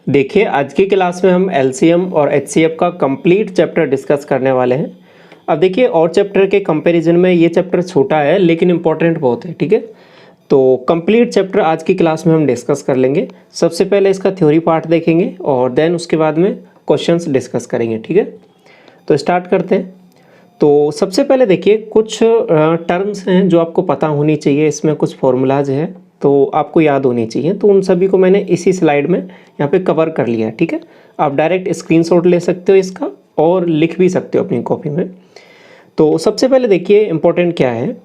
देखिए, आज की क्लास में हम एलसीएम और एचसीएफ का कंप्लीट चैप्टर डिस्कस करने वाले हैं। अब देखिए, और चैप्टर के कंपैरिजन में ये चैप्टर छोटा है लेकिन इम्पोर्टेंट बहुत है, ठीक है। तो कंप्लीट चैप्टर आज की क्लास में हम डिस्कस कर लेंगे। सबसे पहले इसका थ्योरी पार्ट देखेंगे और देन उसके बाद में क्वेश्चंस डिस्कस करेंगे, ठीक है। तो स्टार्ट करते हैं। तो सबसे पहले देखिए, कुछ टर्म्स हैं जो आपको पता होनी चाहिए। इसमें कुछ फॉर्मूलाज हैं तो आपको याद होनी चाहिए, तो उन सभी को मैंने इसी स्लाइड में यहाँ पे कवर कर लिया है, ठीक है। आप डायरेक्ट स्क्रीनशॉट ले सकते हो इसका और लिख भी सकते हो अपनी कॉपी में। तो सबसे पहले देखिए इम्पोर्टेंट क्या है।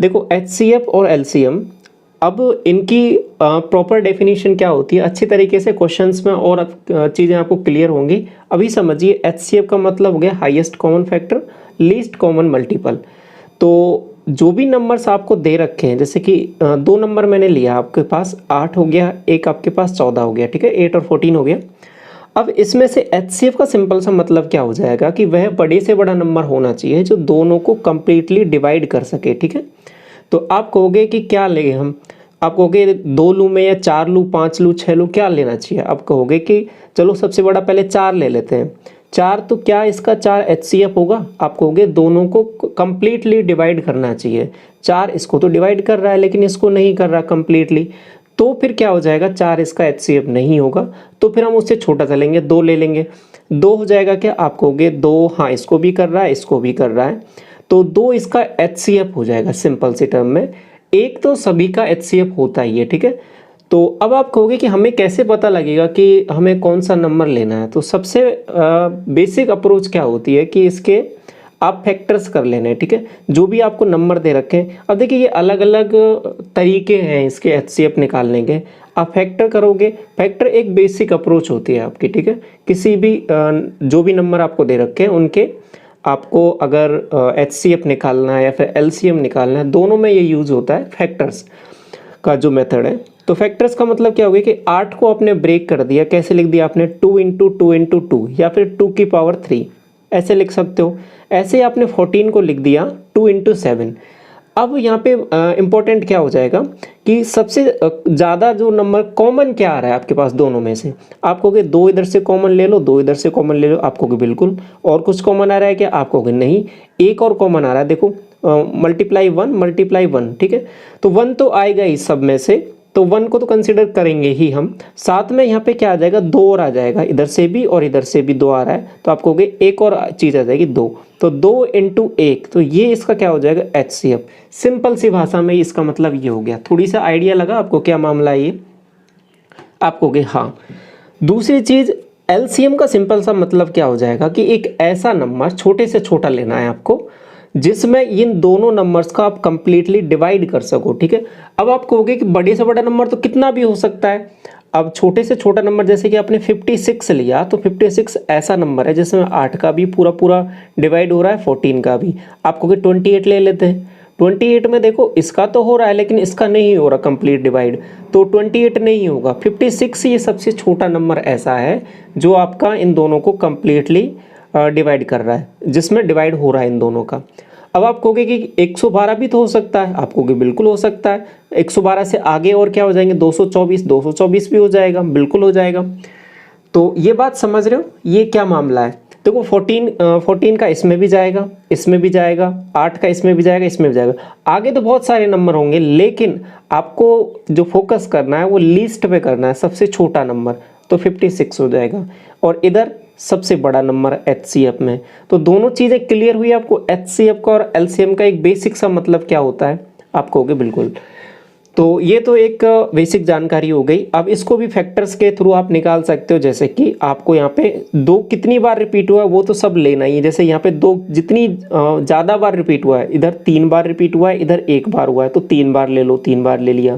देखो, एचसीएफ और एलसीएम, अब इनकी प्रॉपर डेफिनेशन क्या होती है अच्छी तरीके से क्वेश्चंस में और चीज़ें आपको क्लियर होंगी। अभी समझिए, एचसीएफ का मतलब हो गया highest common factor, least common multiple. तो जो भी नंबर्स आपको दे रखे हैं, जैसे कि 2 नंबर मैंने लिया, आपके पास 8 हो गया, एक आपके पास 14 हो गया, ठीक है, 8 और 14 हो गया। अब इसमें से एचसीएफ का सिंपल सा मतलब क्या हो जाएगा कि वह बड़े से बड़ा नंबर होना चाहिए जो दोनों को कंप्लीटली डिवाइड कर सके, ठीक है। तो आप कहोगे कि क्या लेंगे हम, आप कहोगे 2 लूँ मैं या 4 लूँ, 5 लूँ, 6 लूँ, क्या लेना चाहिए। आप कहोगे कि चलो सबसे बड़ा पहले 4 ले लेते हैं। 4, तो क्या इसका 4 एचसीएफ होगा। आप कहोगे दोनों को कंप्लीटली डिवाइड करना चाहिए। 4 इसको तो डिवाइड कर रहा है लेकिन इसको नहीं कर रहा कंप्लीटली, तो फिर क्या हो जाएगा, 4 इसका एचसीएफ नहीं होगा। तो फिर हम उससे छोटा सा लेंगे, 2 ले लेंगे। 2 हो जाएगा क्या, आप कहोगे 2, हाँ इसको भी कर रहा है, इसको भी कर रहा है, तो 2 इसका एचसीएफ हो जाएगा सिंपल सी टर्म में। एक तो सभी का एचसीएफ होता ही है, ठीक है। तो अब आप कहोगे कि हमें कैसे पता लगेगा कि हमें कौन सा नंबर लेना है। तो सबसे बेसिक अप्रोच क्या होती है कि इसके आप फैक्टर्स कर लेने हैं, ठीक है। जो भी आपको नंबर दे रखे हैं, अब देखिए ये अलग अलग तरीके हैं इसके एचसीएफ निकालने के। आप फैक्टर करोगे, फैक्टर एक बेसिक अप्रोच होती है आपकी, ठीक है। किसी भी जो भी नंबर आपको दे रखे हैं उनके आपको अगर एचसीएफ निकालना है या फिर एलसीएम निकालना है, दोनों में ये यूज़ होता है फैक्टर्स का जो मेथड है। तो फैक्टर्स का मतलब क्या हो गया कि 8 को आपने ब्रेक कर दिया, कैसे लिख दिया आपने, 2 इंटू 2 इंटू 2 या फिर 2 की पावर 3 ऐसे लिख सकते हो। ऐसे आपने 14 को लिख दिया 2 इंटू 7। अब यहाँ पे इम्पोर्टेंट क्या हो जाएगा कि सबसे ज़्यादा जो नंबर कॉमन क्या आ रहा है आपके पास दोनों में से। आप कहोगे 2 इधर से कॉमन ले लो, 2 इधर से कॉमन ले लो, आप कहोगे बिल्कुल। और कुछ कॉमन आ रहा है क्या, आप कहोगे नहीं। एक और कॉमन आ रहा है, देखो मल्टीप्लाई 1, ठीक है। तो 1 तो आएगा ही सब में से, तो 1 को तो कंसिडर करेंगे ही हम। साथ में यहाँ पे क्या आ जाएगा, 2 और आ जाएगा, इधर से भी और इधर से भी 2 आ रहा है, तो आप कहोगे एक और चीज़ आ जाएगी 2। तो 2 इंटू 1, तो ये इसका क्या हो जाएगा, एचसीएफ। सिंपल सी भाषा में इसका मतलब ये हो गया। थोड़ी सा आइडिया लगा आपको क्या मामला है ये, आप कहोगे हाँ। दूसरी चीज़, एलसीएम का सिंपल सा मतलब क्या हो जाएगा कि एक ऐसा नंबर छोटे से छोटा लेना है आपको जिसमें इन दोनों नंबर्स का आप कंप्लीटली डिवाइड कर सको, ठीक है। अब आप कहोगे कि बड़े से बड़ा नंबर तो कितना भी हो सकता है। अब छोटे से छोटा नंबर जैसे कि आपने 56 लिया, तो 56 ऐसा नंबर है जिसमें 8 का भी पूरा पूरा डिवाइड हो रहा है, 14 का भी। आप कहोगे 28 ले लेते हैं। 28 में देखो इसका तो हो रहा है लेकिन इसका नहीं हो रहा कंप्लीट डिवाइड, तो 28 नहीं होगा। 56 ये सबसे छोटा नंबर ऐसा है जो आपका इन दोनों को कंप्लीटली डिवाइड कर रहा है, जिसमें डिवाइड हो रहा है इन दोनों का। अब आप कहोगे कि 112 भी तो हो सकता है, आप कहोगे बिल्कुल हो सकता है। 112 से आगे और क्या हो जाएंगे, 224 भी हो जाएगा, बिल्कुल हो जाएगा। तो ये बात समझ रहे हो, ये क्या मामला है। देखो 14 का इसमें भी जाएगा, इसमें भी जाएगा, 8 का इसमें भी जाएगा, इसमें भी जाएगा। आगे तो बहुत सारे नंबर होंगे लेकिन आपको जो फोकस करना है वो लीस्ट पे करना है, सबसे छोटा नंबर, तो 56 हो जाएगा। और इधर सबसे बड़ा नंबर एचसीएफ में। तो दोनों चीज़ें क्लियर हुई आपको, एचसीएफ का और एलसीएम का एक बेसिक सा मतलब क्या होता है, आप कहोगे बिल्कुल। तो ये तो एक बेसिक जानकारी हो गई। अब इसको भी फैक्टर्स के थ्रू आप निकाल सकते हो, जैसे कि आपको यहाँ पे 2 कितनी बार रिपीट हुआ है वो तो सब लेना ही है। जैसे यहाँ पे 2 जितनी ज़्यादा बार रिपीट हुआ है, इधर 3 बार रिपीट हुआ है, इधर 1 बार हुआ है, तो 3 बार ले लो, 3 बार ले लिया।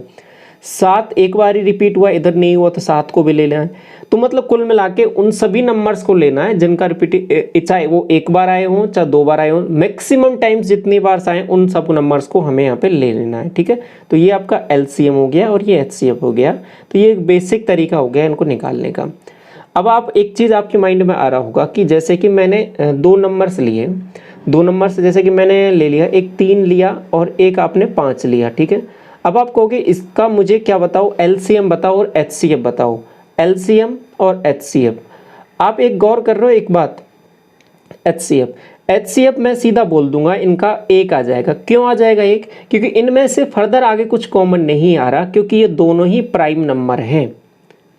7 एक बार ही रिपीट हुआ, इधर नहीं हुआ तो 7 को भी ले लेना है। तो मतलब कुल मिला के उन सभी नंबर्स को लेना है जिनका रिपीट, चाहे वो 1 बार आए हों चाहे 2 बार आए हों, मैक्सिमम टाइम्स जितनी बार आए उन सब नंबर्स को हमें यहाँ पे ले लेना है, ठीक है। तो ये आपका एलसीएम हो गया और ये एचसीएफ हो गया। तो ये एक बेसिक तरीका हो गया इनको निकालने का। अब आप एक चीज़ आपके माइंड में आ रहा होगा कि जैसे कि मैंने 2 नंबर्स लिए, 2 नंबर्स जैसे कि मैंने ले लिया, एक 3 लिया और एक आपने 5 लिया, ठीक है। अब आप कहोगे इसका मुझे क्या बताओ, एलसीएम बताओ और एचसीएफ बताओ। एलसीएम और HCF। आप एक गौर कर रहे हो एक बात, HCF मैं सीधा बोल दूंगा इनका एक आ जाएगा। क्यों आ जाएगा एक? क्योंकि इनमें से फर्दर आगे कुछ कॉमन नहीं आ रहा, क्योंकि ये दोनों ही प्राइम नंबर हैं।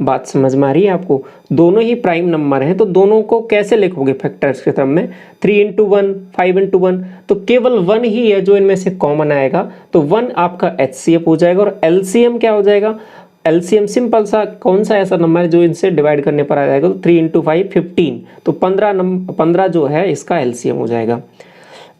बात समझ में आ रही है आपको? दोनों ही प्राइम नंबर हैं, तो दोनों को कैसे लिखोगे फैक्टर्स के टर्म में? 3 × 1, 5 × 1, तो केवल 1 ही है जो इनमें से कॉमन आएगा, तो 1 आपका HCF हो जाएगा। और LCM क्या हो जाएगा? LCM सिंपल सा, कौन सा ऐसा नंबर है जो इनसे डिवाइड करने पर आ जाएगा? तो 3 × 5 15, तो 15 जो है इसका LCM हो जाएगा।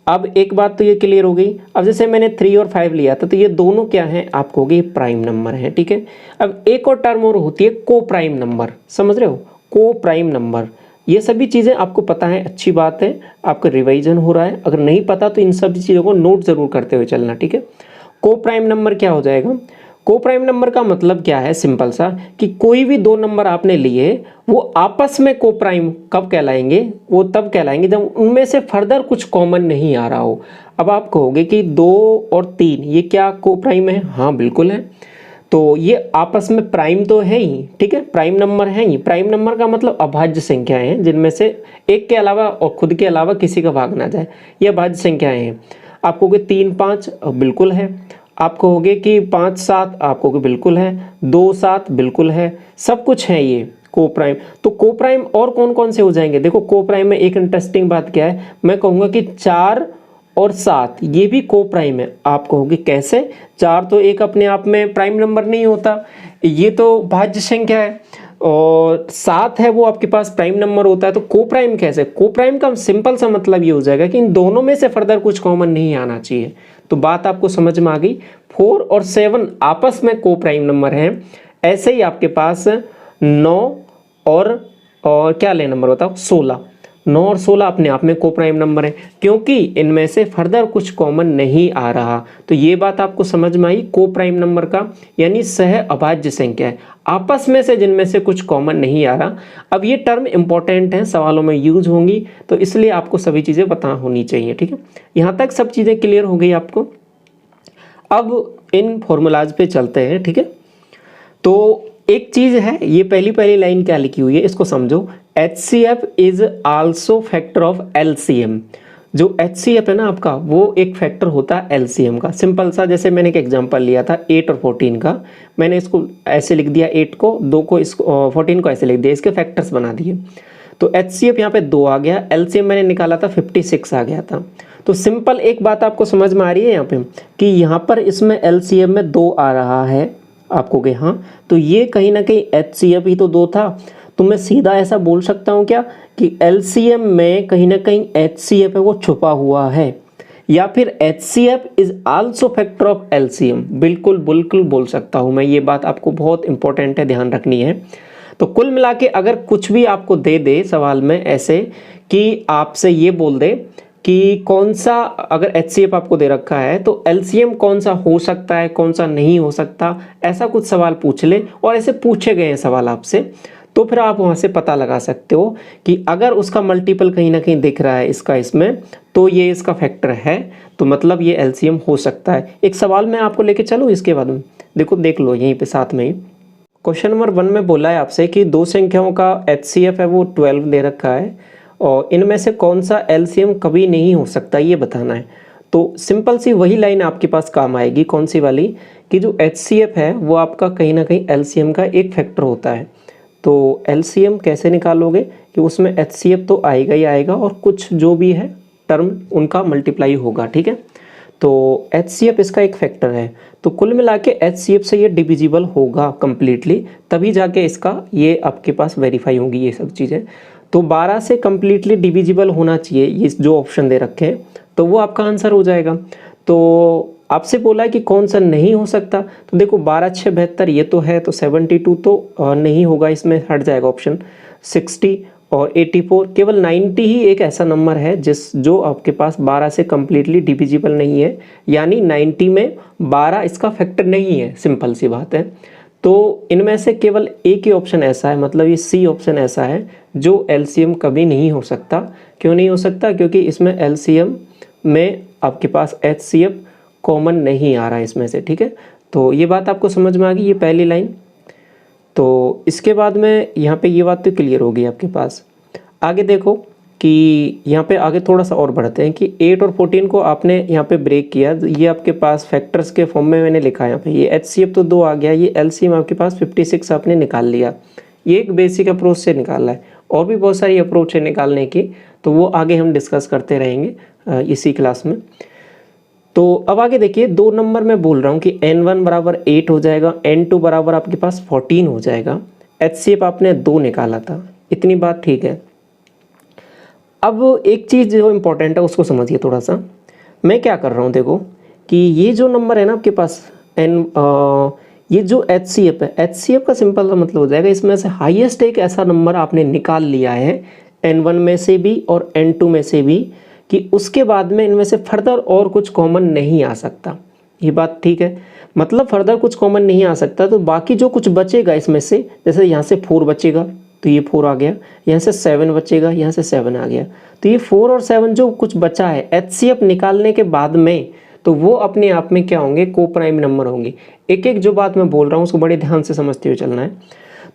अब एक बात तो ये क्लियर हो गई। अब जैसे मैंने 3 और 5 लिया था, तो ये दोनों क्या हैं? आप कहोगे प्राइम नंबर हैं, ठीक है। अब एक और टर्म और होती है को प्राइम नंबर, समझ रहे हो? को प्राइम नंबर, ये सभी चीज़ें आपको पता है, अच्छी बात है, आपका रिवाइजन हो रहा है। अगर नहीं पता तो इन सभी चीज़ों को नोट जरूर करते हुए चलना, ठीक है। को प्राइम नंबर क्या हो जाएगा? को प्राइम नंबर का मतलब क्या है? सिंपल सा, कि कोई भी दो नंबर आपने लिए वो आपस में को प्राइम कब कहलाएंगे? वो तब कहलाएंगे जब उनमें से फर्दर कुछ कॉमन नहीं आ रहा हो। अब आप कहोगे कि 2 और 3 ये क्या को प्राइम है? हाँ बिल्कुल है। तो ये आपस में प्राइम तो है ही, ठीक है, प्राइम नंबर है ही। प्राइम नंबर का मतलब अभाज्य संख्याएं हैं जिनमें से एक के अलावा और खुद के अलावा किसी का भाग ना जाए, ये अभाज्य संख्याएं हैं। आप कहोगे 3 5 बिल्कुल है, आप कहोगे कि 5 7, आप कहोगे बिल्कुल है, 2 7 बिल्कुल है, सब कुछ है ये को प्राइम। तो को प्राइम और कौन कौन से हो जाएंगे? देखो को प्राइम में एक इंटरेस्टिंग बात क्या है, मैं कहूँगा कि 4 और 7 ये भी को प्राइम है। आप कहोगे कैसे? 4 तो एक अपने आप में प्राइम नंबर नहीं होता, ये तो भाज्य संख्या है, और 7 है वो आपके पास प्राइम नंबर होता है, तो को प्राइम कैसे? को प्राइम का सिंपल सा मतलब ये हो जाएगा कि इन दोनों में से फर्दर कुछ कॉमन नहीं आना चाहिए। तो बात आपको समझ में आ गई। 4 और 7 आपस में को प्राइम नंबर हैं। ऐसे ही आपके पास 9 और क्या ले नंबर बताओ? 16। 9 और 16 अपने आप में को प्राइम नंबर है, क्योंकि इनमें से फर्दर कुछ कॉमन नहीं आ रहा। तो ये बात आपको समझ में आई को प्राइम नंबर का, यानी सह अभाज्य संख्या है, आपस में से जिनमें से कुछ कॉमन नहीं आ रहा। अब ये टर्म इंपॉर्टेंट है, सवालों में यूज होंगी, तो इसलिए आपको सभी चीज़ें पता होनी चाहिए, ठीक है। यहाँ तक सब चीज़ें क्लियर हो गई आपको। अब इन फॉर्मूलाज पे चलते हैं, ठीक है। तो एक चीज़ है, ये पहली लाइन क्या लिखी हुई है इसको समझो। HCF is also factor of LCM। जो HCF है ना आपका, वो एक फैक्टर होता है LCM का। सिंपल सा, जैसे मैंने एक एग्जांपल लिया था 8 और 14 का, मैंने इसको ऐसे लिख दिया, 8 को 2 को इसको 14 को ऐसे लिख दिया, इसके फैक्टर्स बना दिए। तो HCF यहाँ पे 2 आ गया, LCM मैंने निकाला था 56 आ गया था। तो सिंपल एक बात आपको समझ में आ रही है यहाँ पे, कि यहाँ पर इसमें LCM में 2 आ रहा है, आपको कि हाँ, तो ये कहीं ना कहीं HCF ही तो 2 था। तो मैं सीधा ऐसा बोल सकता हूँ क्या, कि LCM में कहीं ना कहीं HCF है वो छुपा हुआ है, या फिर HCF is also factor of LCM। बिल्कुल बिल्कुल बोल सकता हूँ मैं, ये बात आपको बहुत इंपॉर्टेंट है, ध्यान रखनी है। तो कुल मिला के अगर कुछ भी आपको दे दे सवाल में ऐसे, कि आपसे ये बोल दे कि कौन सा, अगर HCF आपको दे रखा है तो LCM कौन सा हो सकता है, कौन सा नहीं हो सकता, ऐसा कुछ सवाल पूछ ले, और ऐसे पूछे गए हैं सवाल आपसे, तो फिर आप वहाँ से पता लगा सकते हो कि अगर उसका मल्टीपल कहीं ना कहीं दिख रहा है इसका इसमें, तो ये इसका फैक्टर है, तो मतलब ये LCM हो सकता है। एक सवाल मैं आपको लेके चलूँ इसके बाद में, देखो देख लो यहीं पे साथ में ही। क्वेश्चन नंबर 1 में बोला है आपसे कि दो संख्याओं का HCF है वो 12 दे रखा है, और इनमें से कौन सा LCM कभी नहीं हो सकता ये बताना है। तो सिंपल सी वही लाइन आपके पास काम आएगी, कौन सी वाली, कि जो HCF है वो आपका कहीं ना कहीं LCM का एक फैक्टर होता है। तो LCM कैसे निकालोगे, कि उसमें HCF तो आएगा ही आएगा, और कुछ जो भी है टर्म उनका मल्टीप्लाई होगा, ठीक है। तो HCF इसका एक फैक्टर है, तो कुल मिला के HCF से ये डिविजिबल होगा कम्प्लीटली, तभी जाके इसका ये आपके पास वेरीफाई होगी ये सब चीज़ें। तो 12 से कम्प्लीटली डिविजिबल होना चाहिए, ये जो ऑप्शन दे रखे हैं, तो वो आपका आंसर हो जाएगा। तो आपसे बोला है कि कौन सा नहीं हो सकता, तो देखो 12 6 72 ये तो है, तो 72 तो नहीं होगा, इसमें हट जाएगा ऑप्शन। 60 और 84, केवल 90 ही एक ऐसा नंबर है जो आपके पास 12 से कम्प्लीटली डिविजिबल नहीं है, यानी 90 में 12 इसका फैक्टर नहीं है, सिंपल सी बात है। तो इनमें से केवल एक ही ऑप्शन ऐसा है, मतलब ये C ऑप्शन ऐसा है जो LCM कभी नहीं हो सकता। क्यों नहीं हो सकता? क्योंकि इसमें LCM में आपके पास HCF कॉमन नहीं आ रहा है इसमें से, ठीक है। तो ये बात आपको समझ में आ गई, ये पहली लाइन। तो इसके बाद में यहाँ पे ये बात तो क्लियर होगी आपके पास। आगे देखो कि यहाँ पे आगे थोड़ा सा और बढ़ते हैं कि 8 और 14 को आपने यहाँ पे ब्रेक किया, ये आपके पास फैक्टर्स के फॉर्म में मैंने लिखा है यहाँ पे। ये HCF तो 2 आ गया, ये LCM आपके पास 56 आपने निकाल लिया। ये एक बेसिक अप्रोच से निकाला है, और भी बहुत सारी अप्रोच है निकालने की, तो वो आगे हम डिस्कस करते रहेंगे इसी क्लास में। तो अब आगे देखिए 2 नंबर मैं बोल रहा हूँ कि N1 बराबर 8 हो जाएगा, N2 बराबर आपके पास 14 हो जाएगा। HCF आपने 2 निकाला था, इतनी बात ठीक है। अब एक चीज़ जो इम्पोर्टेंट है उसको समझिए थोड़ा सा। मैं क्या कर रहा हूँ, देखो कि ये जो नंबर है ना आपके पास ये जो HCF है, HCF का सिंपल सा मतलब हो जाएगा इसमें से हाईएस्ट एक ऐसा नंबर आपने निकाल लिया है N1 में से भी और N2 में से भी, कि उसके बाद में इनमें से फर्दर और कुछ कॉमन नहीं आ सकता। ये बात ठीक है, मतलब फर्दर कुछ कॉमन नहीं आ सकता, तो बाकी जो कुछ बचेगा इसमें से, जैसे यहाँ से 4 बचेगा तो ये 4 आ गया, यहाँ से 7 बचेगा, यहाँ से 7 आ गया, तो ये 4 और 7 जो कुछ बचा है HCF निकालने के बाद में, तो वो अपने आप में क्या होंगे, को प्राइम नंबर होंगे। एक एक जो बात मैं बोल रहा हूँ उसको बड़े ध्यान से समझते हुए चलना है।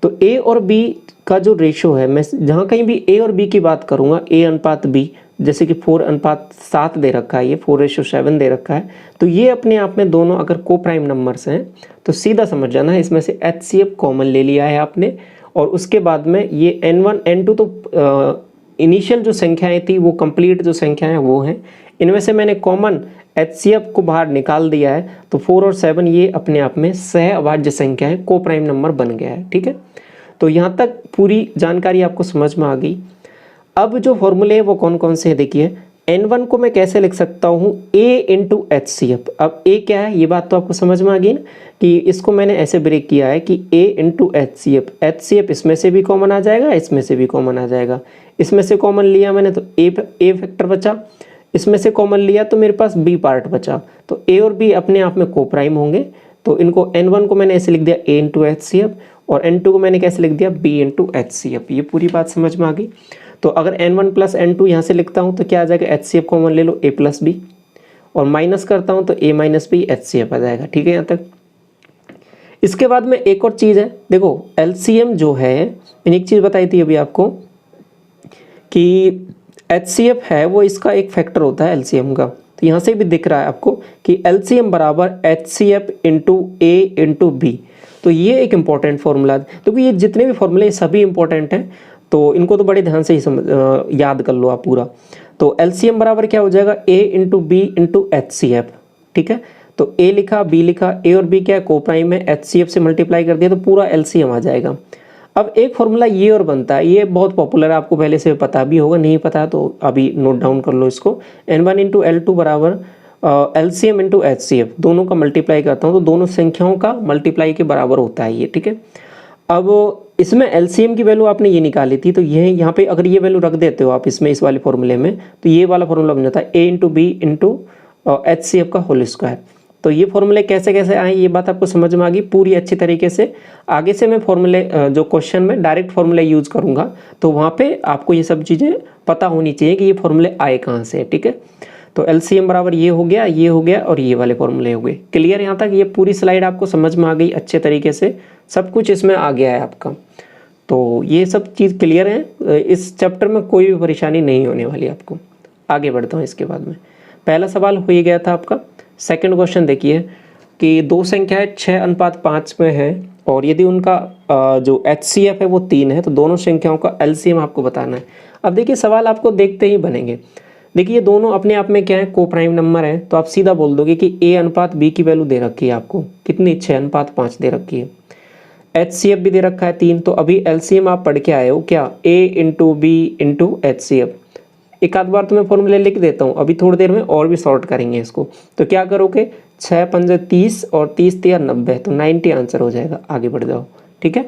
तो A और B का जो रेशो है, मैं जहाँ कहीं भी A और B की बात करूँगा, A अनुपात B, जैसे कि 4:7 दे रखा है, ये 4:7 दे रखा है, तो ये अपने आप में दोनों अगर को प्राइम नंबर्स हैं तो सीधा समझ जाना इसमें से HCF कॉमन ले लिया है आपने। और उसके बाद में ये N1 N2 तो इनिशियल जो संख्याएं थी वो कंप्लीट जो संख्याएं वो हैं, इनमें से मैंने कॉमन HCF को बाहर निकाल दिया है, तो 4 और 7 ये अपने आप में सह अभाज्य संख्या है, को प्राइम नंबर बन गया है। ठीक है, तो यहाँ तक पूरी जानकारी आपको समझ में आ गई। अब जो फॉर्मूले है वो कौन कौन से है, देखिए N1 को मैं कैसे लिख सकता हूँ, A इंटू HCF। अब A क्या है ये बात तो आपको समझ में आ गई ना, कि इसको मैंने ऐसे ब्रेक किया है कि A इंटू HCF, HCF इसमें से भी कॉमन आ जाएगा, इसमें से भी कॉमन आ जाएगा। इसमें से कॉमन लिया मैंने तो A फैक्टर बचा, इसमें से कॉमन लिया तो मेरे पास B पार्ट बचा, तो A और B अपने आप में को प्राइम होंगे। तो इनको N1 को मैंने ऐसे लिख दिया A इंटू HCF, और N2 को मैंने कैसे लिख दिया B इंटू HCF। ये पूरी बात समझ में आ गई। तो अगर N1 प्लस N2 यहाँ से लिखता हूँ तो क्या आ जाएगा, HCF कॉमन ले लो A प्लस B, और माइनस करता हूँ तो A माइनस B HCF आ जाएगा। ठीक है यहाँ तक। इसके बाद में एक और चीज़ है, देखो LCM जो है, मैंने एक चीज़ बताई थी अभी आपको कि HCF है वो इसका एक फैक्टर होता है LCM का, तो यहाँ से भी दिख रहा है आपको कि LCM बराबर HCF into A into B। तो ये एक इम्पॉर्टेंट फॉर्मूला, क्योंकि ये जितने भी फॉर्मूले सभी इंपॉर्टेंट हैं, तो इनको तो बड़े ध्यान से ही याद कर लो आप पूरा। तो LCM बराबर क्या हो जाएगा, A into B into HCF। ठीक है, तो A लिखा, B लिखा, A और B क्या है, को प्राइम है, HCF से मल्टीप्लाई कर दिया तो पूरा LCM आ जाएगा। अब एक फॉर्मूला ये और बनता है, ये बहुत पॉपुलर है, आपको पहले से पता भी होगा, नहीं पता तो अभी नोट डाउन कर लो इसको। N1 इंटू L2 बराबर LCM इंटू HCF, दोनों का मल्टीप्लाई करता हूँ तो दोनों संख्याओं का मल्टीप्लाई के बराबर होता है ये। ठीक है, अब इसमें LCM की वैल्यू आपने ये निकाली थी, तो ये यहाँ पे अगर ये वैल्यू रख देते हो आप इसमें, इस वाले फॉर्मूले में, तो ये वाला फॉर्मूला बन जाता है A into B into HCF का होल स्क्वायर। तो ये फॉर्मूले कैसे कैसे आए ये बात आपको समझ में आ गई पूरी अच्छी तरीके से। आगे से मैं फॉर्मूले जो क्वेश्चन में डायरेक्ट फॉर्मूले यूज करूँगा, तो वहाँ पे आपको ये सब चीज़ें पता होनी चाहिए कि ये फॉर्मूले आए कहाँ से। ठीक है, तो LCM बराबर ये हो गया, ये हो गया, और ये वाले फॉर्मूले हो गए। क्लियर यहाँ तक, ये पूरी स्लाइड आपको समझ में आ गई अच्छे तरीके से, सब कुछ इसमें आ गया है आपका। तो ये सब चीज़ क्लियर है, इस चैप्टर में कोई भी परेशानी नहीं होने वाली आपको। आगे बढ़ता हूँ इसके बाद में। पहला सवाल हो ही गया था आपका। सेकंड क्वेश्चन देखिए कि दो संख्याएं 6:5 में है, और यदि उनका जो HCF है वो 3 है, तो दोनों संख्याओं का LCM आपको बताना है। अब देखिए सवाल आपको देखते ही बनेंगे। देखिए ये दोनों अपने आप में क्या है, को प्राइम नंबर है, तो आप सीधा बोल दोगे कि A अनुपात B की वैल्यू दे रखी है आपको, कितनी, 6:5 दे रखी है। HCF भी दे रखा है 3, तो अभी LCM आप पढ़ के आए हो क्या, A into B into HCF। एक आध बार तो मैं फॉर्मूले लिख देता हूँ, अभी थोड़ी देर में और भी सॉर्ट करेंगे इसको। तो क्या करोगे, 6 पंजे 30 और 30 3 90, तो 90 आंसर हो जाएगा। आगे बढ़ जाओ। ठीक है,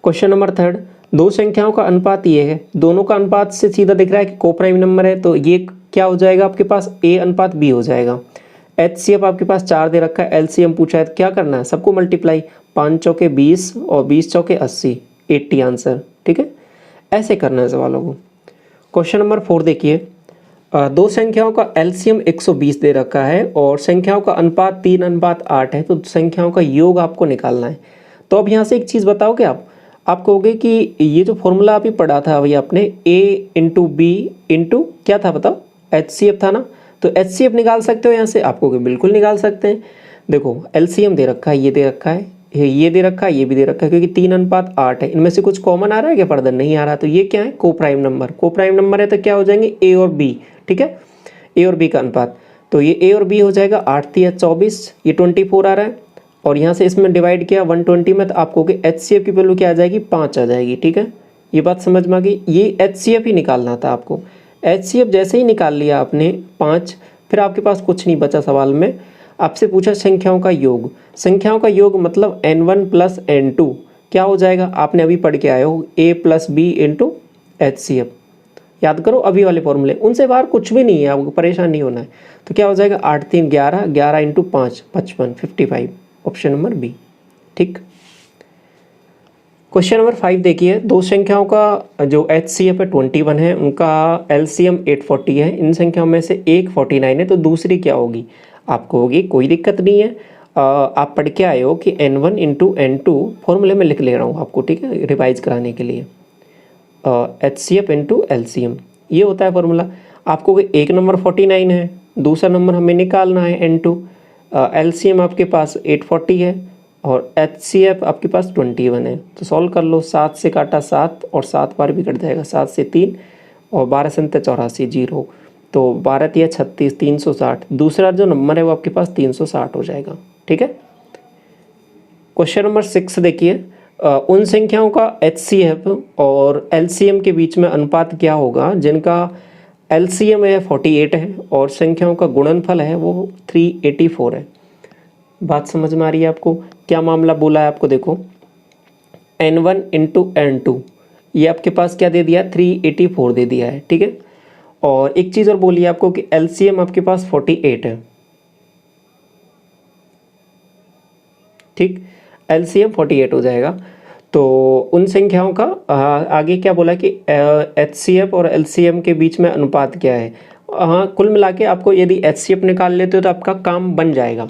क्वेश्चन नंबर 3, दो संख्याओं का अनुपात ये है, दोनों का अनुपात से सीधा दिख रहा है कि को प्राइम नंबर है, तो ये क्या हो जाएगा आपके पास, A अनुपात B हो जाएगा। HCF आपके पास 4 दे रखा है, LCM पूछा है, क्या करना है, सबको मल्टीप्लाई, 5 चौके 20 और 20 चौके 80, 80 आंसर। ठीक है, ऐसे करना है सवालों को। क्वेश्चन नंबर 4 देखिए, दो संख्याओं का LCM 120 दे रखा है और संख्याओं का अनुपात 3:8 है, तो संख्याओं का योग आपको निकालना है। तो अब यहाँ से एक चीज़ बताओगे आप कहोगे कि ये जो फॉर्मूला अभी पढ़ा था भैया आपने A इंटू बी इंटू क्या था बताओ, HCF था ना, तो HCF निकाल सकते हो यहाँ से, आप कहोगे बिल्कुल निकाल सकते हैं। देखो LCM दे रखा है, ये दे रखा है, ये दे रखा है, ये भी दे रखा है, क्योंकि 3:8 है, इनमें से कुछ कॉमन आ रहा है क्या फर्दर, नहीं आ रहा, तो ये क्या है को प्राइम नंबर, को प्राइम नंबर है तो क्या हो जाएंगे A और B, ठीक है, A और B का अनुपात, तो ये A और B हो जाएगा 8 या 24, ये 24 आ रहा है, और यहाँ से इसमें डिवाइड किया 120 में, तो आपको HCF की वैल्यू क्या आ जाएगी 5 आ जाएगी, ठीक है, ये बात समझ में आ गई। ये HCF ही निकालना था आपको, HCF जैसे ही निकाल लिया आपने 5, फिर आपके पास कुछ नहीं बचा सवाल में, आपसे पूछा संख्याओं का योग, संख्याओं का योग मतलब n1 प्लस n2 क्या हो जाएगा, आपने अभी पढ़ के आए हो A plus B into HCF, याद करो अभी वाले फॉर्मूले, उनसे बाहर कुछ भी नहीं है, आपको परेशान नहीं होना है। तो क्या हो जाएगा 8 3 11, 11 इंटू 5 55, 55, ऑप्शन नंबर बी, ठीक। क्वेश्चन नंबर 5 देखिए, दो संख्याओं का जो HCF है 21 है, उनका LCM 840 है, इन संख्याओं में से एक 49 है, तो दूसरी क्या होगी, आपको होगी कोई दिक्कत नहीं है, आप पढ़ के आए हो कि n1 इंटू n2 फॉर्मूले में लिख ले रहा हूँ आपको, ठीक है, रिवाइज कराने के लिए, HCF इंटू LCM ये होता है फॉर्मूला। आपको एक नंबर 49 है, दूसरा नंबर हमें निकालना है n2, LCM आपके पास 840 है और HCF आपके पास 21 है, तो सॉल्व कर लो, 7 से काटा 7 और 7 बार भी कट जाएगा, 7 से 3 और 12 से 84 जीरो, तो 12 या 36 360, दूसरा जो नंबर है वो आपके पास 360 हो जाएगा, ठीक है। क्वेश्चन नंबर 6 देखिए, उन संख्याओं का HCF और LCM के बीच में अनुपात क्या होगा जिनका LCM है 48 है और संख्याओं का गुणनफल है वो 384 है। बात समझ में आ रही है आपको, क्या मामला बोला है आपको, देखो n1 इंटू n2 ये आपके पास क्या दे दिया 384 दे दिया है, ठीक है, और एक चीज़ और बोलिए आपको कि LCM आपके पास 48 है, ठीक, LCM 48 हो जाएगा। तो उन संख्याओं का आगे क्या बोला कि HCF और LCM के बीच में अनुपात क्या है, हाँ कुल मिला के आपको यदि HCF निकाल लेते हो तो आपका काम बन जाएगा।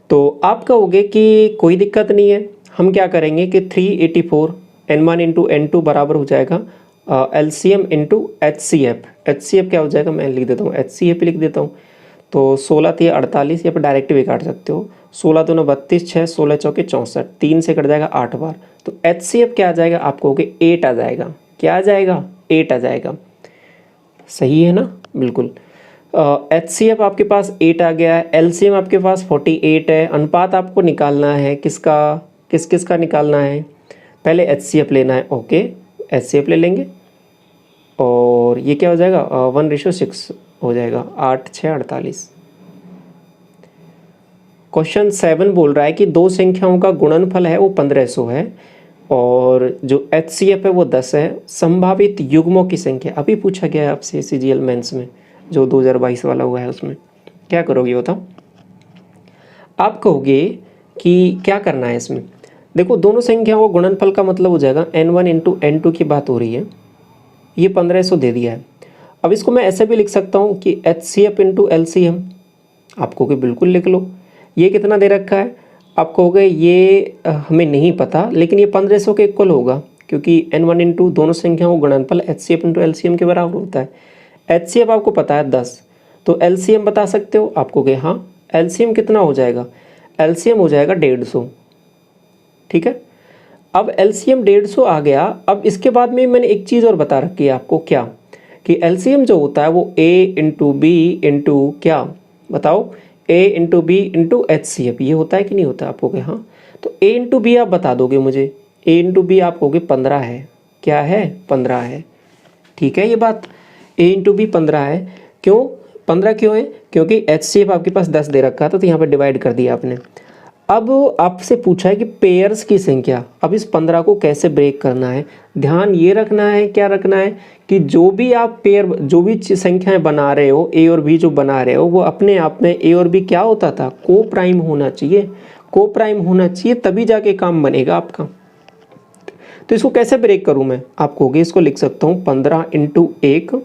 तो आप कहोगे कि कोई दिक्कत नहीं है, हम क्या करेंगे कि 384 n1 इंटू n2 बराबर हो जाएगा LCM इंटू HCF क्या हो जाएगा, मैं लिख देता हूँ HCF लिख देता हूँ, तो 16 3 48, या फिर डायरेक्ट भी काट सकते हो, 16 2 32, 6 16 चौके 64, 3 से कट जाएगा 8 बार, तो HCF क्या आ जाएगा, आपको कहोगे 8 आ जाएगा, क्या आ जाएगा 8 आ जाएगा, सही है ना, बिल्कुल। HCF आपके पास 8 आ गया है, LCM आपके पास 48 है, अनुपात आपको निकालना है किसका, किस किस का निकालना है, पहले HCF लेना है, ओके HCF ले लेंगे, और ये क्या हो जाएगा 1:6 हो जाएगा, 8 6 48। क्वेश्चन 7 बोल रहा है कि दो संख्याओं का गुणनफल है वो 1500 है और जो HCF है वो 10 है, संभावित युग्मों की संख्या अभी पूछा गया है आपसे CGL मेंस में जो 2022 वाला हुआ है, उसमें क्या करोगे बताओ। आप कहोगे कि क्या करना है इसमें, देखो दोनों संख्याओं का गुणनफल का मतलब हो जाएगा n1 इंटू n2 की बात हो रही है, ये 1500 दे दिया है, अब इसको मैं ऐसे भी लिख सकता हूँ कि HCF इंटू LCM, आपको कि बिल्कुल लिख लो, ये कितना दे रखा है, आप कहोगे ये हमें नहीं पता, लेकिन ये 1500 के इक्वल होगा क्योंकि n1 इंटू दोनों संख्याओं का गुणनफल HCF इंटू LCM के बराबर होता है। HCF आपको पता है 10, तो LCM बता सकते हो, आपको कि हाँ LCM कितना हो जाएगा, LCM हो जाएगा 150, ठीक है। अब LCM 150 आ गया, अब इसके बाद में मैंने एक चीज़ और बता रखी है आपको, क्या कि LCM जो होता है वो A इंटू बी इंटू क्या बताओ, A into B into HCF ये होता है कि नहीं होता, आपको कि हाँ, तो A इंटू बी आप बता दोगे मुझे, A इंटू बी आप कहोगे 15 है, क्या है 15 है, ठीक है, ये बात A इंटू बी 15 है, क्यों 15 क्यों है, क्योंकि HCF आपके पास 10 दे रखा था तो यहाँ पर डिवाइड कर दिया आपने। अब आपसे पूछा है कि पेयर्स की संख्या, अब इस 15 को कैसे ब्रेक करना है, ध्यान ये रखना है, क्या रखना है कि जो भी आप पेयर जो भी संख्याएं बना रहे हो A और B जो बना रहे हो वो अपने आप में A और B क्या होता था, को प्राइम होना चाहिए, को प्राइम होना चाहिए, तभी जाके काम बनेगा आपका। तो इसको कैसे ब्रेक करूँ मैं, आप कहोगे इसको लिख सकता हूँ 15 इंटू 1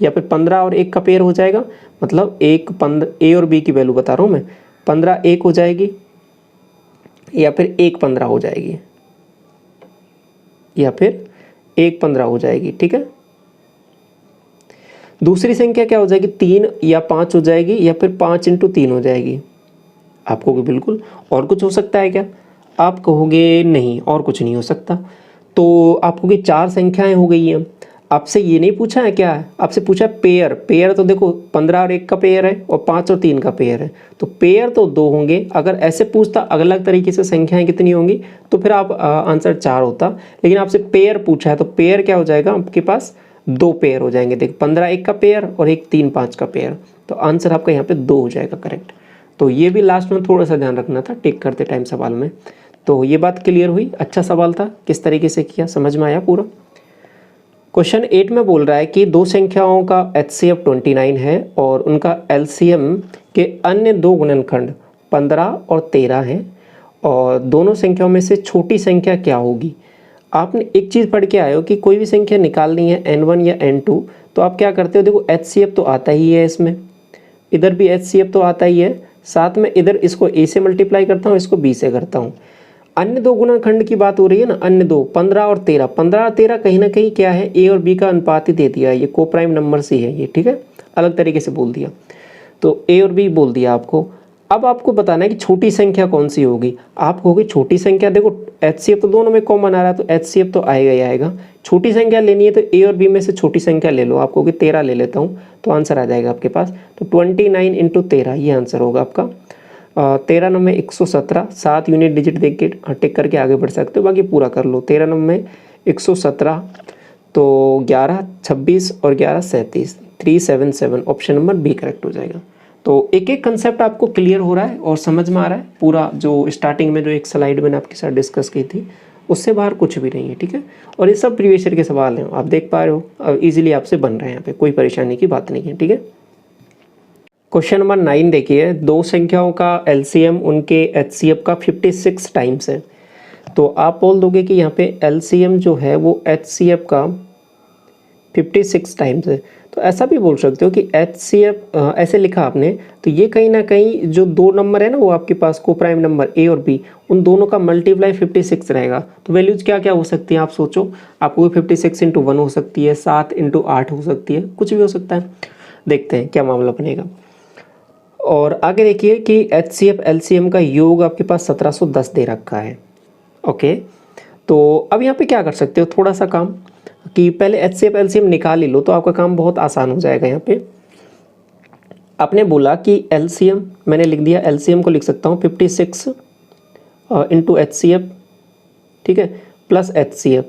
या फिर 15 और 1 का पेयर हो जाएगा, मतलब 1 15 A और B की वैल्यू बता रहा हूँ मैं, 15 1 हो जाएगी, या फिर 1/15 हो जाएगी, या फिर 1/15 हो जाएगी, ठीक है। दूसरी संख्या क्या हो जाएगी, 3 या 5 हो जाएगी, या फिर 5 × 3 हो जाएगी। आप कहोगे बिल्कुल और कुछ हो सकता है क्या, आप कहोगे नहीं और कुछ नहीं हो सकता। तो आप कहोगे 4 संख्याएं हो गई हैं। आपसे ये नहीं पूछा है क्या, आपसे पूछा है पेयर। पेयर तो देखो 15 और 1 का पेयर है, और 5 और 3 का पेयर है, तो पेयर तो 2 होंगे। अगर ऐसे पूछता अलग अलग तरीके से संख्याएं कितनी होंगी, तो फिर आप आंसर 4 होता। लेकिन आपसे पेयर पूछा है, तो पेयर क्या हो जाएगा आपके पास, 2 पेयर हो जाएंगे। देखो 15 1 का पेयर और 1 3 5 का पेयर, तो आंसर आपका यहाँ पे 2 हो जाएगा करेक्ट। तो ये भी लास्ट में थोड़ा सा ध्यान रखना था टिक करते टाइम सवाल में। तो ये बात क्लियर हुई, अच्छा सवाल था, किस तरीके से किया समझ में आया पूरा। क्वेश्चन 8 में बोल रहा है कि दो संख्याओं का HCF 29 है और उनका LCM के अन्य दो गुणनखंड 15 और 13 हैं, और दोनों संख्याओं में से छोटी संख्या क्या होगी। आपने एक चीज़ पढ़ के आए हो कि कोई भी संख्या निकालनी है n1 या n2, तो आप क्या करते हो, देखो HCF तो आता ही है, इसमें इधर भी HCF तो आता ही है, साथ में इधर इसको a से मल्टीप्लाई करता हूँ, इसको b से करता हूँ। अन्य दो गुणनखंड की बात हो रही है ना, अन्य दो 15 और 13, 15 और 13 कहीं ना कहीं क्या है, a और b का अनुपात ही दे दिया है, ये कोप्राइम नंबर से है ये, ठीक है, अलग तरीके से बोल दिया, तो a और b बोल दिया आपको। अब आपको बताना है कि छोटी संख्या कौन सी होगी। आप कहोगे छोटी संख्या, देखो HCF तो दोनों में कॉमन आ रहा है, तो HCF तो आएगा ही आएगा। छोटी संख्या लेनी है तो a और b में से छोटी संख्या ले लो। आप कहोगे 13 ले लेता हूँ, तो आंसर आ जाएगा आपके पास, तो 29 × 13 ये आंसर होगा आपका। 13 9 में 117, 7 यूनिट डिजिट देख के टिक करके आगे बढ़ सकते हो, बाकी पूरा कर लो। 13 9 में 117, तो 11 26 और 11 37, 377, ऑप्शन नंबर बी करेक्ट हो जाएगा। तो एक एक कंसेप्ट आपको क्लियर हो रहा है और समझ में आ रहा है पूरा, जो स्टार्टिंग में जो एक स्लाइड मैंने आपके साथ डिस्कस की थी उससे बाहर कुछ भी नहीं है, ठीक है। और ये सब प्रीवियस ईयर के सवाल हैं, आप देख पा रहे हो, इजीली आपसे बन रहे हैं, यहाँ पे कोई परेशानी की बात नहीं है, ठीक है। क्वेश्चन नंबर 9 देखिए, दो संख्याओं का LCM उनके HCF का 56 टाइम्स है। तो आप बोल दोगे कि यहाँ पे LCM जो है वो HCF का 56 टाइम्स है। तो ऐसा भी बोल सकते हो कि HCF ऐसे लिखा आपने, तो ये कहीं ना कहीं जो दो नंबर है ना, वो आपके पास कोप्राइम नंबर a और b, उन दोनों का मल्टीप्लाई 56 रहेगा। तो वैल्यूज क्या क्या हो सकती हैं आप सोचो, आपको 56 × 1 हो सकती है, 7 × 8 हो सकती है, कुछ भी हो सकता है। देखते हैं क्या मामला बनेगा। और आगे देखिए कि HCF LCM का योग आपके पास 1710 दे रखा है। ओके, तो अब यहाँ पे क्या कर सकते हो, थोड़ा सा काम कि पहले HCF LCM निकाल ही लो, तो आपका काम बहुत आसान हो जाएगा। यहाँ पे आपने बोला कि LCM मैंने लिख दिया, LCM को लिख सकता हूँ 56 × HCF, ठीक है, प्लस HCF।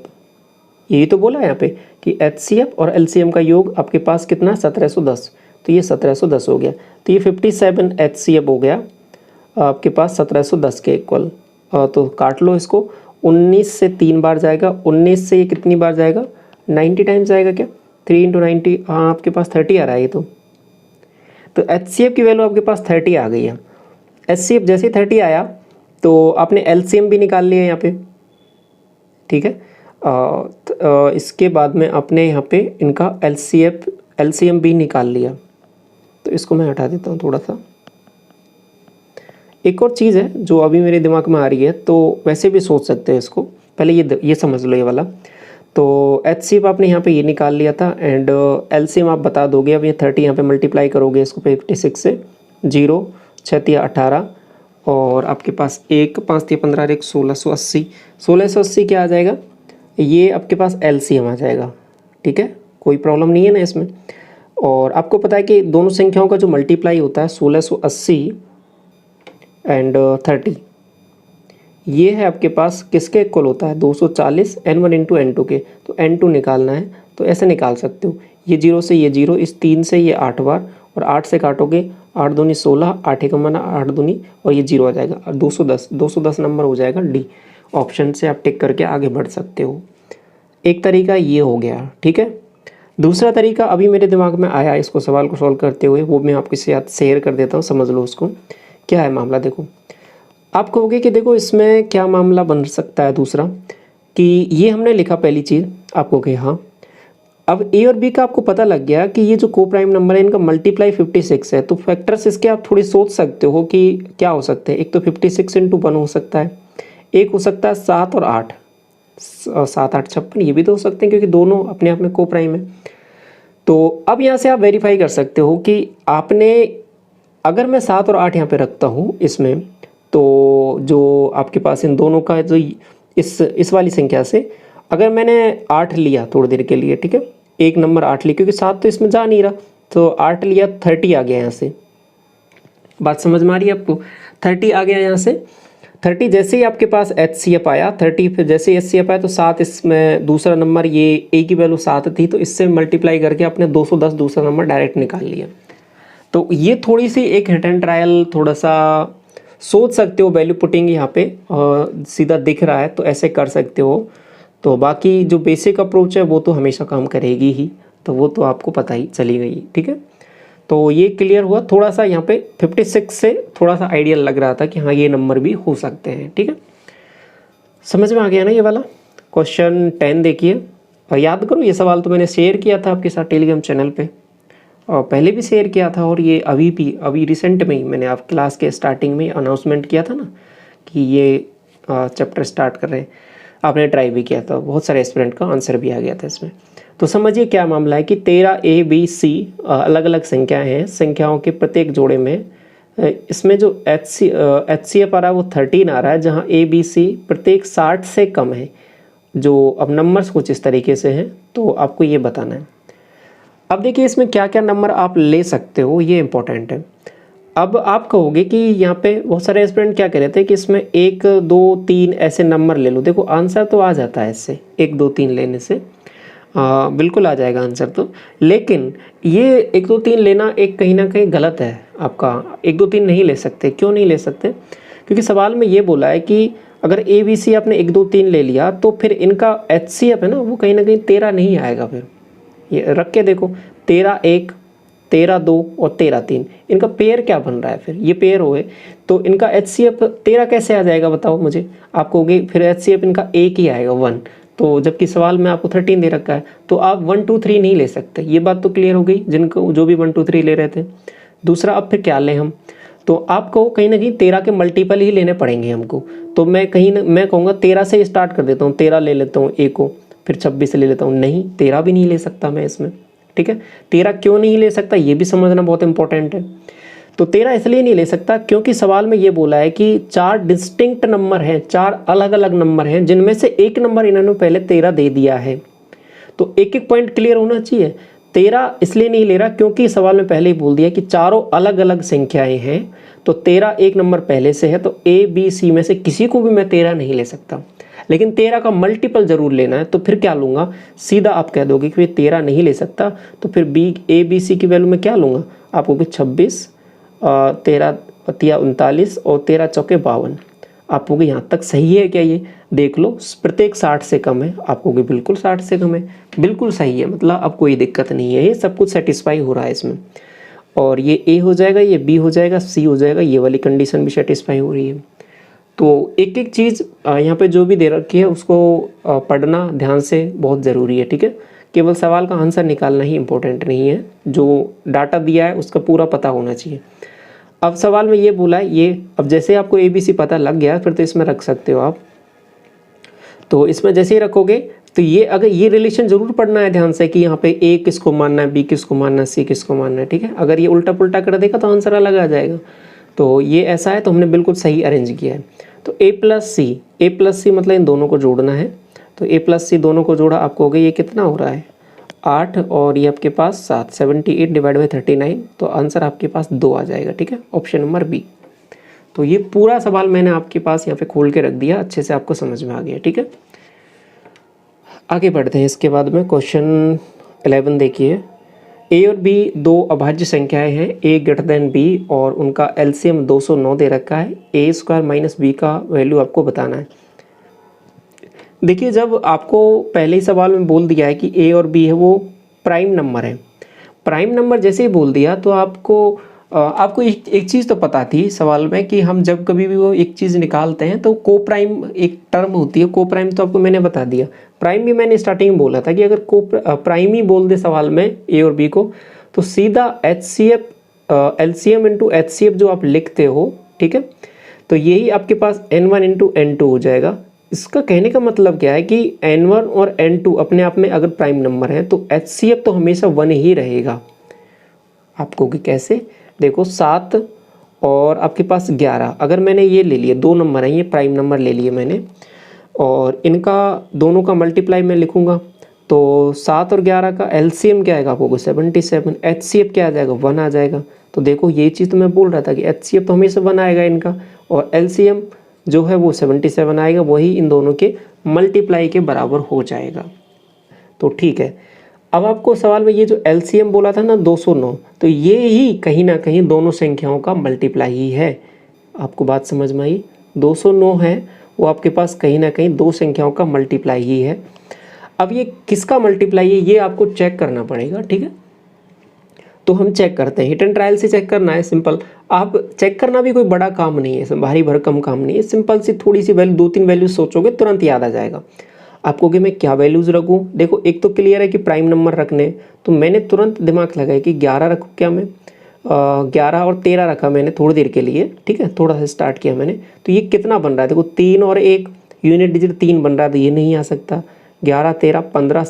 यही तो बोला है यहाँ पे कि HCF और LCM का योग आपके पास कितना, 1710, तो ये 1710 हो गया। तो ये 57 HCF हो गया आपके पास 1710 के इक्वल। तो काट लो इसको, 19 से 3 बार जाएगा, 19 से ये कितनी बार जाएगा, 90 टाइम्स जाएगा क्या, 3 × 90, हाँ आपके पास 30 आ रहा है ये तो HCF की वैल्यू आपके पास 30 आ गई है। HCF जैसे 30 आया तो आपने LCM भी निकाल लिया यहाँ पे, ठीक है। इसके बाद में आपने यहाँ पे इनका LCM भी निकाल लिया, तो इसको मैं हटा देता हूँ थोड़ा सा। एक और चीज़ है जो अभी मेरे दिमाग में आ रही है, तो वैसे भी सोच सकते हैं इसको, पहले ये समझ लो ये वाला। तो HCF आपने यहाँ पे ये निकाल लिया था, एंड LCM आप बता दोगे। अब ये 30 यहाँ पे मल्टीप्लाई करोगे इसको 56 से, 0 6 × 18, और आपके पास 1 5 × 15 1 1680, 1680 क्या आ जाएगा, ये आपके पास LCM आ जाएगा, ठीक है, कोई प्रॉब्लम नहीं है ना इसमें। और आपको पता है कि दोनों संख्याओं का जो मल्टीप्लाई होता है 1680 एंड 30, ये है आपके पास किसके इक्वल होता है, 240 n1 × n2 के। तो n2 निकालना है तो ऐसे निकाल सकते हो, ये 0 से ये 0, इस 3 से ये 8 बार, और 8 से काटोगे 8 दूनी 16, 8 एकम 8 दूनी, और ये 0 आ जाएगा, और 210 नंबर हो जाएगा डी। ऑप्शन से आप टिक करके आगे बढ़ सकते हो। एक तरीका ये हो गया, ठीक है। दूसरा तरीका अभी मेरे दिमाग में आया इसको सवाल को सॉल्व करते हुए, वो मैं आपके साथ शेयर कर देता हूँ, समझ लो उसको क्या है मामला। देखो आप कहोगे कि देखो इसमें क्या मामला बन सकता है दूसरा, कि ये हमने लिखा पहली चीज़, आप कहोगे हाँ। अब ए और बी का आपको पता लग गया कि ये जो कोप्राइम नंबर है इनका मल्टीप्लाई 56 है, तो फैक्टर्स इसके आप थोड़ी सोच सकते हो कि क्या हो सकते हैं। एक तो 56 × 1 हो सकता है, एक हो सकता है 7 और 8, 7 8 56, ये भी तो हो सकते हैं क्योंकि दोनों अपने आप में को प्राइम है। तो अब यहाँ से आप वेरीफाई कर सकते हो कि आपने, अगर मैं 7 और 8 यहाँ पे रखता हूँ इसमें, तो जो आपके पास इन दोनों का जो इस वाली संख्या से अगर मैंने 8 लिया थोड़ी देर के लिए, ठीक है, एक नंबर 8 लिया क्योंकि 7 तो इसमें जा नहीं रहा, तो 8 लिया, 30 आ गया यहाँ से। बात समझ में आ रही है आपको? 30 आ गया यहाँ से। 30 जैसे ही आपके पास HCF आया 30, फिर जैसे ही HCF आया तो 7, इसमें दूसरा नंबर, ये A की वैल्यू 7 थी तो इससे मल्टीप्लाई करके आपने 210 दूसरा नंबर डायरेक्ट निकाल लिया। तो ये थोड़ी सी एक हिट एंड ट्रायल, थोड़ा सा सोच सकते हो, वैल्यू पुटिंग यहाँ पे सीधा दिख रहा है तो ऐसे कर सकते हो। तो बाकी जो बेसिक अप्रोच है वो तो हमेशा काम करेगी ही, तो वो तो आपको पता ही चली गई, ठीक है। तो ये क्लियर हुआ। थोड़ा सा यहाँ पे 56 से थोड़ा सा आइडियल लग रहा था कि हाँ ये नंबर भी हो सकते हैं, ठीक है। समझ में आ गया ना ये वाला? क्वेश्चन 10 देखिए, और याद करो ये सवाल तो मैंने शेयर किया था आपके साथ टेलीग्राम चैनल पे, और पहले भी शेयर किया था, और ये अभी रिसेंट में ही मैंने आप क्लास के स्टार्टिंग में अनाउंसमेंट किया था ना कि ये चैप्टर स्टार्ट कर रहे हैं। आपने ट्राई भी किया था, बहुत सारे एस्पिरेंट का आंसर भी आ गया था इसमें। तो समझिए क्या मामला है कि 13 ABC अलग अलग संख्याएं हैं, संख्याओं के प्रत्येक जोड़े में इसमें जो HCF आ रहा है वो 13 आ रहा है, जहाँ ABC प्रत्येक 60 से कम है। जो अब नंबर्स कुछ इस तरीके से हैं, तो आपको ये बताना है। अब देखिए इसमें क्या क्या नंबर आप ले सकते हो, ये इंपॉर्टेंट है। अब आप कहोगे कि यहाँ पे बहुत सारे एस्पिरेंट क्या कह रहे थे कि इसमें 1 2 3 ऐसे नंबर ले लो। देखो आंसर तो आ जाता है इससे, 1 2 3 लेने से बिल्कुल आ जाएगा आंसर तो। लेकिन ये 1 2 3 लेना एक कहीं ना कहीं गलत है आपका। 1 2 3 नहीं ले सकते। क्यों नहीं ले सकते? क्योंकि सवाल में ये बोला है कि अगर ABC आपने 1 2 3 ले लिया तो फिर इनका HCF है ना, वो कहीं ना कहीं 13 नहीं आएगा। फिर ये रख के देखो, 13 1, 13 2 और 13 3, इनका पेयर क्या बन रहा है? फिर ये पेयर हुए तो इनका HCF 13 कैसे आ जाएगा बताओ मुझे? आप कहोगे फिर HCF इनका एक ही आएगा 1, तो जबकि सवाल में आपको 13 दे रखा है, तो आप 1 2 3 नहीं ले सकते। ये बात तो क्लियर हो गई जिनको जो भी 1 2 3 ले रहे थे। दूसरा, अब फिर क्या लें हम? तो आपको कहीं ना कहीं 13 के मल्टीपल ही लेने पड़ेंगे हमको। तो मैं कहूँगा 13 से स्टार्ट कर देता हूँ, 13 ले लेता हूँ ए को, फिर 26 ले लेता हूँ। नहीं, 13 भी नहीं ले सकता मैं इसमें, ठीक है। 13 क्यों नहीं ले सकता ये भी समझना बहुत इंपॉर्टेंट है। तो 13 इसलिए नहीं ले सकता क्योंकि सवाल में ये बोला है कि 4 डिस्टिंक्ट नंबर हैं, 4 अलग अलग नंबर हैं, जिनमें से एक नंबर इन्होंने पहले 13 दे दिया है। तो एक एक पॉइंट क्लियर होना चाहिए। 13 इसलिए नहीं ले रहा क्योंकि सवाल में पहले ही बोल दिया कि चारों अलग अलग संख्याएं हैं, तो 13 एक नंबर पहले से है, तो ABC में से किसी को भी मैं 13 नहीं ले सकता। लेकिन 13 का मल्टीपल जरूर लेना है, तो फिर क्या लूँगा? सीधा आप कह दोगे कि 13 नहीं ले सकता, तो फिर ABC की वैल्यू में क्या लूँगा? आपको कि 26, 13 तिया 39 और 13 चौके 52। आप कहोगे यहाँ तक सही है क्या? ये देख लो, प्रत्येक 60 से कम है। आप कहोगे बिल्कुल 60 से कम है, बिल्कुल सही है, मतलब अब कोई दिक्कत नहीं है, ये सब कुछ सेटिस्फाई हो रहा है इसमें। और ये A हो जाएगा, ये B हो जाएगा, C हो जाएगा, ये वाली कंडीशन भी सेटिस्फाई हो रही है। तो एक एक चीज़ यहाँ पे जो भी दे रखी है उसको पढ़ना ध्यान से बहुत ज़रूरी है, ठीक है। केवल सवाल का आंसर निकालना ही इम्पोर्टेंट नहीं है, जो डाटा दिया है उसका पूरा पता होना चाहिए। अब सवाल में ये बोला है ये, अब जैसे आपको ABC पता लग गया फिर तो इसमें रख सकते हो आप। तो इसमें जैसे ही रखोगे तो ये, अगर ये रिलेशन जरूर पढ़ना है ध्यान से कि यहाँ पे A किसको मानना है, B किसको मानना है, C किसको मानना है, ठीक है। अगर ये उल्टा पुल्टा कर देगा तो आंसर अलग आ जाएगा। तो ये ऐसा है, तो हमने बिल्कुल सही अरेंज किया है। तो A प्लस C मतलब इन दोनों को जोड़ना है। तो A प्लस C दोनों को जोड़ा, आपको हो गया ये कितना हो रहा है 8, और ये आपके पास 7, 78 डिवाइड बाई 39, तो आंसर आपके पास 2 आ जाएगा, ठीक है, ऑप्शन नंबर B। तो ये पूरा सवाल मैंने आपके पास यहाँ पे खोल के रख दिया, अच्छे से आपको समझ में आ गया, ठीक है। आगे बढ़ते हैं। इसके बाद में क्वेश्चन 11 देखिए। A और B दो अभाज्य संख्याएं हैं, A ग्रेटर देन B, और उनका LCM 209 दे रखा है। A² माइनस B का वैल्यू आपको बताना है। देखिए जब आपको पहले ही सवाल में बोल दिया है कि A और B है वो प्राइम नंबर है, प्राइम नंबर जैसे ही बोल दिया तो आपको एक चीज़ तो पता थी सवाल में कि हम जब कभी भी वो एक चीज़ निकालते हैं तो को प्राइम एक टर्म होती है। को प्राइम तो आपको मैंने बता दिया, प्राइम भी मैंने स्टार्टिंग में बोला था कि अगर को प्राइम ही बोल दे सवाल में A और B को, तो सीधा HCF LCM इंटू HCF जो आप लिखते हो, ठीक है, तो यही आपके पास n1 इंटू N2 हो जाएगा। इसका कहने का मतलब क्या है कि n1 और n2 अपने आप में अगर प्राइम नंबर है तो HCF तो हमेशा 1 ही रहेगा। आपको कि कैसे देखो 7 और आपके पास 11, अगर मैंने ये ले लिए, दो नंबर हैं ये प्राइम नंबर ले लिए मैंने, और इनका दोनों का मल्टीप्लाई मैं लिखूंगा तो 7 और 11 का LCM क्या आएगा आपको 77, HCF क्या आ जाएगा 1 आ जाएगा। तो देखो ये चीज़ तो मैं बोल रहा था कि HCF तो हमेशा 1 आएगा इनका, और LCM जो है वो 77 आएगा, वही इन दोनों के मल्टीप्लाई के बराबर हो जाएगा। तो ठीक है, अब आपको सवाल में ये जो LCM बोला था ना 209, तो ये ही कहीं ना कहीं दोनों संख्याओं का मल्टीप्लाई ही है। आपको बात समझ में आई? 209 है वो आपके पास कहीं ना कहीं दो संख्याओं का मल्टीप्लाई ही है। अब ये किसका मल्टीप्लाई है ये आपको चेक करना पड़ेगा, ठीक है। तो हम चेक करते हैं, हिट एंड ट्रायल से चेक करना है, सिंपल। आप चेक करना भी कोई बड़ा काम नहीं है, भारी भरकम काम नहीं है, सिंपल सी थोड़ी सी वैल्यू, 2-3 वैल्यू सोचोगे तुरंत याद आ जाएगा आपको कि मैं क्या वैल्यूज़ रखूँ। देखो एक तो क्लियर है कि प्राइम नंबर रखने, तो मैंने तुरंत दिमाग लगाया कि 11 रखूँ क्या मैं, 11 और 13 रखा मैंने थोड़ी देर के लिए, ठीक है, थोड़ा सा स्टार्ट किया मैंने। तो ये कितना बन रहा है, देखो 3 और 1 यूनिट डिजिट 3 बन रहा है, तो ये नहीं आ सकता। 11, 13, 15,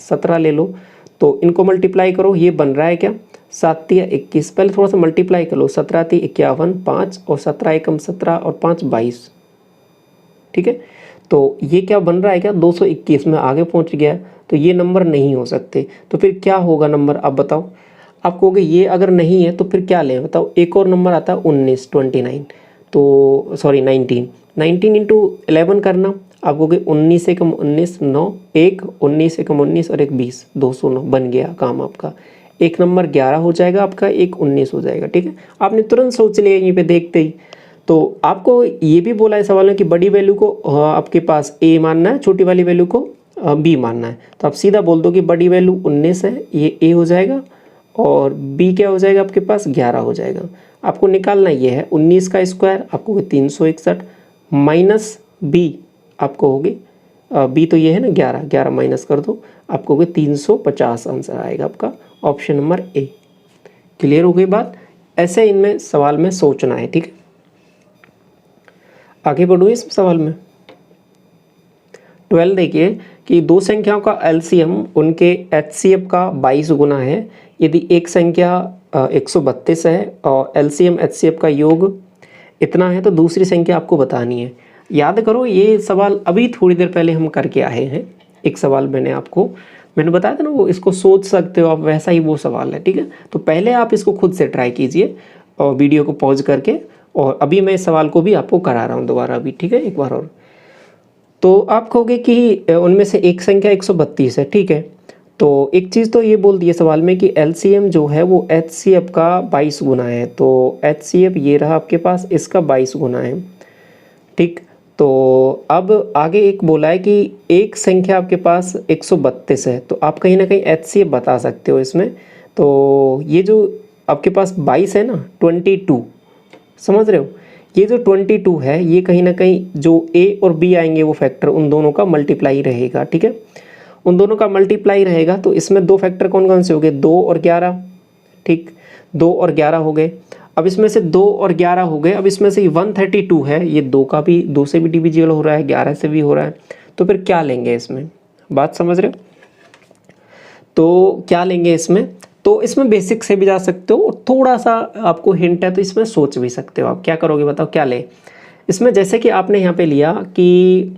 17 ले लो, तो इनको मल्टीप्लाई करो, ये बन रहा है क्या 7 या 21। पहले थोड़ा सा मल्टीप्लाई कर लो, 17 × 51 5 और 17 एकम 17 और 5 22, ठीक है। तो ये क्या बन रहा है क्या 221 में आगे पहुंच गया, तो ये नंबर नहीं हो सकते। तो फिर क्या होगा नंबर, आप बताओ। आप कहोगे ये अगर नहीं है तो फिर क्या लें, बताओ। एक और नंबर आता है 29, तो सॉरी 19 इंटू 11 करना। आप कहोगे 19 से कम 19 9, 1 19 से कम 19 और 1 20, 209 बन गया काम आपका। एक नंबर 11 हो जाएगा आपका, एक 19 हो जाएगा, ठीक है। आपने तुरंत सोच लिया यहीं पे देखते ही। तो आपको ये भी बोला है सवाल में कि बड़ी वैल्यू को आपके पास A मानना है, छोटी वाली वैल्यू को B मानना है। तो आप सीधा बोल दो कि बड़ी वैल्यू 19 है, ये A हो जाएगा, और B क्या हो जाएगा आपके पास 11 हो जाएगा। आपको निकालना ये है 19 का स्क्वायर, आपको होगी 361 माइनस B, आपको होगी B तो ये है ना 11 माइनस कर दो, आपको होगी 350 आंसर आएगा आपका, ऑप्शन नंबर A। क्लियर हो गई बात? ऐसे इनमें सवाल में सोचना है, ठीक है। आगे बढ़ो इस सवाल में। 12 देखिए कि दो संख्याओं का LCM उनके HCF का 22 गुना है। यदि एक संख्या 132 है और LCM HCF का योग इतना है तो दूसरी संख्या आपको बतानी है। याद करो ये सवाल अभी थोड़ी देर पहले हम करके आए हैं। एक सवाल मैंने बताया था ना, वो इसको सोच सकते हो आप, वैसा ही वो सवाल है, ठीक है। तो पहले आप इसको खुद से ट्राई कीजिए और वीडियो को पॉज करके, और अभी मैं इस सवाल को भी आपको करा रहा हूँ दोबारा अभी, ठीक है, एक बार और। तो आप कहोगे कि उनमें से एक संख्या 132 है, ठीक है। तो एक चीज़ तो ये बोल दी है सवाल में कि LCM जो है वो HCF का 22 गुना है। तो HCF ये रहा आपके पास, इसका 22 गुना है, ठीक। तो अब आगे एक बोला है कि एक संख्या आपके पास 132 है, तो आप कहीं ना कहीं HCF बता सकते हो इसमें। तो ये जो आपके पास 22 है ना, 22, समझ रहे हो, ये जो 22 है ये कहीं ना कहीं जो A और B आएंगे वो फैक्टर उन दोनों का मल्टीप्लाई रहेगा, ठीक है। उन दोनों का मल्टीप्लाई रहेगा, तो इसमें दो फैक्टर कौन कौन से हो गए, 2 और 11, ठीक, 2 और 11 हो गए। अब इसमें से 2 और 11 हो गए, अब इसमें से 132 है, ये 2 से भी डिविजिबल हो रहा है, 11 से भी हो रहा है, तो फिर क्या लेंगे इसमें, बात समझ रहे हो। तो क्या लेंगे इसमें, तो इसमें बेसिक से भी जा सकते हो, और थोड़ा सा आपको हिंट है तो इसमें सोच भी सकते हो। आप क्या करोगे बताओ, क्या ले इसमें। जैसे कि आपने यहाँ पे लिया कि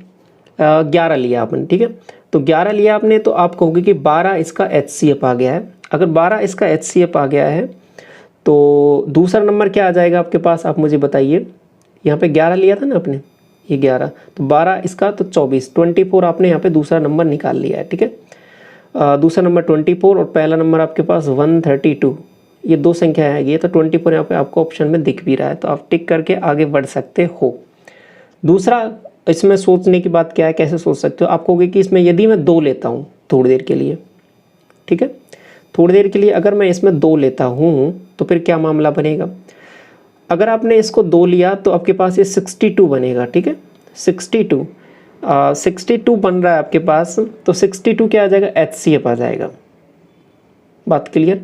11 लिया आपने, ठीक है। तो 11 लिया आपने, तो आप कहोगे कि 12 इसका HCF आ गया है। अगर 12 इसका HCF आ गया है तो दूसरा नंबर क्या आ जाएगा आपके पास, आप मुझे बताइए। यहाँ पे 11 लिया था ना आपने, ये 11, तो 12 इसका तो 24 आपने यहाँ पे दूसरा नंबर निकाल लिया है, ठीक है। दूसरा नंबर 24 और पहला नंबर आपके पास 132, ये दो संख्या आएगी, तो 24 यहाँ पे आपको ऑप्शन में दिख भी रहा है, तो आप टिक करके आगे बढ़ सकते हो। दूसरा इसमें सोचने की बात क्या है, कैसे सोच सकते हो। आप कहोगे कि इसमें यदि मैं 2 लेता हूँ थोड़ी देर के लिए, ठीक है, थोड़ी देर के लिए अगर मैं इसमें 2 लेता हूँ तो फिर क्या मामला बनेगा। अगर आपने इसको 2 लिया तो आपके पास ये 62 बनेगा, ठीक है। 62 बन रहा है आपके पास, तो 62 क्या आ जाएगा, HCF आ जाएगा। बात क्लियर,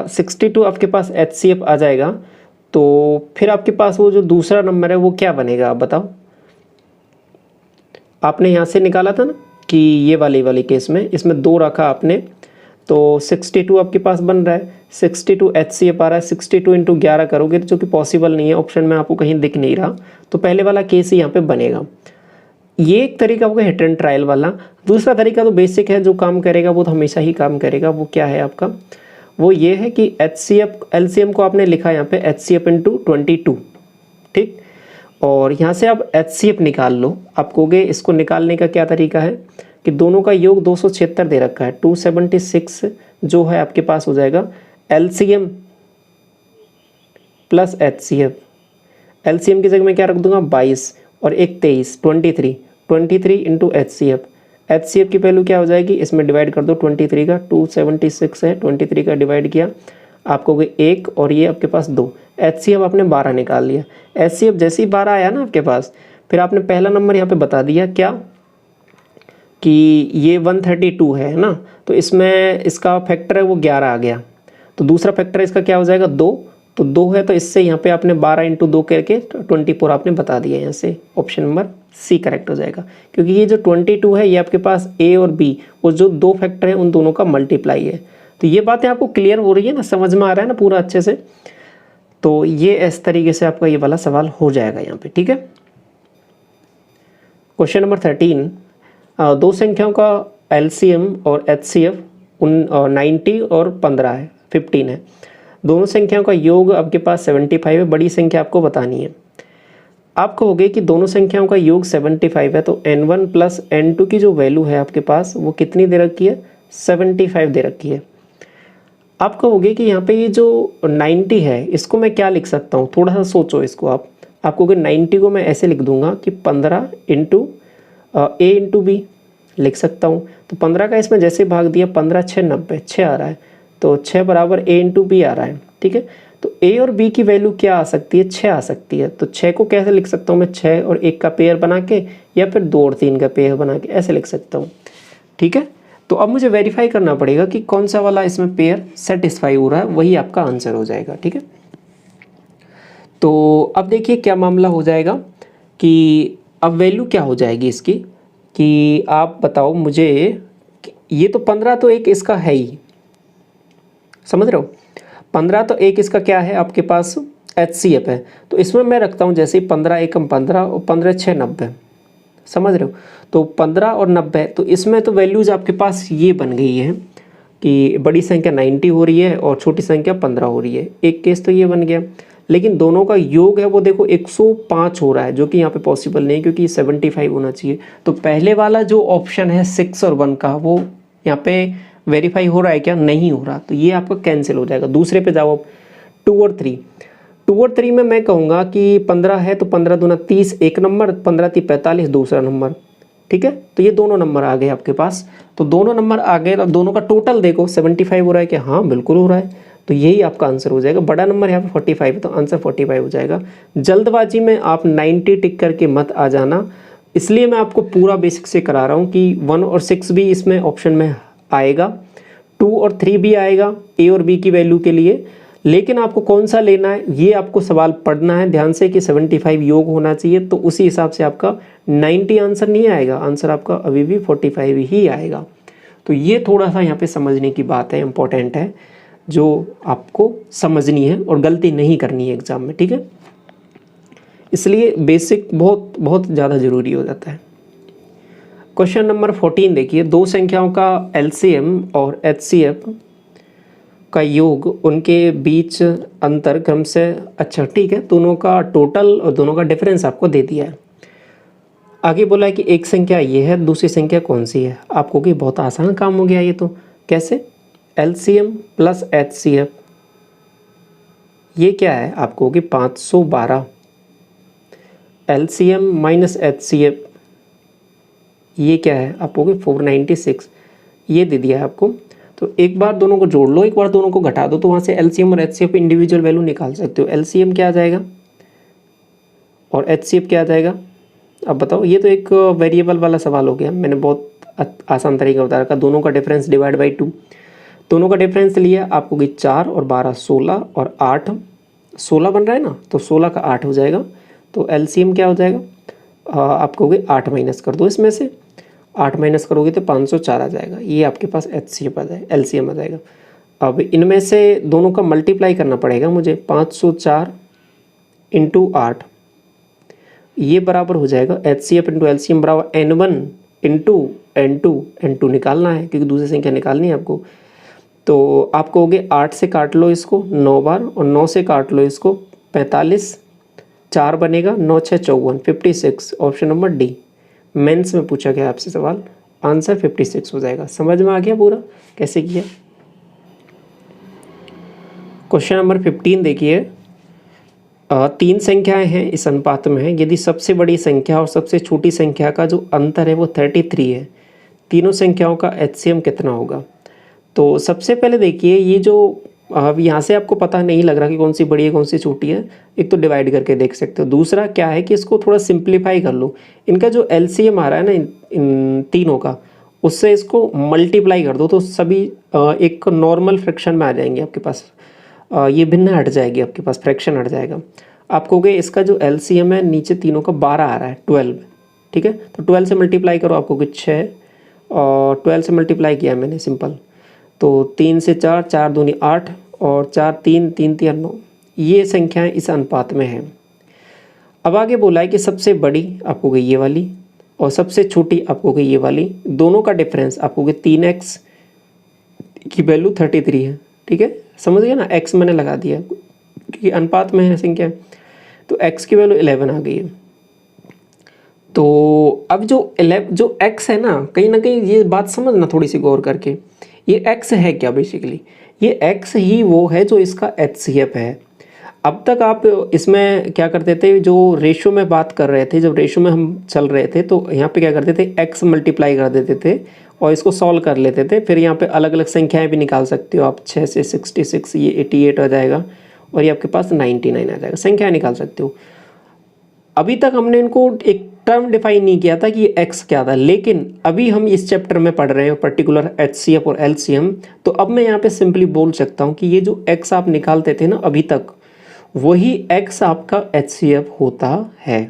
62 आपके पास HCF आ जाएगा। तो फिर आपके पास वो जो दूसरा नंबर है वो क्या बनेगा आप बताओ। आपने यहाँ से निकाला था ना कि ये वाली केस में इसमें 2 रखा आपने, तो 62 आपके पास बन रहा है। 62 HCF आ रहा है, 62 इंटू 11 करोगे जो कि पॉसिबल नहीं है, ऑप्शन में आपको कहीं दिख नहीं रहा, तो पहले वाला केस ही यहाँ पे बनेगा। ये एक तरीका होगा हिट एंड ट्रायल वाला। दूसरा तरीका तो बेसिक है, जो काम करेगा वो तो हमेशा ही काम करेगा। वो क्या है आपका, वो ये है कि HCF LCM को आपने लिखा यहाँ पे HCF इंटू 22, ठीक। और यहाँ से आप HCF निकाल लो। आप कहोगे इसको निकालने का क्या तरीका है कि दोनों का योग 276 दे रखा है, 276 जो है आपके पास हो जाएगा LCM प्लस HCF। LCM की जगह मैं क्या रख दूंगा 22 और एक 23, 23 इंटू HCF की वैल्यू क्या हो जाएगी, इसमें डिवाइड कर दो 23 का, 276 है, 23 का डिवाइड किया आपको 1 और ये आपके पास 2। HCF आपने 12 निकाल लिया। HCF जैसे ही 12 आया ना आपके पास, फिर आपने पहला नंबर यहाँ पे बता दिया क्या कि ये 132 है ना, तो इसमें इसका फैक्टर है वो 11 आ गया, तो दूसरा फैक्टर इसका क्या हो जाएगा 2, तो 2 है तो इससे यहाँ पे आपने 12 इंटू 2 करके 24 आपने बता दिया। यहाँ से ऑप्शन नंबर सी करेक्ट हो जाएगा, क्योंकि ये जो 22 है ये आपके पास ए और बी और जो 2 फैक्टर है उन दोनों का मल्टीप्लाई है। तो ये बातें आपको क्लियर हो रही है ना, समझ में आ रहा है ना पूरा अच्छे से। तो ये इस तरीके से आपका ये वाला सवाल हो जाएगा यहाँ पे, ठीक है। क्वेश्चन नंबर 13, दो संख्याओं का LCM और HCF 90 और 15 है, 15 है। दोनों संख्याओं का योग आपके पास 75 है, बड़ी संख्या आपको बतानी है। आप कहोगे कि दोनों संख्याओं का योग 75 है, तो N1 प्लस N2 की जो वैल्यू है आपके पास वो कितनी दे रखी है, 75 दे रखी है। आप कहोगे कि यहाँ पे ये जो 90 है इसको मैं क्या लिख सकता हूँ, थोड़ा सा सोचो इसको। आप कहोगे 90 को मैं ऐसे लिख दूंगा कि 15 इंटू A इंटू बी लिख सकता हूँ। तो 15 का इसमें जैसे भाग दिया, 15 6 90, 6 आ रहा है, तो 6 बराबर A इंटू बी आ रहा है, ठीक है। तो A और B की वैल्यू क्या आ सकती है, 6 आ सकती है। तो 6 को कैसे लिख सकता हूँ मैं, 6 और 1 का पेयर बना के, या फिर 2 और 3 का पेयर बना के ऐसे लिख सकता हूँ, ठीक है। तो अब मुझे वेरीफाई करना पड़ेगा कि कौन सा वाला इसमें पेयर सेटिस्फाई हो रहा है, वही आपका आंसर हो जाएगा, ठीक है। तो अब देखिए क्या मामला हो जाएगा कि अब वैल्यू क्या हो जाएगी इसकी, कि आप बताओ मुझे, ये तो 15 तो एक इसका है ही, समझ रहे हो। 15 तो एक इसका क्या है आपके पास HCF है, तो इसमें मैं रखता हूँ जैसे 15 एकम 15 और 15 6 90, समझ रहे हो। तो 15 और 90, तो इसमें तो वैल्यूज आपके पास ये बन गई है कि बड़ी संख्या 90 हो रही है और छोटी संख्या 15 हो रही है। एक केस तो ये बन गया, लेकिन दोनों का योग है वो देखो 105 हो रहा है, जो कि यहाँ पे पॉसिबल नहीं, क्योंकि 75 होना चाहिए। तो पहले वाला जो ऑप्शन है 6 और 1 का, वो यहाँ पे वेरीफाई हो रहा है क्या, नहीं हो रहा, तो ये आपका कैंसिल हो जाएगा। दूसरे पे जाओ, 2 और 3 में मैं कहूँगा कि 15 है तो 15 दूना 30 एक नंबर, 15 3 45 दूसरा नंबर, ठीक है। तो ये दोनों नंबर आ गए आपके पास, तो दोनों नंबर आ गए, तो दोनों का टोटल देखो 75 हो रहा है क्या, हाँ बिल्कुल हो रहा है, तो यही आपका आंसर हो जाएगा। बड़ा नंबर यहाँ पे 45 है, तो आंसर 45 हो जाएगा। जल्दबाजी में आप 90 टिक करके मत आ जाना, इसलिए मैं आपको पूरा बेसिक से करा रहा हूँ कि 1 और 6 भी इसमें ऑप्शन में आएगा, 2 और 3 भी आएगा A और B की वैल्यू के लिए, लेकिन आपको कौन सा लेना है ये आपको सवाल पढ़ना है ध्यान से कि 75 योग होना चाहिए, तो उसी हिसाब से आपका 90 आंसर नहीं आएगा, आंसर आपका अभी भी 45 ही आएगा। तो ये थोड़ा सा यहाँ पे समझने की बात है, इंपॉर्टेंट है, जो आपको समझनी है और गलती नहीं करनी है एग्जाम में, ठीक है। इसलिए बेसिक बहुत बहुत ज़्यादा ज़रूरी हो जाता है। क्वेश्चन नंबर 14 देखिए, दो संख्याओं का LCM और HCF का योग, उनके बीच अंतर क्रम से, अच्छा ठीक है, दोनों का टोटल और दोनों का डिफरेंस आपको दे दिया है। आगे बोला है कि एक संख्या ये है, दूसरी संख्या कौन सी है। आपको कि बहुत आसान काम हो गया ये तो, कैसे, LCM प्लस HCF, ये क्या है आपको कि 512, LCM माइनस HCF ये क्या है आपको कि 496, ये दे दिया है आपको। तो एक बार दोनों को जोड़ लो, एक बार दोनों को घटा दो, तो वहाँ से LCM और HCF इंडिविजुअल वैल्यू निकाल सकते हो। LCM क्या आ जाएगा और HCF क्या आ जाएगा, अब बताओ। ये तो एक वेरिएबल वाला सवाल हो गया, मैंने बहुत आसान तरीका बता रखा। दोनों का डिफरेंस डिवाइड बाई 2, दोनों का डिफरेंस लिया आपको कि 4 और 12 16 और 8 16 बन रहा है ना, तो 16 का 8 हो जाएगा। तो एलसीएम क्या हो जाएगा, आप कहोगे 8 माइनस कर दो इसमें से, 8 माइनस करोगे तो 504 आ जाएगा। ये आपके पास एचसीएफ आ जाएगा, एलसीएम आ जाएगा। अब इनमें से दोनों का मल्टीप्लाई करना पड़ेगा मुझे, 504 इंटू 8, ये बराबर हो जाएगा एचसीएफ इंटू एलसीएम बराबर N1 इंटू N2 निकालना है क्योंकि दूसरी संख्या निकालनी है आपको। तो आप कहोगे 8 से काट लो इसको 9 बार, और 9 से काट लो इसको 45, 4 बनेगा, 9 6 54, 56, ऑप्शन नंबर डी। मेंस में पूछा गया आपसे सवाल, आंसर 56 हो जाएगा। समझ में आ गया पूरा कैसे किया। क्वेश्चन नंबर 15 देखिए, 3 संख्याएं हैं इस अनुपात में है, यदि सबसे बड़ी संख्या और सबसे छोटी संख्या का जो अंतर है वो 33 है, तीनों संख्याओं का एचसीएम कितना होगा। तो सबसे पहले देखिए, ये जो अब यहाँ से आपको पता नहीं लग रहा कि कौन सी बड़ी है कौन सी छोटी है, एक तो डिवाइड करके देख सकते हो। दूसरा क्या है कि इसको थोड़ा सिंप्लीफाई कर लो, इनका जो एलसीएम आ रहा है ना इन तीनों का, उससे इसको मल्टीप्लाई कर दो तो सभी एक नॉर्मल फ्रैक्शन में आ जाएंगे आपके पास। ये भिन्न हट जाएगी आपके पास, फ्रैक्शन हट जाएगा। आप कहोगे इसका जो एलसीएम है नीचे तीनों का 12 आ रहा है, 12, ठीक है। तो 12 से मल्टीप्लाई करो, आपको 6, और 12 से मल्टीप्लाई किया मैंने सिंपल, तो 3 से 4, 4 दूनी 8, और 4 3 3 3 9, ये संख्याएं इस अनुपात में हैं। अब आगे बोला है कि सबसे बड़ी आपको गई ये वाली और सबसे छोटी आपको गई ये वाली, दोनों का डिफरेंस आपको गई 3x की वैल्यू 33 है, ठीक है। समझ गया ना, x मैंने लगा दिया क्योंकि अनुपात में है संख्या, तो x की वैल्यू 11 आ गई है। तो अब जो x है ना कहीं ये बात समझना थोड़ी सी गौर करके, ये x है क्या, बेसिकली ये x ही वो है जो इसका HCF है। अब तक आप इसमें क्या करते थे, जो रेशो में बात कर रहे थे, जब रेशो में हम चल रहे थे तो यहाँ पे क्या करते थे, x मल्टीप्लाई कर देते थे और इसको सॉल्व कर लेते थे। फिर यहाँ पे अलग अलग संख्याएं भी निकाल सकते हो आप, 6 से 66, ये 88 आ जाएगा, और ये आपके पास 99 आ जाएगा, संख्या निकाल सकते हो। अभी तक हमने इनको एक टर्म डिफाइन नहीं किया था कि ये x क्या था, लेकिन अभी हम इस चैप्टर में पढ़ रहे हैं पर्टिकुलर HCF और LCM, तो अब मैं यहाँ पे सिंपली बोल सकता हूँ कि ये जो x आप निकालते थे ना अभी तक, वही x आपका HCF होता है।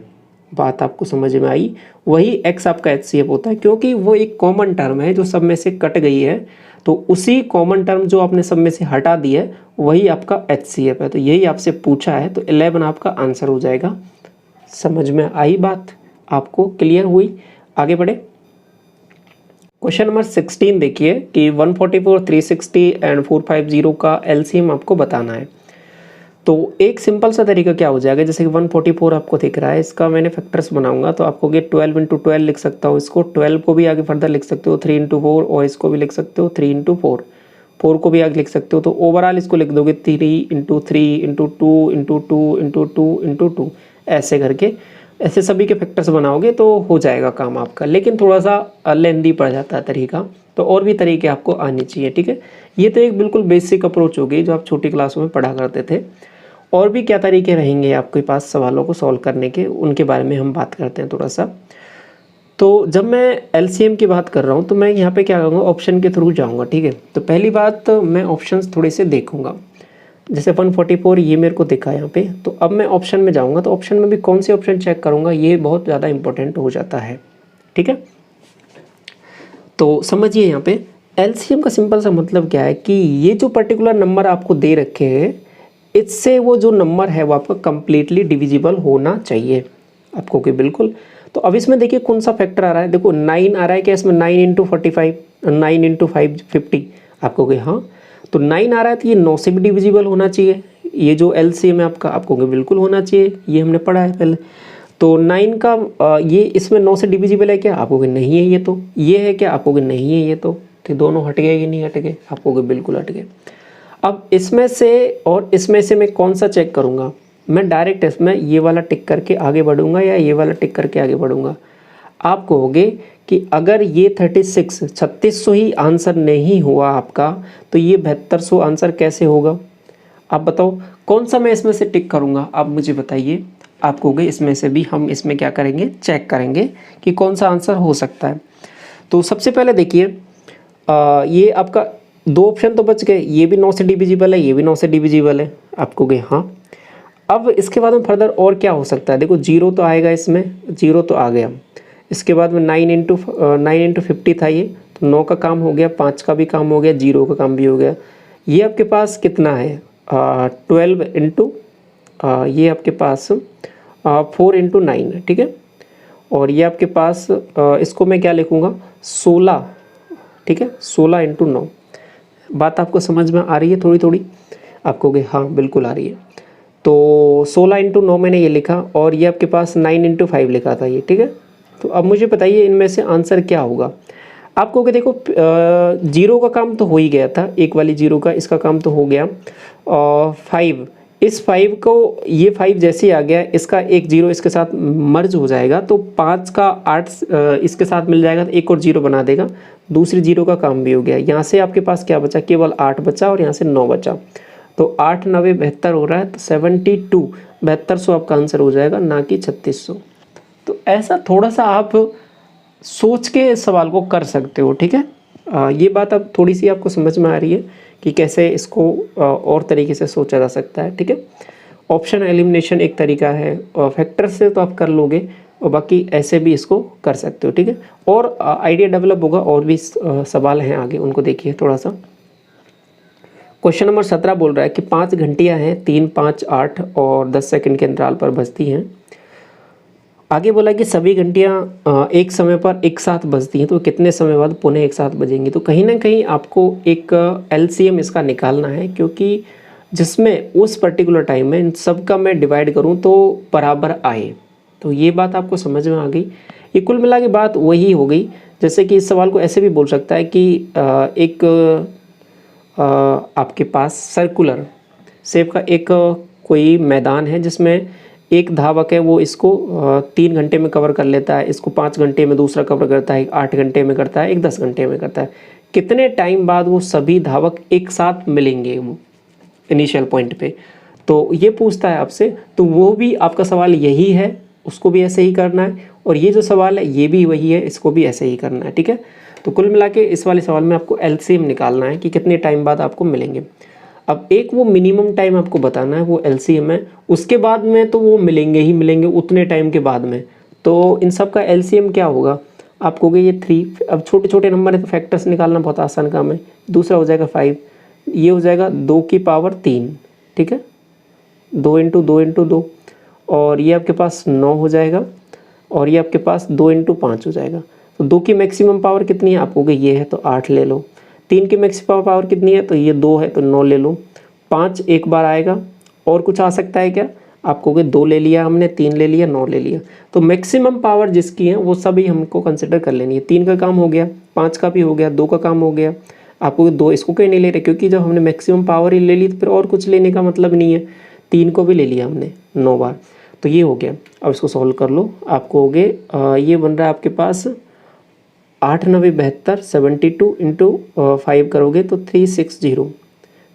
बात आपको समझ में आई, वही x आपका HCF होता है, क्योंकि वो एक कॉमन टर्म है जो सब में से कट गई है, तो उसी कॉमन टर्म जो आपने सब में से हटा दी है वही आपका HCF है। तो यही आपसे पूछा है, तो 11 आपका आंसर हो जाएगा। समझ में आई बात, आपको क्लियर हुई। आगे बढ़े, क्वेश्चन नंबर 16 देखिए कि 144, 360 एंड 450 का एलसीएम आपको बताना है। तो एक सिंपल सा तरीका क्या हो जाएगा, जैसे कि 144 आपको दिख रहा है, इसका मैंने फैक्टर्स बनाऊंगा, तो आपको 12 इंटू 12 लिख सकता हूँ इसको, 12 को भी आगे फर्दर लिख सकते हो 3 इंटू 4, और इसको भी लिख सकते हो 3 इंटू 4, 4 को भी आगे लिख सकते हो। तो ओवरऑल इसको लिख दोगे 3 into 3 into 2 into 2 into 2 into 2, ऐसे करके ऐसे सभी के फैक्टर्स बनाओगे तो हो जाएगा काम आपका, लेकिन थोड़ा सा लेंदी पड़ जाता है तरीका, तो और भी तरीके आपको आने चाहिए, ठीक है। ये तो एक बिल्कुल बेसिक अप्रोच होगी जो आप छोटी क्लासों में पढ़ा करते थे। और भी क्या तरीके रहेंगे आपके पास सवालों को सॉल्व करने के, उनके बारे में हम बात करते हैं थोड़ा सा। तो जब मैं एलसीएम की बात कर रहा हूँ तो मैं यहाँ पे क्या करूँगा, ऑप्शन के थ्रू जाऊँगा, ठीक है। तो पहली बात मैं ऑप्शंस थोड़े से देखूँगा, जैसे 144 ये मेरे को दिखा यहाँ पे, तो अब मैं ऑप्शन में जाऊँगा, तो ऑप्शन में भी कौन से ऑप्शन चेक करूँगा, ये बहुत ज़्यादा इंपॉर्टेंट हो जाता है, ठीक है। तो समझिए यहाँ पे एलसीएम का सिंपल सा मतलब क्या है कि ये जो पर्टिकुलर नंबर आपको दे रखे हैं, इससे वो जो नंबर है वो आपका कंप्लीटली डिविजिबल होना चाहिए आपको, कि बिल्कुल। तो अब इसमें देखिए कौन सा फैक्टर आ रहा है, देखो 9 आ रहा है क्या इसमें, 9 इंटू 45, 9 इंटू 5 50, आपको कि हाँ, तो 9 आ रहा है तो ये 9 से भी डिविजिबल होना चाहिए। ये जो एलसीएम है आपका, आपको बिल्कुल होना चाहिए, ये हमने पढ़ा है पहले। तो 9 का ये इसमें 9 से डिविजिबल है क्या, आपको नहीं है। ये तो ये है क्या, आपको नहीं है। ये तो दोनों हट गए कि नहीं हट गए, आपको बिल्कुल हट गए। अब इसमें से और इसमें से मैं कौन सा चेक करूँगा, मैं डायरेक्ट इसमें ये वाला टिक करके आगे बढ़ूँगा या ये वाला टिक करके आगे बढ़ूँगा। आप कहोगे कि अगर ये 3600 ही आंसर नहीं हुआ आपका, तो ये 7200 आंसर कैसे होगा, आप बताओ कौन सा मैं इसमें से टिक करूँगा, आप मुझे बताइए। आप कहोगे इसमें से भी हम इसमें क्या करेंगे, चेक करेंगे कि कौन सा आंसर हो सकता है। तो सबसे पहले देखिए ये आपका 2 ऑप्शन तो बच गए, ये भी 9 से डिविजिबल है, ये भी 9 से डिविजिबल है, आप कहोगे हाँ। अब इसके बाद में फर्दर और क्या हो सकता है, देखो जीरो तो आएगा, इसमें जीरो तो आ गया। इसके बाद में 9 इंटू 50 था ये, तो 9 का काम हो गया, 5 का भी काम हो गया, जीरो का काम भी हो गया। ये आपके पास कितना है 12 इंटू ये आपके पास 4 इंटू 9 है, ठीक है। और ये आपके पास इसको मैं क्या लिखूँगा 16, ठीक है, 16 इंटू 9। बात आपको समझ में आ रही है थोड़ी थोड़ी? आप कहोगे हाँ बिल्कुल आ रही है। तो 16 इंटू 9 मैंने ये लिखा, और ये आपके पास 9 इंटू 5 लिखा था ये, ठीक है। तो अब मुझे बताइए इनमें से आंसर क्या होगा। आप कहोगे देखो जीरो का काम तो हो ही गया था, एक वाली जीरो का, इसका काम तो हो गया। और 5, इस 5 को, ये 5 जैसे ही आ गया, इसका एक जीरो इसके साथ मर्ज हो जाएगा, तो 5 का 8 इसके साथ मिल जाएगा, तो एक और जीरो बना देगा, दूसरी जीरो का काम भी हो गया। यहाँ से आपके पास क्या बचा, केवल 8 बचा, और यहाँ से 9 बचा। तो 8 9 72 हो रहा है, तो 72 7200 आपका आंसर हो जाएगा, ना कि 3600। तो ऐसा थोड़ा सा आप सोच के सवाल को कर सकते हो, ठीक है। ये बात अब थोड़ी सी आपको समझ में आ रही है कि कैसे इसको और तरीके से सोचा जा सकता है, ठीक है। ऑप्शन एलिमिनेशन एक तरीका है, और फैक्टर से तो आप कर लोगे, और बाकी ऐसे भी इसको कर सकते हो, ठीक है। और आइडिया डेवलप होगा, और भी सवाल हैं आगे, उनको देखिए थोड़ा सा। क्वेश्चन नंबर 17 बोल रहा है कि 5 घंटियाँ हैं, 3, 5, 8 और 10 सेकंड के अंतराल पर बजती हैं। आगे बोला कि सभी घंटियाँ एक समय पर एक साथ बजती हैं, तो कितने समय बाद पुनः एक साथ बजेंगी। तो कहीं ना कहीं आपको एक एलसीएम इसका निकालना है, क्योंकि जिसमें उस पर्टिकुलर टाइम में इन सब का मैं डिवाइड करूं तो बराबर आए। तो ये बात आपको समझ में आ गई। ये कुल मिला के बात वही हो गई। जैसे कि इस सवाल को ऐसे भी बोल सकता है कि एक आपके पास सर्कुलर शेप का एक कोई मैदान है, जिसमें एक धावक है, वो इसको 3 घंटे में कवर कर लेता है, इसको 5 घंटे में दूसरा कवर करता है, 8 घंटे में करता है, एक 10 घंटे में करता है। कितने टाइम बाद वो सभी धावक एक साथ मिलेंगे वो इनिशियल पॉइंट पे, तो ये पूछता है आपसे। तो वो भी आपका सवाल यही है, उसको भी ऐसे ही करना है, और ये जो सवाल है ये भी वही है, इसको भी ऐसे ही करना है, ठीक है। तो कुल मिला के इस वाले सवाल में आपको एलसीएम निकालना है कि कितने टाइम बाद आपको मिलेंगे। अब एक वो मिनिमम टाइम आपको बताना है, वो एलसीएम है, उसके बाद में तो वो मिलेंगे ही मिलेंगे उतने टाइम के बाद में। तो इन सब का एलसीएम क्या होगा, आप कहोगे ये 3। अब छोटे छोटे नंबर है तो फैक्टर्स निकालना बहुत आसान काम है। दूसरा हो जाएगा 5, ये हो जाएगा 2 की पावर 3, ठीक है, 2 इंटू 2 इंटू 2, और ये आपके पास 9 हो जाएगा, और ये आपके पास 2 इंटू 5 हो जाएगा। तो 2 की मैक्सिमम पावर कितनी है, आप कहोगे ये है तो 8 ले लो। 3 की मैक्सिमम पावर कितनी है, तो ये 2 है तो 9 ले लो। 5 एक बार आएगा, और कुछ आ सकता है क्या, आप कहोगे 2 ले लिया हमने, 3 ले लिया, 9 ले लिया। तो मैक्सिमम पावर जिसकी है वो सभी हमको कंसिडर कर लेनी है। 3 का काम हो गया, 5 का भी हो गया, 2 का काम हो गया। आपको 2 इसको क्यों नहीं ले रहे, क्योंकि जब हमने मैक्सिमम पावर ही ले ली तो फिर और कुछ लेने का मतलब नहीं है। 3 को भी ले लिया हमने 9 बार, तो ये हो गया। अब इसको सॉल्व कर लो। आपको हो गए ये बन रहा है आपके पास 8 9 72, 72 इंटू 5 करोगे तो 360,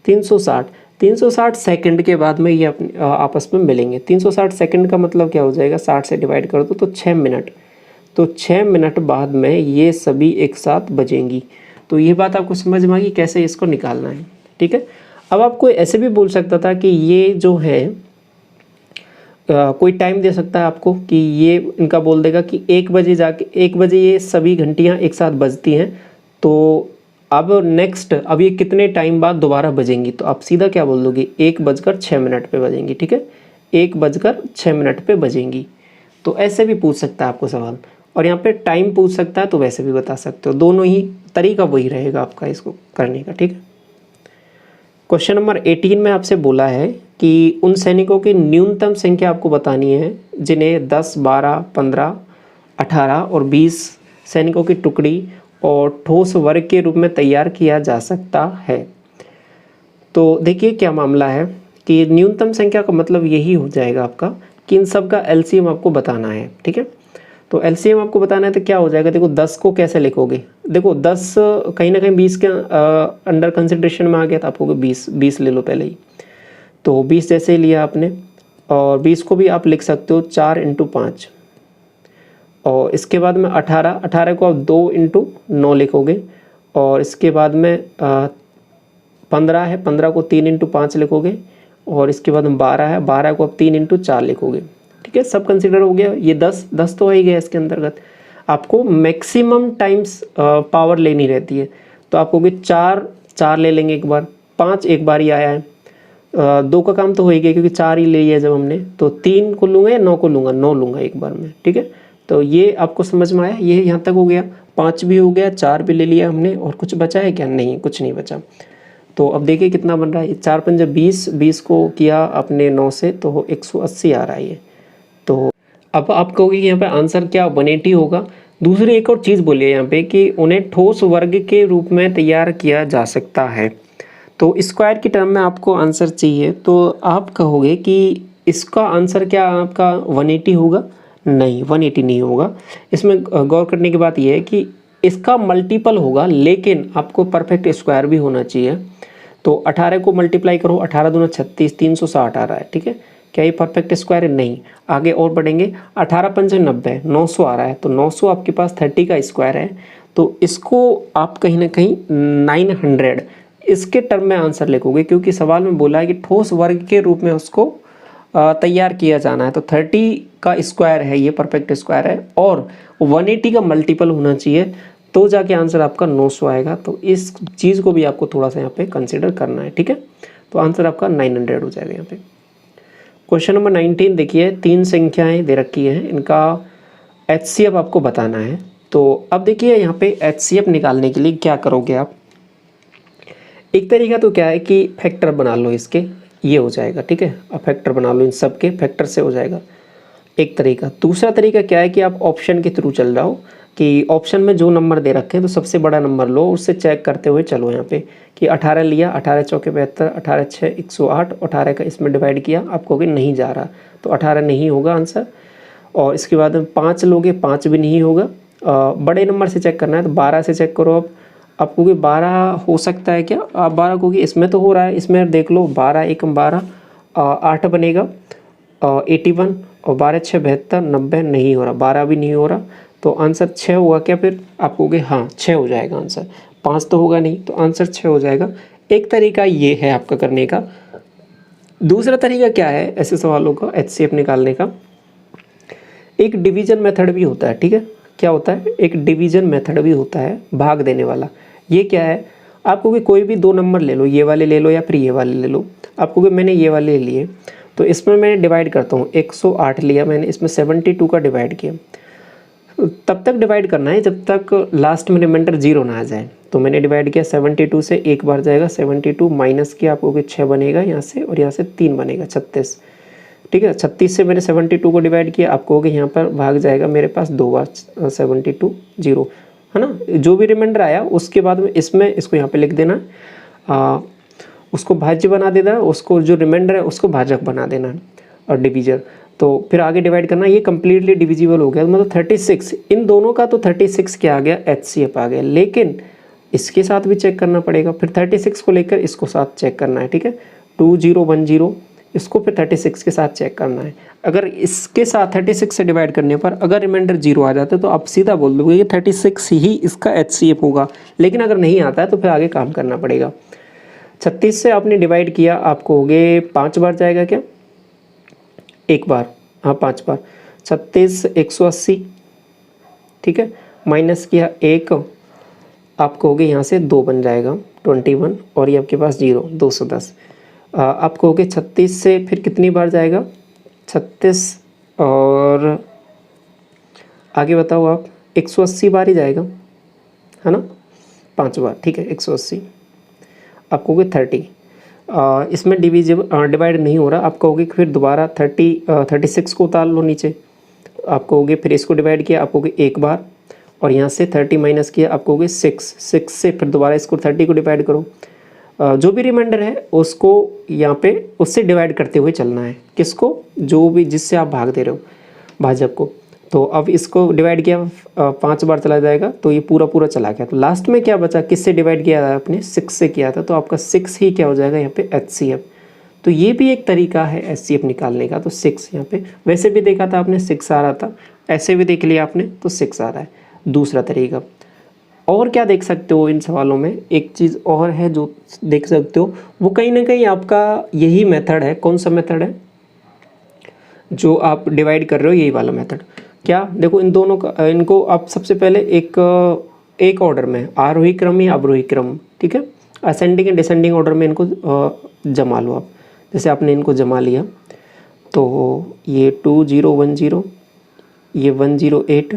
360 360 सेकंड के बाद में ये अपने आपस में मिलेंगे। 360 सेकंड का मतलब क्या हो जाएगा, 60 से डिवाइड कर दो तो 6 मिनट। तो 6 मिनट बाद में ये सभी एक साथ बजेंगी। तो ये बात आपको समझ में आ गई कैसे इसको निकालना है, ठीक है। अब आपको ऐसे भी बोल सकता था कि ये जो है कोई टाइम दे सकता है आपको कि ये इनका बोल देगा कि 1 बजे जाके 1 बजे ये सभी घंटियां एक साथ बजती हैं, तो अब नेक्स्ट अब ये कितने टाइम बाद दोबारा बजेंगी। तो आप सीधा क्या बोल दोगे, 1:06 पे बजेंगी, ठीक है, 1:06 पे बजेंगी। तो ऐसे भी पूछ सकता है आपको सवाल, और यहाँ पे टाइम पूछ सकता है, तो वैसे भी बता सकते हो। दोनों ही तरीका वही रहेगा आपका इसको करने का, ठीक है। क्वेश्चन नंबर 18 में आपसे बोला है कि उन सैनिकों की न्यूनतम संख्या आपको बतानी है जिन्हें 10, 12, 15, 18 और 20 सैनिकों की टुकड़ी और ठोस वर्ग के रूप में तैयार किया जा सकता है। तो देखिए क्या मामला है कि न्यूनतम संख्या का मतलब यही हो जाएगा आपका कि इन सब का एलसीएम आपको बताना है, ठीक है। तो एलसीएम आपको बताना है तो क्या हो जाएगा, देखो 10 को कैसे लिखोगे, देखो 10 कहीं ना कहीं 20 के अंडर कंसिडरेशन में आ गया, तो आप कहोगे 20 ले लो पहले ही। तो 20 जैसे ही लिया आपने, और 20 को भी आप लिख सकते हो 4 इंटू 5, और इसके बाद में 18 को आप 2 इंटू 9 लिखोगे, और इसके बाद में 15 है, 15 को 3 इंटू 5 लिखोगे, और इसके बाद 12 है, 12 को आप 3 × 4 लिखोगे, ठीक है, सब कंसिडर हो गया। ये 10 तो आ ही गया इसके अंतर्गत। आपको मैक्सिमम टाइम्स पावर लेनी रहती है, तो आपको भी 4 ले लेंगे एक बार, 5 एक बार ही आया है, 2 का काम तो हो ही गया क्योंकि 4 ही ले लिया जब हमने, तो 3 को लूँगा या 9 को लूँगा, 9 लूँगा एक बार में, ठीक है। तो ये आपको समझ में आया, ये यहाँ तक हो गया, 5 भी हो गया, 4 भी ले लिया हमने, और कुछ बचा है क्या? नहीं, कुछ नहीं बचा। तो अब देखिए कितना बन रहा है, 4 पंजा 20, 20 को किया आपने 9 से तो 180 आ रहा है ये। तो अब आप कहोगे कि यहाँ पे आंसर क्या 180 होगा। दूसरी एक और चीज़ बोलिए यहाँ पे कि उन्हें ठोस वर्ग के रूप में तैयार किया जा सकता है। तो स्क्वायर की टर्म में आपको आंसर चाहिए, तो आप कहोगे कि इसका आंसर क्या आपका 180 होगा? नहीं, 180 नहीं होगा। इसमें गौर करने की बात यह है कि इसका मल्टीपल होगा, लेकिन आपको परफेक्ट स्क्वायर भी होना चाहिए। तो 18 को मल्टीप्लाई करो, 18 दूना 36, 360 आ रहा है, ठीक है। क्या ये परफेक्ट स्क्वायर है? नहीं। आगे और बढ़ेंगे, 18 पंजे 90, 900 आ रहा है, तो 900 आपके पास 30 का स्क्वायर है, तो इसको आप कहीं ना कहीं 900 इसके टर्म में आंसर लिखोगे, क्योंकि सवाल में बोला है कि ठोस वर्ग के रूप में उसको तैयार किया जाना है। तो 30 का स्क्वायर है, ये परफेक्ट स्क्वायर है, और 180 का मल्टीपल होना चाहिए, तो जाके आंसर आपका 900 आएगा। तो इस चीज़ को भी आपको थोड़ा सा यहाँ पे कंसिडर करना है, ठीक है। तो आंसर आपका 900 हो जाएगा यहाँ पे। क्वेश्चन नंबर 19 देखिए, 3 संख्याएं दे रखी हैं, इनका HCF आपको बताना है। तो अब देखिए यहाँ पे HCF निकालने के लिए क्या करोगे आप। एक तरीका तो क्या है कि फैक्टर बना लो इसके, ये हो जाएगा, ठीक है। अब फैक्टर बना लो, इन सब के फैक्टर से हो जाएगा एक तरीका। दूसरा तरीका क्या है कि आप ऑप्शन के थ्रू चल जाओ, कि ऑप्शन में जो नंबर दे रखे हैं तो सबसे बड़ा नंबर लो, उससे चेक करते हुए चलो यहाँ पे कि 18 लिया, 18 चौके 72, 18 6 108, 18 का इसमें डिवाइड किया, आपको भी नहीं जा रहा, तो 18 नहीं होगा आंसर। और इसके बाद 5 लोगे, 5 भी नहीं होगा। बड़े नंबर से चेक करना है तो 12 से चेक करो। अब आपको कि 12 हो सकता है क्या? आप 12 को, इसमें तो हो रहा है, इसमें देख लो, 12 1 12, 8 बनेगा 81, और 12 6 72, 90 नहीं हो रहा, 12 भी नहीं हो रहा, तो आंसर 6 होगा क्या? फिर आप कहोगे हाँ 6 हो जाएगा आंसर, 5 तो होगा नहीं, तो आंसर 6 हो जाएगा। एक तरीका ये है आपका करने का। दूसरा तरीका क्या है ऐसे सवालों का HCF निकालने का? एक डिवीजन मेथड भी होता है, ठीक है। क्या होता है? एक डिवीजन मेथड भी होता है, भाग देने वाला। ये क्या है? आपको कोई भी 2 नंबर ले लो, ये वाले ले लो या फिर ये वाले ले लो। आपको मैंने ये वाले लिए, तो इसमें मैं डिवाइड करता हूँ, 108 लिया मैंने, इसमें 72 का डिवाइड किया। तब तक डिवाइड करना है जब तक लास्ट में रिमाइंडर 0 ना आ जाए। तो मैंने डिवाइड किया 72 से, एक बार जाएगा 72 माइनस किया, आपको 6 बनेगा यहाँ से, और यहाँ से 3 बनेगा 36, ठीक है। 36 से मैंने 72 को डिवाइड किया, आपको होगा यहाँ पर भाग जाएगा मेरे पास 2 बार, 72 0, है ना। जो भी रिमाइंडर आया उसके बाद में इसमें इसको यहाँ पे लिख देना, उसको भाज्य बना देना, उसको जो रिमाइंडर है उसको भाजक बना देना और डिवीजर। तो फिर आगे डिवाइड करना, ये कम्प्लीटली डिविजिबल हो गया, मतलब 36, इन दोनों का तो 36 क्या आ गया? HCF आ गया। लेकिन इसके साथ भी चेक करना पड़ेगा, फिर 36 को लेकर इसको साथ चेक करना है, ठीक है। 2010 इसको फिर 36 के साथ चेक करना है। अगर इसके साथ 36 से डिवाइड करने पर अगर रिमाइंडर 0 आ जाता है तो आप सीधा बोल दोगे कि 36 ही इसका HCF होगा। लेकिन अगर नहीं आता है तो फिर आगे काम करना पड़ेगा। 36 से आपने डिवाइड किया, आपको हो गए 5 बार जाएगा क्या? एक बार, हाँ 5 बार। 36 180, ठीक है, माइनस किया 1, आपको हो गए यहाँ से 2 बन जाएगा 21, और ये आपके पास 0 210। आपको हो गए 36 से फिर कितनी बार जाएगा? 36 और आगे बताओ आप, 180 बार ही जाएगा, है ना, 5 बार, ठीक है 180। आपको हो गए 30, इसमें डिवाइड नहीं हो रहा, आपको होगी फिर दोबारा 36 को उतार लो नीचे, आपको होगी फिर इसको डिवाइड किया, आपको होगी एक बार, और यहाँ से 30 माइनस किया, आपको होगी 6 से फिर दोबारा इसको 30 को डिवाइड करो। जो भी रिमाइंडर है उसको यहाँ पे उससे डिवाइड करते हुए चलना है। किसको? जो भी जिससे आप भाग दे रहे हो, भाजक को। तो अब इसको डिवाइड किया 5 बार चला जाएगा, तो ये पूरा चला गया। तो लास्ट में क्या बचा? किससे डिवाइड किया था आपने? 6 से किया था, तो आपका 6 ही क्या हो जाएगा यहाँ पे? HCF। तो ये भी एक तरीका है HCF निकालने का। तो 6 यहाँ पे वैसे भी देखा था आपने 6 आ रहा था, ऐसे भी देख लिया आपने तो 6 आ रहा है। दूसरा तरीका, और क्या देख सकते हो इन सवालों में, एक चीज़ और है जो देख सकते हो, वो कहीं ना कहीं आपका यही मेथड है। कौन सा मेथड है जो आप डिवाइड कर रहे हो, यही वाला मेथड। क्या देखो, इन दोनों का, इनको आप सबसे पहले एक ऑर्डर में, आरोही क्रम या अवरोही क्रम, ठीक है, असेंडिंग एंड डिसेंडिंग ऑर्डर में इनको जमा लो आप। जैसे आपने इनको जमा लिया तो ये 2010, ये 108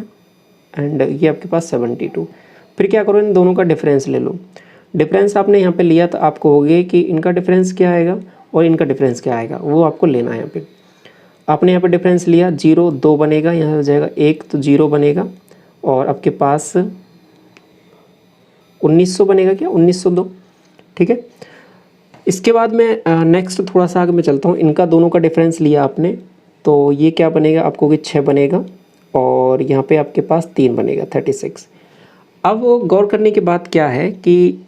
एंड ये आपके पास 72। फिर क्या करो, इन दोनों का डिफरेंस ले लो। डिफरेंस आपने यहाँ पे लिया तो आपको हो गया कि इनका डिफरेंस क्या आएगा और इनका डिफरेंस क्या आएगा, वो आपको लेना है। यहाँ पे आपने यहाँ पे डिफरेंस लिया, 0 2 बनेगा, यहाँ हो जाएगा 1 तो 0 बनेगा, और आपके पास 1900 बनेगा, क्या 1902, ठीक है। इसके बाद में नेक्स्ट थोड़ा सा आगे मैं चलता हूँ। इनका दोनों का डिफरेंस लिया आपने, तो ये क्या बनेगा आपको कि 6 बनेगा, और यहाँ पे आपके पास 3 बनेगा 36। अब गौर करने की बात क्या है कि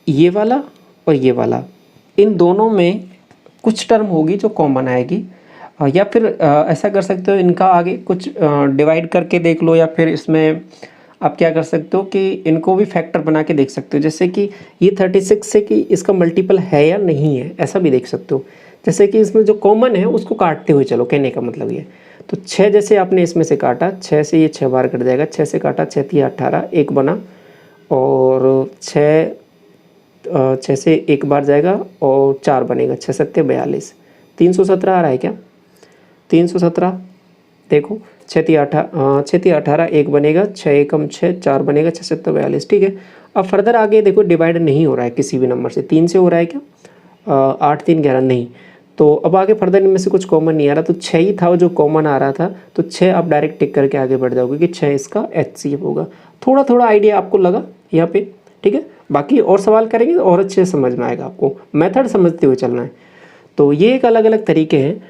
ये वाला और ये वाला, इन दोनों में कुछ टर्म होगी जो कॉमन आएगी, या फिर ऐसा कर सकते हो, इनका आगे कुछ डिवाइड करके देख लो, या फिर इसमें आप क्या कर सकते हो कि इनको भी फैक्टर बना के देख सकते हो। जैसे कि ये 36 से कि इसका मल्टीपल है या नहीं है, ऐसा भी देख सकते हो। जैसे कि इसमें जो कॉमन है उसको काटते हुए चलो, कहने का मतलब ये। तो 6 जैसे आपने इसमें से काटा, 6 से ये 6 बार कट जाएगा, 6 से काटा, 6 3 18, 1 बना, और 6 से 1 बार जाएगा और 4 बनेगा, 6 7 42, 317 आ रहा है क्या, 317। देखो 6 3 18, 1 बनेगा, 6 एकम 6, 4 बनेगा, 6 7 42, ठीक है। अब फर्दर आगे देखो, डिवाइड नहीं हो रहा है किसी भी नंबर से। 3 से हो रहा है क्या, 8 3 11 नहीं। तो अब आगे फर्दर इनमें से कुछ कॉमन नहीं आ रहा, तो 6 ही था जो कॉमन आ रहा था, तो 6 आप डायरेक्ट टिक करके आगे बढ़ जाओगे कि 6 इसका HCF होगा। थोड़ा थोड़ा आइडिया आपको लगा यहाँ पे, ठीक है। बाकी और सवाल करेंगे और अच्छे से समझ में आएगा, आपको मेथड समझते हुए चलना है। तो ये एक अलग अलग तरीके हैं।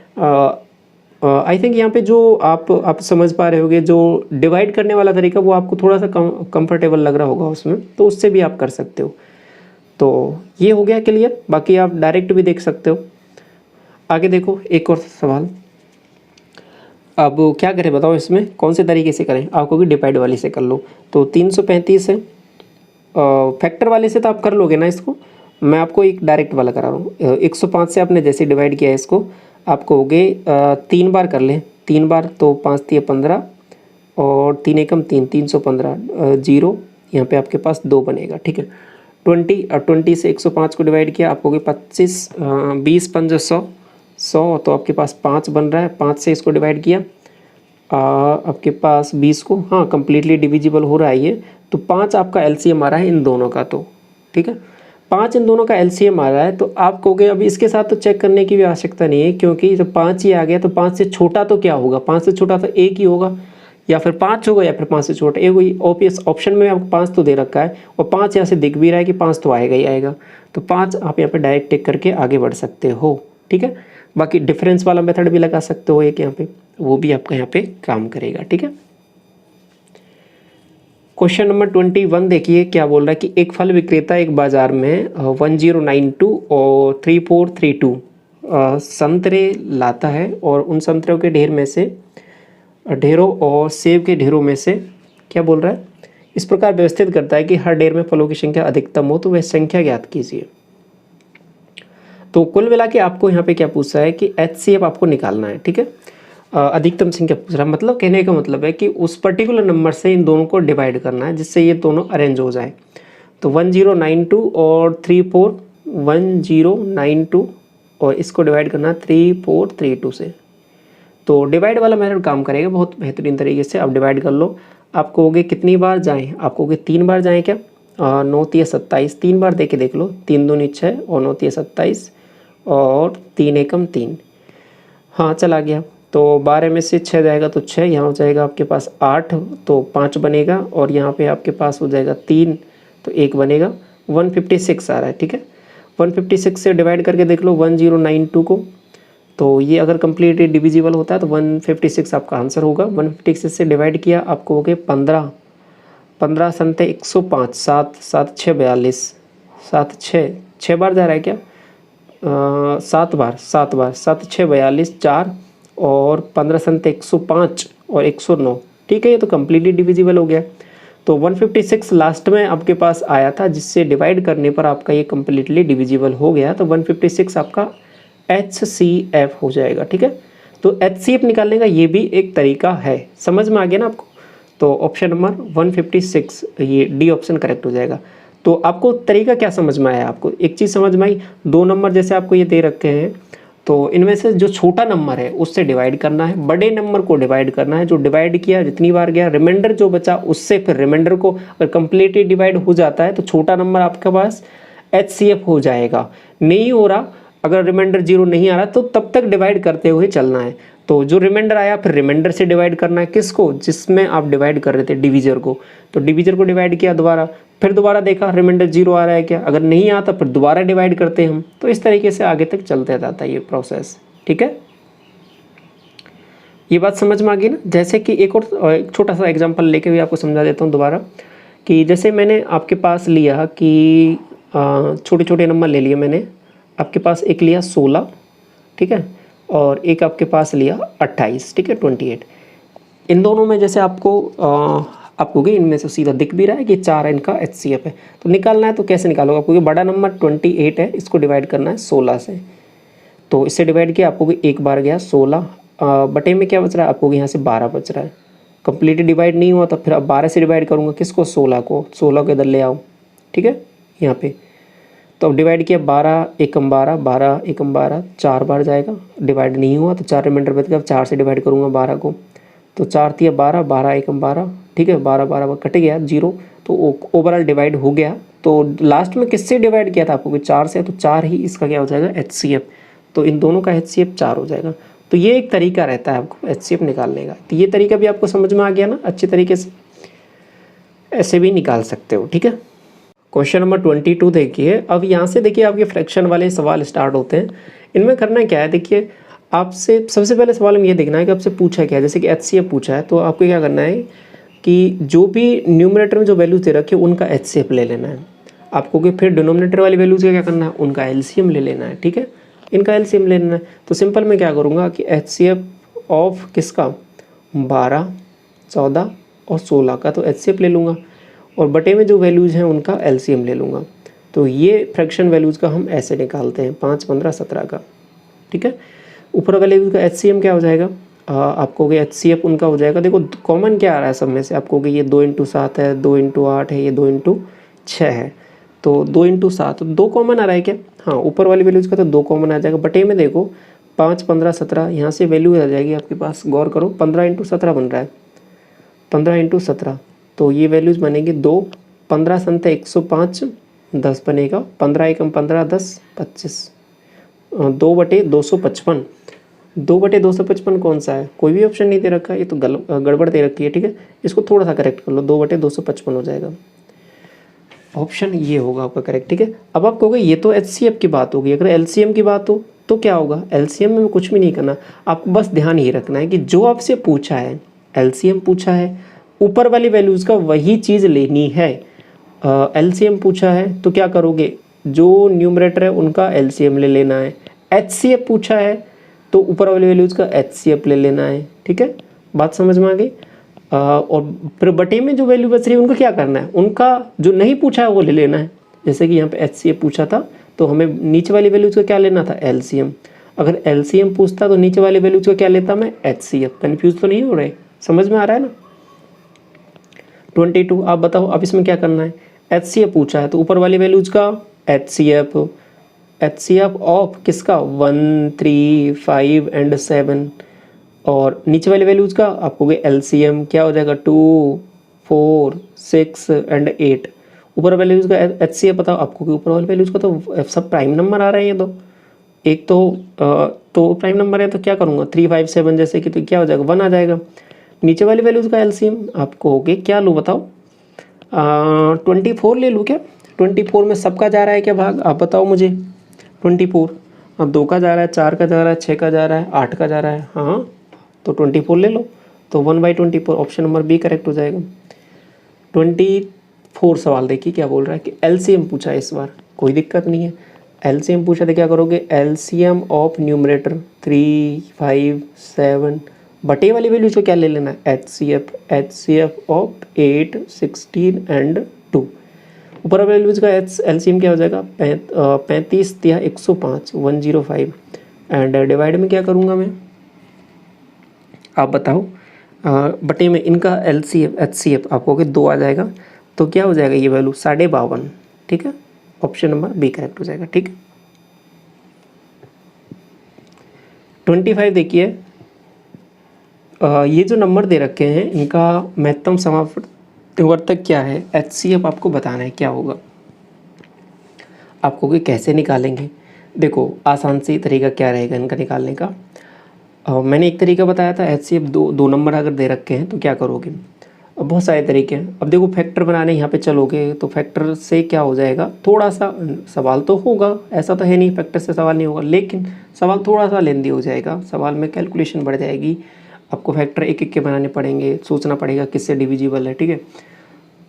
आई थिंक यहाँ पे जो आप समझ पा रहे होगे, जो डिवाइड करने वाला तरीका वो आपको थोड़ा सा कंफर्टेबल लग रहा होगा उसमें, तो उससे भी आप कर सकते हो। तो ये हो गया क्लियर। बाकी आप डायरेक्ट भी देख सकते हो। आगे देखो एक और सवाल। अब क्या करें बताओ, इसमें कौन से तरीके से करें, आपको भी डिवाइड वाली से कर लो। तो 335 है, फैक्टर वाले से तो आप कर लोगे ना इसको, मैं आपको एक डायरेक्ट वाला करा रहा हूँ। 105 से आपने जैसे डिवाइड किया है इसको, आपको हो गए 3 बार कर लें, 3 बार तो 5 3 15, और 3 एकम 3, 315, 0 यहाँ पे आपके पास 2 बनेगा, ठीक है। 20 से 105 को डिवाइड किया, आपको हो गए 25, 20 5 100, 100 तो आपके पास 5 बन रहा है। 5 से इसको डिवाइड किया, आपके पास 20 को, हाँ कंप्लीटली डिविजिबल हो रहा है ये, तो 5 आपका LCM आ रहा है इन दोनों का, तो ठीक है 5 इन दोनों का LCM आ रहा है। तो आप कहोगे अब इसके साथ तो चेक करने की भी आवश्यकता नहीं है, क्योंकि जब 5 ही आ गया तो 5 से छोटा तो क्या होगा, 5 से छोटा तो 1 ही होगा, या फिर 5 होगा, या फिर 5 से छोटा एक ही। ओपीएस ऑप्शन में आपको 5 तो दे रखा है, और 5 यहाँ से दिख भी रहा है कि 5 तो आएगा ही आएगा, तो 5 आप यहाँ पे डायरेक्ट टिक करके आगे बढ़ सकते हो, ठीक है। बाकी डिफरेंस वाला मेथड भी लगा सकते हो एक यहाँ पे, वो भी आपका यहाँ पे काम करेगा, ठीक है। क्वेश्चन नंबर 21 देखिए क्या बोल रहा है कि एक फल विक्रेता एक बाजार में 1092 और 3432 संतरे लाता है, और उन संतरों के ढेर में से ढेरों और सेब के ढेरों में से क्या बोल रहा है, इस प्रकार व्यवस्थित करता है कि हर ढेर में फलों की संख्या अधिकतम हो, तो वह संख्या ज्ञात कीजिए। तो कुल मिला के आपको यहाँ पे क्या पूछा है कि HCF आपको निकालना है, ठीक है। अधिकतम संख्या पूछ रहा है, मतलब कहने का मतलब है कि उस पर्टिकुलर नंबर से इन दोनों को डिवाइड करना है जिससे ये दोनों अरेंज हो जाए। तो 1092 और 341092, और इसको डिवाइड करना है 3432 से। तो डिवाइड वाला मेथड काम करेगा बहुत बेहतरीन तरीके से। आप डिवाइड कर लो, आपको हो गए कितनी बार जाएँ, आपको हो गए 3 बार जाएँ क्या, 9 3 27, 3 बार दे के देख लो, 3 दूनी 6 और 9 3 27, और 3 एकम 3, हाँ चला गया। तो 12 में से 6 जाएगा तो 6, यहाँ हो जाएगा आपके पास 8 तो 5 बनेगा, और यहाँ पे आपके पास हो जाएगा 3 तो 1 बनेगा। 156 आ रहा है, ठीक है। 156 से डिवाइड करके देख लो 1092 को, तो ये अगर कम्प्लीटली डिविजिबल होता है तो 156 आपका आंसर होगा। 156 से डिवाइड किया, आपको हो गए 15, 15 संते 105, 7 7 6 42, 7 6 बार जा रहा है क्या, 7 बार 7 7 6 42, 4 और 15 संते 105 और 109, ठीक है। ये तो कम्प्लीटली डिविजिबल हो गया। तो 156 लास्ट में आपके पास आया था, जिससे डिवाइड करने पर आपका ये कम्प्लीटली डिविजिबल हो गया। तो 156 आपका HCF हो जाएगा, ठीक है। तो HCF निकालने का ये भी एक तरीका है, समझ में आ गया ना आपको। तो ऑप्शन नंबर 156 ये डी ऑप्शन करेक्ट हो जाएगा। तो आपको तरीका क्या समझ में आया? आपको एक चीज़ समझ में आई, 2 नंबर जैसे आपको ये दे रखे हैं, तो इनमें से जो छोटा नंबर है उससे डिवाइड करना है, बड़े नंबर को डिवाइड करना है। जो डिवाइड किया जितनी बार गया, रिमाइंडर जो बचा उससे फिर रिमाइंडर को अगर कंप्लीटली डिवाइड हो जाता है तो छोटा नंबर आपके पास HCF हो जाएगा। नहीं हो रहा, अगर रिमाइंडर 0 नहीं आ रहा तो तब तक डिवाइड करते हुए चलना है। तो जो रिमाइंडर आया फिर रिमाइंडर से डिवाइड करना है, किसको? जिसमें आप डिवाइड कर रहे थे, डिवीजर को। तो डिवीजर को डिवाइड किया दोबारा, फिर दोबारा देखा रिमाइंडर 0 आ रहा है क्या, अगर नहीं आता फिर दोबारा डिवाइड करते हैं हम। तो इस तरीके से आगे तक चलते जाता है ये प्रोसेस, ठीक है। ये बात समझ में आ गई ना। जैसे कि एक और छोटा सा एग्जांपल लेके भी आपको समझा देता हूँ दोबारा, कि जैसे मैंने आपके पास लिया कि छोटे छोटे नंबर ले लिए मैंने, आपके पास एक लिया 16, ठीक है, और एक आपके पास लिया 28, ठीक है, 28। इन दोनों में जैसे आपको इनमें से सीधा दिख भी रहा है कि 4 इनका HCF है। तो निकालना है तो कैसे निकालोगे? आपको बड़ा नंबर 28 है, इसको डिवाइड करना है 16 से। तो इससे डिवाइड किया, आपको एक बार गया 16, बटे में क्या बच रहा है आपको? यहाँ से 12 बच रहा है। कंप्लीट डिवाइड नहीं हुआ तो फिर अब 12 से डिवाइड करूँगा, किसको? 16 को। 16 को इधर ले आओ, ठीक है, यहाँ पे। तो अब डिवाइड किया, 12 एकम 12, 12 एकम 12, 4 बार जाएगा, डिवाइड नहीं हुआ तो 4 रिमाइंडर बच गया। अब 4 से डिवाइड करूँगा 12 को, तो 4 तिया 12, 12 एकम 12, ठीक है, 12 12 कट गया 0, तो ओवरऑल डिवाइड हो गया। तो लास्ट में किससे डिवाइड किया था आपको? 4 से, तो 4 ही इसका क्या हो जाएगा? HCF। तो इन दोनों का HCF 4 हो जाएगा। तो ये एक तरीका रहता है आपको HCF निकालने का। तो ये तरीका भी आपको समझ में आ गया ना अच्छी तरीके से, ऐसे भी निकाल सकते हो, ठीक है। क्वेश्चन नंबर 22 देखिए। अब यहाँ से देखिए आपके फ्रैक्शन वाले सवाल स्टार्ट होते हैं। इनमें करना क्या है, देखिए आपसे सबसे पहले सवाल में ये देखना है कि आपसे पूछा क्या है। जैसे कि HCF पूछा है तो आपको क्या करना है कि जो भी न्यूमरेटर में जो वैल्यूज दे रखे उनका HCF ले लेना है आपको, कि फिर डिनोमिनेटर वाली वैल्यूज का क्या करना है? उनका LCM ले लेना है, ठीक है, इनका LCM ले लेना है। तो सिंपल मैं क्या करूँगा कि HCF ऑफ किसका? 12, 14 और 16 का तो HCF ले लूँगा, और बटे में जो वैल्यूज़ हैं उनका LCM ले लूँगा। तो ये फ्रैक्शन वैल्यूज़ का हम ऐसे निकालते हैं, 5, 15, 17 का, ठीक है। ऊपर वाले वैल्यूज़ का HCM क्या हो जाएगा? आपको कि HCF उनका हो जाएगा, देखो कॉमन क्या आ रहा है सब में से, आपको कि ये 2 × 7 है, 2 × 8 है, ये 2 × 6 है। तो 2 × 7, 2 कॉमन आ रहा है क्या? हाँ, ऊपर वाली वैल्यूज़ का तो 2 कॉमन आ जाएगा। बटे में देखो 5, 15, 17, यहाँ से वैल्यू आ जाएगी आपके पास, गौर करो, 15 × 17 बन रहा है, 15 × 17, तो ये वैल्यूज़ बनेंगे 2, 15 संत 105, 10 बनेगा, 15 एकम 15, 10, 25, 2/255। 2/255 कौन सा है? कोई भी ऑप्शन नहीं दे रखा है, ये तो गड़बड़ दे रखी है, ठीक है। इसको थोड़ा सा करेक्ट कर लो, 2/255 हो जाएगा, ऑप्शन ये होगा आपका करेक्ट, ठीक है। अब आप कहोगे ये तो HCF की बात होगी, अगर LCM की बात हो तो क्या होगा? LCM में कुछ भी नहीं करना, आपको बस ध्यान ये रखना है कि जो आपसे पूछा है LCM पूछा है, ऊपर वाली वैल्यूज़ का वही चीज़ लेनी है। LCM पूछा है तो क्या करोगे? जो न्यूमरेटर है उनका LCM ले लेना है। HCF पूछा है तो ऊपर वाली वैल्यूज़ का HCF ले लेना है, ठीक है, बात समझ में आ गई। और फिर बटे में जो वैल्यू बच रही है उनको क्या करना है? उनका जो नहीं पूछा है वो ले लेना है। जैसे कि यहाँ पे HCF पूछा था तो हमें नीचे वाली वैल्यूज़ का क्या लेना था? LCM। अगर LCM पूछता तो नीचे वाली वैल्यूज़ का क्या लेता मैं? HCF। कन्फ्यूज़ तो नहीं हो रहे, समझ में आ रहा है ना। 22 आप बताओ, अब इसमें क्या करना है? HCF पूछा है तो ऊपर वाली वैल्यूज़ का HCF ऑफ किसका? 1, 3, 5 एंड 7, और नीचे वाली वैल्यूज़ का आपको LCM क्या हो जाएगा? 2, 4, 6 एंड 8। ऊपर वाली वैल्यूज़ का HCF बताओ आपको, कि ऊपर वाली वैल्यूज़ का तो सब प्राइम नंबर आ रहे हैं ये तो, एक तो प्राइम नंबर है, तो क्या करूँगा? 3, 5, 7 जैसे कि, तो क्या हो जाएगा? 1 आ जाएगा। नीचे वाली वैल्यूज़ का LCM आपको हो गया, क्या लूँ बताओ? 24 ले लूँ क्या? 24 में सबका जा रहा है क्या भाग? आप बताओ मुझे। 24 अब 2 का जा रहा है, 4 का जा रहा है, 6 का जा रहा है, 8 का जा रहा है, हाँ तो 24 ले लो। तो 1/24 ऑप्शन नंबर बी करेक्ट हो जाएगा। 24 सवाल देखिए क्या बोल रहा है कि LCM पूछा है इस बार, कोई दिक्कत नहीं है। LCM पूछा तो क्या करोगे? LCM ऑफ न्यूमरेटर 3, 5, 7 बटे वाली वैल्यू जो क्या ले लेना है, H C F of 8, 16 and 2। ऊपर वाली वैल्यूज का एलसीएम क्या हो जाएगा, 35 या 105, 105 एंड डिवाइड में क्या करूँगा मैं, आप बताओ। बटे में इनका एलसीएफ एचसीएफ आपको कि 2 आ जाएगा, तो क्या हो जाएगा ये वैल्यू 52। ठीक है, ऑप्शन नंबर बी करेक्ट हो जाएगा। ठीक है, 25 देखिए, ये जो नंबर दे रखे हैं इनका महत्तम समावर्तक क्या है, एचसीएफ आपको बताना है क्या होगा। आपको कि कैसे निकालेंगे, देखो आसान सी तरीका क्या रहेगा इनका निकालने का। मैंने एक तरीका बताया था, एचसीएफ दो नंबर अगर दे रखे हैं तो क्या करोगे। अब बहुत सारे तरीके हैं। अब देखो फैक्टर बनाने यहाँ पे चलोगे तो फैक्टर से क्या हो जाएगा, थोड़ा सा सवाल तो होगा, ऐसा तो है नहीं फैक्टर से सवाल नहीं होगा, लेकिन सवाल थोड़ा सा लेंदी हो जाएगा, सवाल में कैलकुलेशन बढ़ जाएगी, आपको फैक्टर एक एक के बनाने पड़ेंगे, सोचना पड़ेगा किससे डिविजिबल है। ठीक है,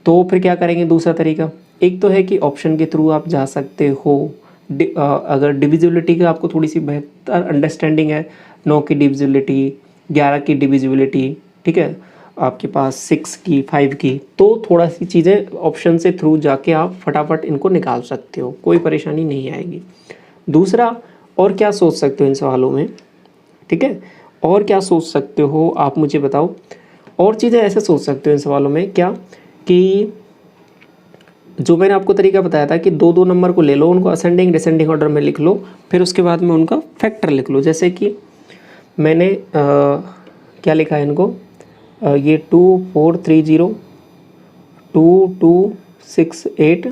तो फिर क्या करेंगे, दूसरा तरीका एक तो है कि ऑप्शन के थ्रू आप जा सकते हो। अगर डिविजिबिलिटी का आपको थोड़ी सी बेहतर अंडरस्टैंडिंग है, 9 की डिविजिबिलिटी, 11 की डिविजिबिलिटी, ठीक है, आपके पास 6 की, 5 की, तो थोड़ा सी चीज़ें ऑप्शन से थ्रू जाके आप फटाफट इनको निकाल सकते हो, कोई परेशानी नहीं आएगी। दूसरा, और क्या सोच सकते हो इन सवालों में, ठीक है, और क्या सोच सकते हो आप मुझे बताओ। और चीज़ें ऐसे सोच सकते हो इन सवालों में क्या, कि जो मैंने आपको तरीका बताया था कि दो दो नंबर को ले लो, उनको असेंडिंग डिसेंडिंग ऑर्डर में लिख लो, फिर उसके बाद में उनका फैक्टर लिख लो। जैसे कि मैंने क्या लिखा है इनको, ये 2430, 2268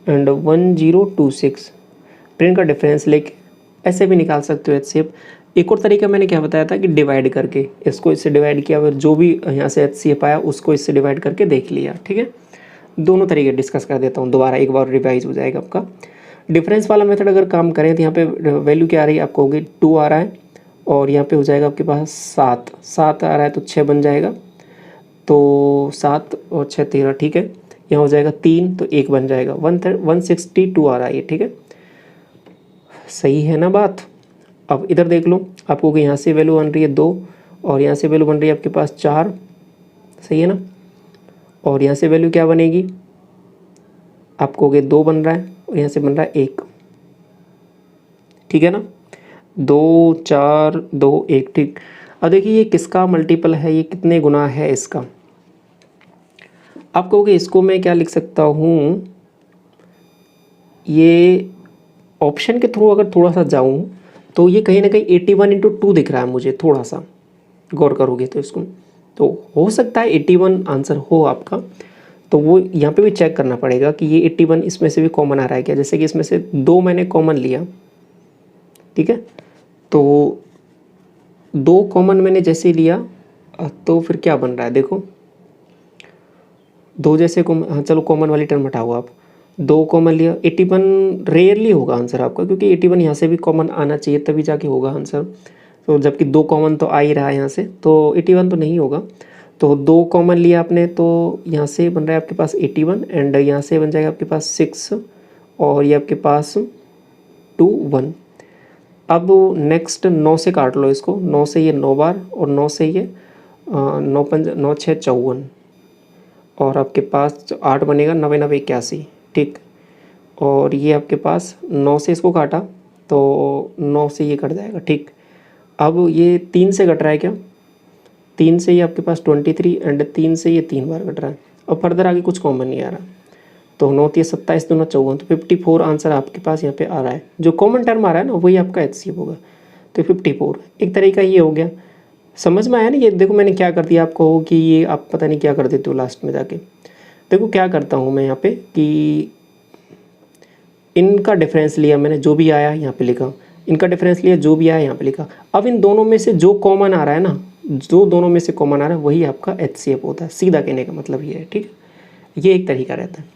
एंड 1026, फिर इनका डिफरेंस लेके ऐसे भी निकाल सकते हो एचसीएफ। एक और तरीका मैंने क्या बताया था कि डिवाइड करके, इसको इससे डिवाइड किया, फिर जो भी यहाँ से एचसीएफ आया उसको इससे डिवाइड करके देख लिया। ठीक है, दोनों तरीके डिस्कस कर देता हूँ दोबारा, एक बार रिवाइज हो जाएगा आपका। डिफरेंस वाला मेथड अगर काम करें तो यहाँ पे वैल्यू क्या आ रही है आपको, होगी 2 आ रहा है, और यहाँ पे हो जाएगा आपके पास 7 आ रहा है, तो 6 बन जाएगा, तो 7 और 6 13। ठीक है, यहाँ हो जाएगा 3, तो 1 बन जाएगा, 162 आ रहा है ये। ठीक है, सही है ना बात। अब इधर देख लो, आपको यहाँ से वैल्यू बन रही है 2, और यहाँ से वैल्यू बन रही है आपके पास 4, सही है ना, और यहाँ से वैल्यू क्या बनेगी आपको, 2 बन रहा है, और यहाँ से बन रहा है 1। ठीक है ना, 2 4 2 1। ठीक, अब देखिए ये किसका मल्टीपल है, ये कितने गुना है इसका। आप कहोगे इसको मैं क्या लिख सकता हूँ, ये ऑप्शन के थ्रू अगर थोड़ा सा जाऊँ तो ये कहीं ना कहीं 81/2 दिख रहा है मुझे, थोड़ा सा गौर करोगे तो इसको, तो हो सकता है 81 आंसर हो आपका। तो वो यहाँ पे भी चेक करना पड़ेगा कि ये 81 इसमें से भी कॉमन आ रहा है क्या। जैसे कि इसमें से 2 मैंने कॉमन लिया, ठीक है, तो 2 कॉमन मैंने जैसे लिया तो फिर क्या बन रहा है देखो, 2 जैसे हाँ चलो कॉमन वाली टर्म हटाओ आप, 2 कॉमन लिया, 81 रेयरली होगा आंसर आपका, क्योंकि 81 यहाँ से भी कॉमन आना चाहिए तभी जाके होगा आंसर। तो जबकि 2 कॉमन तो आ ही रहा है यहाँ से, तो 81 तो नहीं होगा। तो 2 कॉमन लिया आपने, तो यहाँ से बन रहा है आपके पास 81, एंड यहाँ से बन जाएगा आपके पास 6, और ये आपके पास 2 1। अब नेक्स्ट 9 से काट लो इसको, 9 से ये 9 बार, और 9 से ये 9 5 9 6 54, और आपके पास 8 बनेगा, 9 9 81। ठीक, और ये आपके पास 9 से इसको काटा तो 9 से ये कट जाएगा। ठीक, अब ये 3 से कट रहा है क्या, 3 से ये आपके पास 23, एंड 3 से ये 3 बार कट रहा है। अब फर्दर आगे कुछ कॉमन नहीं आ रहा, तो 9 3 27 2 9 54, तो 54 आंसर आपके पास यहाँ पे आ रहा है। जो कॉमन टर्म आ रहा है ना वही आपका एचसीएफ होगा, तो 54 एक तरीका ये हो गया। समझ में आया ना, ये देखो मैंने क्या कर दिया आपको कि ये आप पता नहीं क्या कर देते हो लास्ट में जाके। देखो क्या करता हूँ मैं यहाँ पे कि इनका डिफरेंस लिया मैंने, जो भी आया यहाँ पे लिखा, इनका डिफरेंस लिया, जो भी आया यहाँ पे लिखा। अब इन दोनों में से जो कॉमन आ रहा है ना, जो दोनों में से कॉमन आ रहा है वही आपका एचसीएफ होता है, सीधा कहने का मतलब ये है। ठीक है, ये एक तरीका रहता है।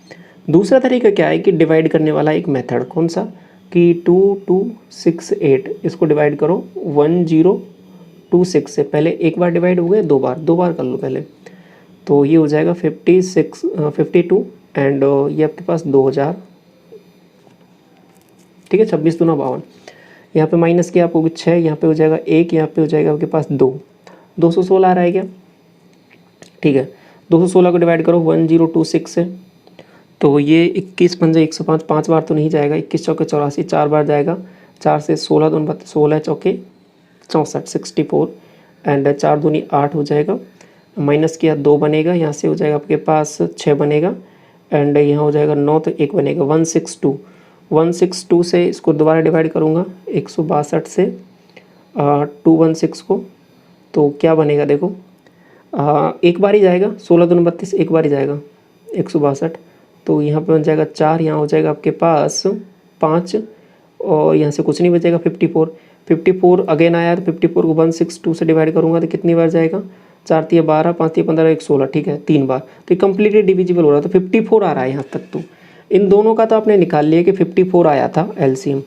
दूसरा तरीका क्या है कि डिवाइड करने वाला एक मेथड, कौन सा, कि 2268 इसको डिवाइड करो 1026 से। पहले एक बार डिवाइड हो गए, 2 बार कर लो पहले, तो ये हो जाएगा 52, एंड ये आपके पास 2000। ठीक है, 26 दूना 52, यहाँ पे माइनस किया आपको 6, यहाँ पे हो जाएगा 1, यहाँ पे हो जाएगा आपके पास 2, 216 आ रहा है क्या? ठीक है, 216 को डिवाइड करो 1026 से, तो ये 21 पंजे 105, 5 बार तो नहीं जाएगा, 21 चौके 84, 4 बार जाएगा, 4 से 16 दूनी 32, 16 चौके 64, 64 एंड 4 दूनी 8 हो जाएगा, माइनस किया 2 बनेगा, यहाँ से हो जाएगा आपके पास 6 बनेगा एंड यहाँ हो जाएगा 9, तो 1 बनेगा 162। 162 से इसको दोबारा डिवाइड करूँगा 162 से 216 को, तो क्या बनेगा देखो, एक बार ही जाएगा, 16 दूनी 32, एक बार ही जाएगा 162, तो यहाँ पे बन जाएगा 4, यहाँ हो जाएगा आपके पास 5 और यहाँ से कुछ नहीं बचेगा 54। 54 अगेन आया तो 54 को 162 से डिवाइड करूँगा तो कितनी बार जाएगा, 4 तिया 12, 5 तिया 15, 1 16, ठीक है 3 बार, तो ये कम्प्लीटली डिविजिबल हो रहा है। तो 54 आ रहा है यहाँ तक। तो इन दोनों का तो आपने निकाल लिया कि 54 आया था एलसीएम।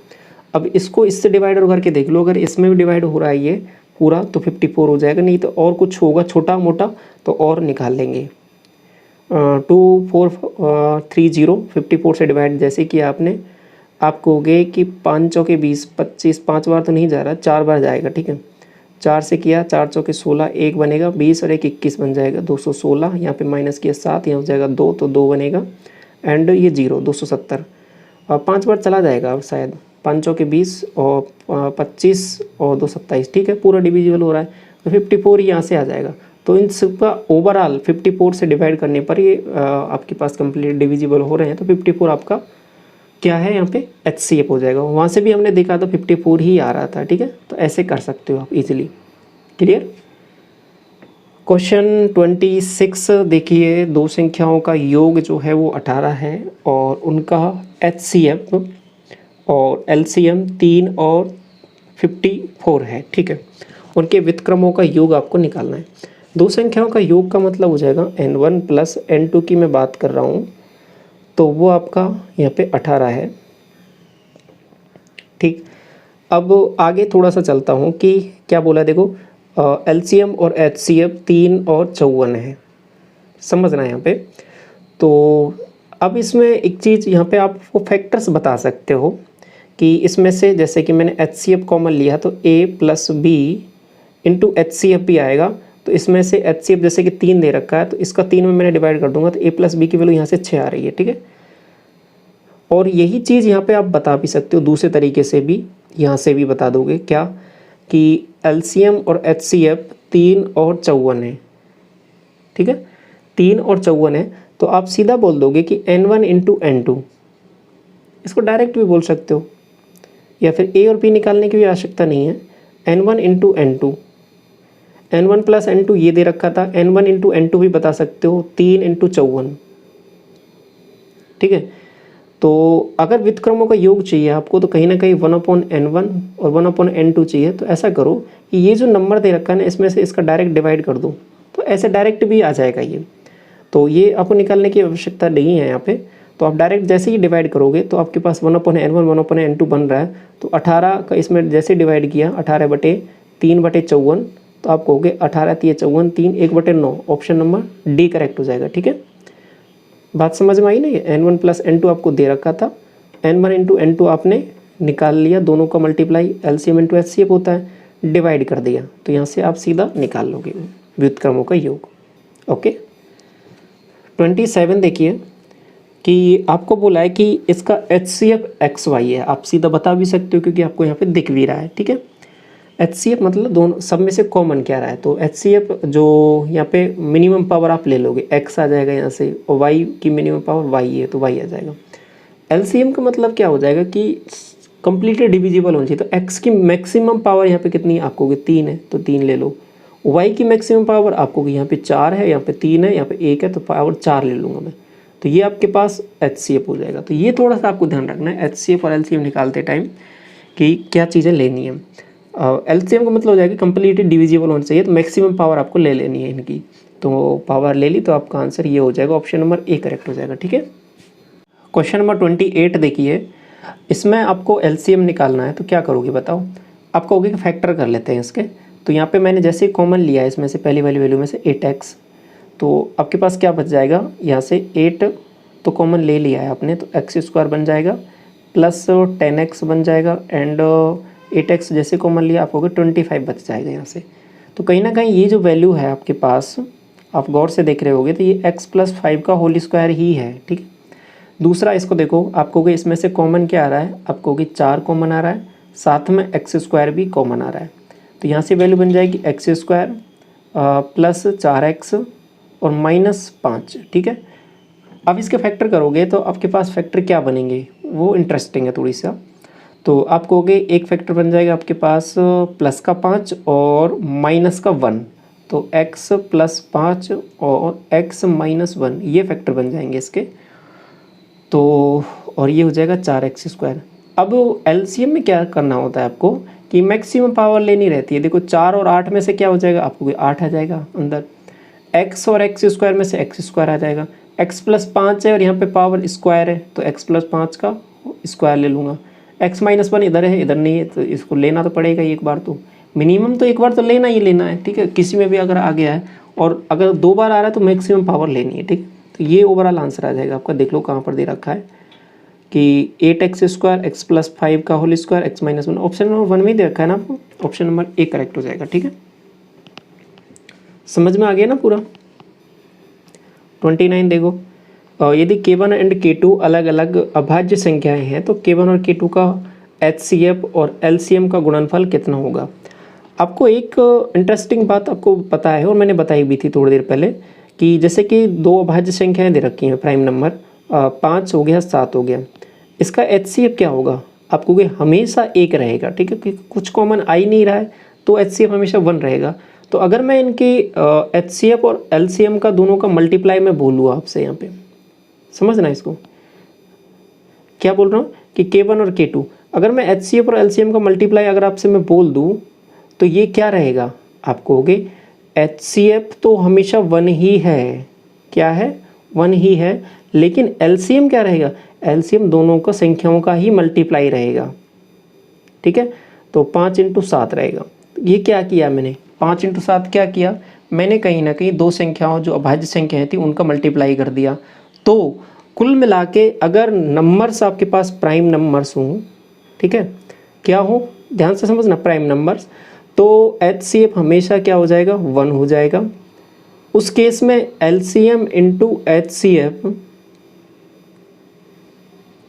अब इसको इससे डिवाइड करके देख लो, अगर इसमें भी डिवाइड हो रहा है ये पूरा तो 54 हो जाएगा, नहीं तो और कुछ होगा छोटा मोटा तो और निकाल लेंगे। 2430 54 से डिवाइड जैसे किया आपने, आप कहोगे कि 5 चौके 20, 25, 5 बार तो नहीं जा रहा, 4 बार जाएगा, ठीक है 4 से किया, 4 चौके 16, 1 बनेगा, 20 और 1 21 बन जाएगा 216, यहाँ पे माइनस किया 7, यहाँ हो जाएगा 2, तो 2 बनेगा एंड ये 0 270 और 5 बार चला जाएगा अब शायद, 5 चौके 20 और 25 और 2 27, ठीक है पूरा डिविजिबल हो रहा है, तो 54 यहाँ से आ जाएगा। तो इन सबका ओवरऑल 54 से डिवाइड करने पर ये आपके पास कंप्लीट डिविजिबल हो रहे हैं, तो 54 आपका क्या है यहाँ पे HCF हो जाएगा। वहाँ से भी हमने देखा तो 54 ही आ रहा था, ठीक है, तो ऐसे कर सकते हो आप इजीली। क्लियर। क्वेश्चन 26 देखिए, दो संख्याओं का योग जो है वो 18 है और उनका HCF और LCM 3 और 54 है, ठीक है, उनके व्युत्क्रमों का योग आपको निकालना है। दो संख्याओं का योग का मतलब हो जाएगा n1 प्लस n2 की मैं बात कर रहा हूँ, तो वो आपका यहाँ पे 18 है, ठीक। अब आगे थोड़ा सा चलता हूँ कि क्या बोला, देखो LCM और HCF 3 और 54 है, समझना है यहाँ पे। तो अब इसमें एक चीज़ यहाँ पे आप वो फैक्टर्स बता सकते हो कि इसमें से जैसे कि मैंने HCF कॉमन लिया तो A plus B into HCF भी आएगा, तो इसमें से HCF जैसे कि 3 दे रखा है तो इसका 3 में मैंने डिवाइड कर दूंगा तो A प्लस बी की वैल्यू यहाँ से 6 आ रही है, ठीक है। और यही चीज़ यहाँ पे आप बता भी सकते हो दूसरे तरीके से भी, यहाँ से भी बता दोगे क्या कि LCM और HCF 3 और 54 है, ठीक है 3 और 54 है, तो आप सीधा बोल दोगे कि n1 इंटू n2, इसको डायरेक्ट भी बोल सकते हो या फिर A और P निकालने की भी आवश्यकता नहीं है, n1 into n2, n1 plus n2 ये दे रखा था, n1 इंटू n2 भी बता सकते हो, 3 इंटू 54, ठीक है। तो अगर व्युत्क्रमों का योग चाहिए आपको तो कहीं ना कहीं 1/n1 और 1/n2 चाहिए, तो ऐसा करो कि ये जो नंबर दे रखा है ना इसमें से इसका डायरेक्ट डिवाइड कर दो, तो ऐसे डायरेक्ट भी आ जाएगा ये, तो ये आपको निकालने की आवश्यकता नहीं है यहाँ पे। तो आप डायरेक्ट जैसे ही डिवाइड करोगे तो आपके पास 1/n1 1/n2 बन रहा है, तो 18 का इसमें जैसे डिवाइड किया 18/3/54, तो आप कहोगे 18 3 54 3 1/9, ऑप्शन नंबर डी करेक्ट हो जाएगा, ठीक है। बात समझ में आई ना, ये n1 प्लस n2 आपको दे रखा था, n1 इंटू n2 आपने निकाल लिया, दोनों का मल्टीप्लाई LCM इंटू HCF होता है, डिवाइड कर दिया, तो यहाँ से आप सीधा निकाल लोगे व्युत्क्रमों का योग। ओके 27 देखिए कि आपको बोला है कि इसका HCF XY है, आप सीधा बता भी सकते हो क्योंकि आपको यहाँ पे दिख भी रहा है, ठीक है। HCF मतलब दोनों सब में से कॉमन क्या रहा है, तो HCF जो यहाँ पे मिनिमम पावर आप ले लोगे x आ जाएगा यहाँ से, और y की मिनिमम पावर y है तो y आ जाएगा। LCM का मतलब क्या हो जाएगा कि कम्प्लीटली डिविजिबल होना चाहिए, तो x की मैक्सिमम पावर यहाँ पे कितनी है, आपको 3 है तो 3 ले लो, y की मैक्सिमम पावर आपको यहाँ पे 4 है, यहाँ पे 3 है, यहाँ पे 1 है, तो पावर 4 ले लूँगा मैं, तो ये आपके पास HCF हो जाएगा। तो ये थोड़ा सा आपको ध्यान रखना है HCF और LCM निकालते टाइम कि क्या चीज़ें लेनी है। LCM का मतलब हो जाएगा कंप्लीटली डिविजिबल होना चाहिए, तो मैक्सिमम पावर आपको ले लेनी है इनकी, तो पावर ले ली तो आपका आंसर ये हो जाएगा, ऑप्शन नंबर ए करेक्ट हो जाएगा, ठीक है। क्वेश्चन नंबर 28 देखिए, इसमें आपको LCM निकालना है, तो क्या करोगे बताओ। आप कहोगे कि फैक्टर कर लेते हैं इसके, तो यहाँ पे मैंने जैसे कॉमन लिया है इसमें से पहली वाली वैल्यू में से 8x, तो आपके पास क्या बच जाएगा, यहाँ से 8 तो कॉमन ले लिया है आपने, तो x² बन जाएगा प्लस 10x बन जाएगा एंड 8x जैसे कॉमन लिया आप होगा 25 बच जाएगा यहाँ से। तो कहीं ना कहीं ये जो वैल्यू है आपके पास, आप गौर से देख रहे होगे तो ये x+5 का होल स्क्वायर ही है, ठीक है। दूसरा इसको देखो, आपको कि इसमें से कॉमन क्या आ रहा है, आपको कि 4 कॉमन आ रहा है, साथ में x² भी कॉमन आ रहा है। तो यहाँ से वैल्यू बन जाएगी x² प्लस 4x और -5, ठीक है। अब इसके फैक्टर करोगे तो आपके पास फैक्टर क्या बनेंगे, वो इंटरेस्टिंग है थोड़ी सा। तो आप कहोगे एक फैक्टर बन जाएगा आपके पास +5 और -1, तो x+5 और x-1 ये फैक्टर बन जाएंगे इसके। तो और ये हो जाएगा 4x²। अब एलसीएम में क्या करना होता है आपको कि मैक्सिमम पावर लेनी रहती है। देखो 4 और 8 में से क्या हो जाएगा, आपको 8 आ जाएगा अंदर, x और x² में से x² आ जाएगा, x+5 है और यहाँ पे पावर स्क्वायर है तो x+5 का स्क्वायर ले लूँगा, x-1 इधर है इधर नहीं है तो इसको लेना तो पड़ेगा एक बार, तो मिनिमम तो एक बार तो लेना ही लेना है, ठीक है। किसी में भी अगर आ गया है और अगर 2 बार आ रहा है तो मैक्सिमम पावर लेनी है, ठीक है। तो ये ओवरऑल आंसर आ जाएगा आपका। देख लो कहाँ पर दे रखा है कि 8x² x+5 का whole square x-1, option number 1 में दे रखा है ना आपको, ऑप्शन नंबर ए करेक्ट हो जाएगा, ठीक है। समझ में आ गया ना पूरा। 29 देखो, यदि K1 एंड K2 अलग अलग अभाज्य संख्याएं हैं तो K1 और K2 का HCF और LCM का गुणनफल कितना होगा। आपको एक इंटरेस्टिंग बात आपको पता है और मैंने बताई भी थी थोड़ी देर पहले कि जैसे कि 2 अभाज्य संख्याएं दे रखी हैं प्राइम नंबर, 5 हो गया 7 हो गया, इसका HCF क्या होगा आपको कि हमेशा 1 रहेगा, ठीक है। क्योंकि कुछ कॉमन आ ही नहीं रहा है तो HCF हमेशा 1 रहेगा। तो अगर मैं इनकी HCF और LCM का दोनों का मल्टीप्लाई मैं बोलूँ आपसे, यहाँ पे समझना इसको क्या बोल रहा हूँ कि K1 और K2 अगर मैं HCF और LCM का मल्टीप्लाई अगर आपसे मैं बोल दूँ तो ये क्या रहेगा, आप कहोगे HCF तो हमेशा 1 ही है, क्या है 1 ही है, लेकिन LCM क्या रहेगा, LCM दोनों का संख्याओं का ही मल्टीप्लाई रहेगा, ठीक है। तो 5 × 7 रहेगा। ये क्या किया मैंने, 5 × 7 क्या किया मैंने, कहीं ना कहीं 2 संख्याओं जो अभाज्य संख्याएं थी उनका मल्टीप्लाई कर दिया। तो कुल मिला के अगर नंबर्स आपके पास प्राइम नंबर्स हों, ठीक है, क्या हो ध्यान से समझना, प्राइम नंबर्स, तो HCF हमेशा क्या हो जाएगा 1 हो जाएगा। उस केस में LCM × HCF,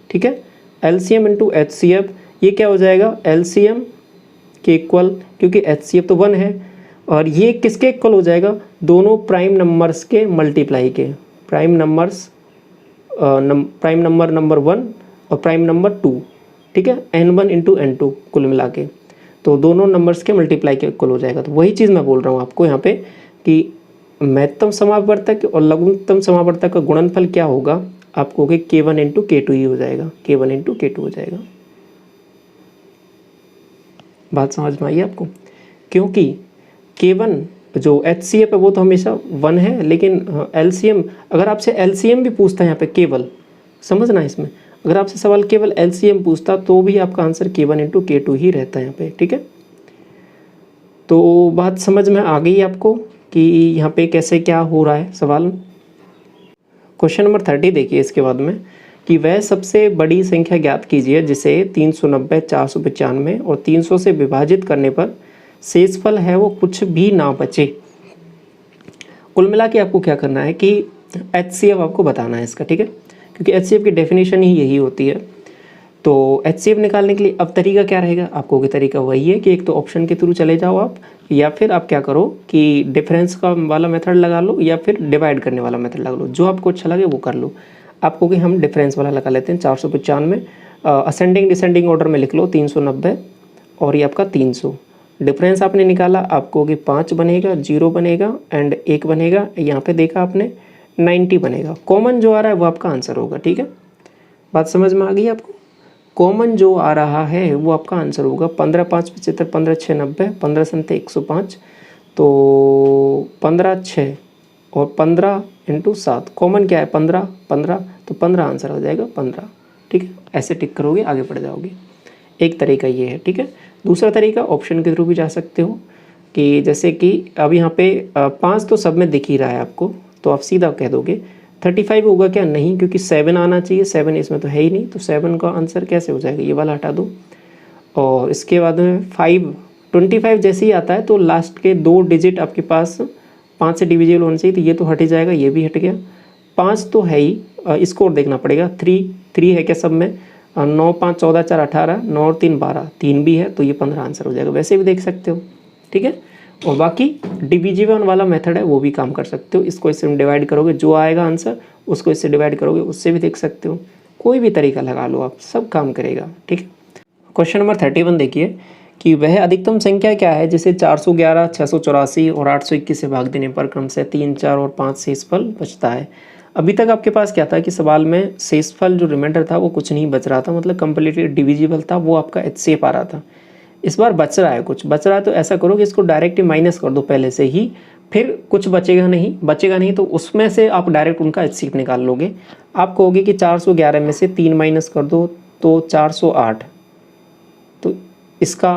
ठीक है, LCM × HCF ये क्या हो जाएगा LCM के इक्वल, क्योंकि HCF तो 1 है, और ये किसके इक्वल हो जाएगा, दोनों प्राइम नंबर्स के मल्टीप्लाई के, प्राइम नंबर नंबर 1 और प्राइम नंबर 2, ठीक है, N1 × N2 कुल मिला के, तो दोनों नंबर्स के मल्टीप्लाई के इक्वल हो जाएगा। तो वही चीज़ मैं बोल रहा हूँ आपको यहाँ पे कि महत्तम समावर्तक और लघुत्तम समावर्तक का गुणनफल क्या होगा, आपको कि K1 × K2 ही हो जाएगा, K1 × K2 हो जाएगा। बात समझ में आई आपको, क्योंकि K1 जो HCF है वो तो हमेशा 1 है, लेकिन LCM अगर आपसे LCM भी पूछता है यहाँ पे केवल, समझना इसमें, अगर आपसे सवाल केवल LCM पूछता तो भी आपका आंसर K1 × K2 ही रहता है यहाँ पे, ठीक है। तो बात समझ में आ गई आपको कि यहाँ पे कैसे क्या हो रहा है सवाल। क्वेश्चन नंबर 30 देखिए इसके बाद में कि वह सबसे बड़ी संख्या ज्ञात कीजिए जिसे 390, 495 और 300 से विभाजित करने पर शेषफल है वो कुछ भी ना बचे। कुल मिला के आपको क्या करना है कि HCF आपको बताना है इसका, ठीक है, क्योंकि HCF की डेफिनेशन ही यही होती है। तो HCF निकालने के लिए अब तरीका क्या रहेगा, आपको तरीका वही है कि एक तो ऑप्शन के थ्रू चले जाओ आप, या फिर आप क्या करो कि डिफरेंस का वाला मेथड लगा लो या फिर डिवाइड करने वाला मेथड लगा लो, जो आपको अच्छा लगे वो कर लो। आपको कि हम डिफरेंस वाला लगा लेते हैं, 495 असेंडिंग डिसेंडिंग ऑर्डर में लिख लो 390 और ये आपका 300। डिफरेंस आपने निकाला, आपको कि 5 बनेगा, 0 बनेगा एंड 1 बनेगा, यहाँ पे देखा आपने 90 बनेगा। कॉमन जो आ रहा है वो आपका आंसर होगा, ठीक है, बात समझ में आ गई आपको। कॉमन जो आ रहा है वो आपका आंसर होगा 15 5 75, 15 6 90, 15 7 105, तो 15 6 और 15 × 7, कॉमन क्या है 15 15, तो 15 आंसर हो जाएगा 15, ठीक है। ऐसे टिक करोगे आगे बढ़ जाओगे, एक तरीका ये है, ठीक है। दूसरा तरीका ऑप्शन के थ्रू भी जा सकते हो कि जैसे कि अब यहाँ पे 5 तो सब में दिख ही रहा है आपको, तो आप सीधा कह दोगे 35 होगा क्या, नहीं, क्योंकि 7 आना चाहिए, 7 इसमें तो है ही नहीं, तो 7 का आंसर कैसे हो जाएगा, ये वाला हटा दो। और इसके बाद में 5 25 जैसे ही आता है तो लास्ट के 2 डिजिट आपके पास 5 से डिविजिबल होना चाहिए, तो ये तो हट ही जाएगा, ये भी हट गया। 5 तो है ही, इसको और देखना पड़ेगा। 3 है क्या सब में? 9 5 14 4 18, 9 और 3 12, 3 भी है तो ये 15 आंसर हो जाएगा। वैसे भी देख सकते हो, ठीक है। और बाकी डिविजिबल वाला मेथड है वो भी काम कर सकते हो, इसको इससे डिवाइड करोगे जो आएगा आंसर उसको इससे डिवाइड करोगे उससे भी देख सकते हो, कोई भी तरीका लगा लो आप, सब काम करेगा, ठीक है। क्वेश्चन नंबर 31 देखिए कि वह अधिकतम संख्या क्या है जिसे 411, 684 और 821 से भाग देने पर क्रम से 3, 4 और 5 शेषफल बचता है। अभी तक आपके पास क्या था कि सवाल में शेषफल जो रिमाइंडर था वो कुछ नहीं बच रहा था, मतलब कंप्लीटली डिविजिबल था, वो आपका HCF आ रहा था। इस बार बच रहा है, कुछ बच रहा है, तो ऐसा करो कि इसको डायरेक्ट ही माइनस कर दो पहले से ही, फिर कुछ बचेगा नहीं तो उसमें से आप डायरेक्ट उनका HCF निकाल लोगे। आप कहोगे कि 411 में से 3 माइनस कर दो तो 408, तो इसका,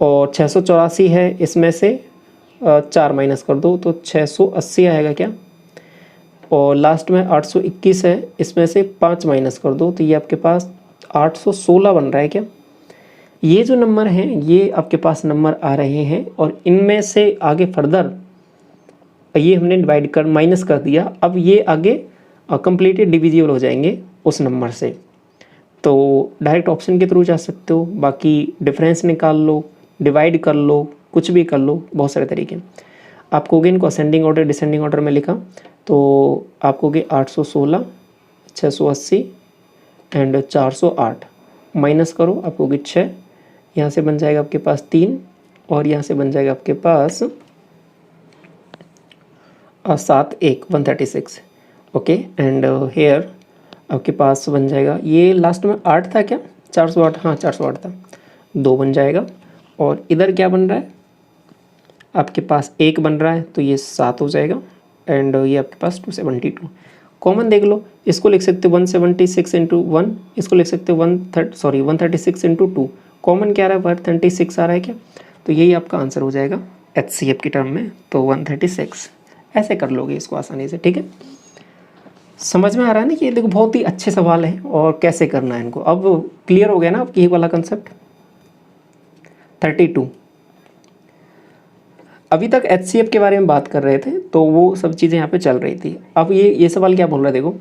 और 684 है इसमें से 4 माइनस कर दो तो 680 आएगा क्या, और लास्ट में 821 है इसमें से 5 माइनस कर दो तो ये आपके पास 816 बन रहा है क्या। ये जो नंबर हैं ये आपके पास नंबर आ रहे हैं, और इनमें से आगे फर्दर ये हमने डिवाइड कर माइनस कर दिया, अब ये आगे कंप्लीटली डिविजिबल हो जाएंगे उस नंबर से। तो डायरेक्ट ऑप्शन के थ्रू जा सकते हो, बाकी डिफरेंस निकाल लो, डिवाइड कर लो, कुछ भी कर लो, बहुत सारे तरीके। आप कहोगे इनको असेंडिंग ऑर्डर डिसेंडिंग ऑर्डर में लिखा तो आप कहोगे 816, 680 एंड 408 माइनस करो, आप कहोगे 6, यहाँ से बन जाएगा आपके पास 3 और यहाँ से बन जाएगा आपके पास 7 1 136, ओके। एंड हेयर आपके पास बन जाएगा, ये लास्ट में 8 था क्या, 408, हाँ 408 था, 2 बन जाएगा। और इधर क्या बन रहा है आपके पास 1 बन रहा है तो ये 7 हो जाएगा, एंड ये आपके पास 272। कॉमन देख लो, इसको लिख सकते हो 176 इंटू 1, इसको लिख सकते हो 136 इंटू 2, कॉमन क्या आ रहा है 136 आ रहा है क्या, तो यही आपका आंसर हो जाएगा HCF की टर्म में, तो 136। ऐसे कर लोगे इसको आसानी से, ठीक है। समझ में आ रहा है ना कि ये देखो बहुत ही अच्छे सवाल हैं और कैसे करना है इनको, अब क्लियर हो गया ना आपकी ये वाला कंसेप्ट। 32 अभी तक HCF के बारे में बात कर रहे थे तो वो सब चीज़ें यहाँ पे चल रही थी। अब ये सवाल क्या बोल रहा है देखो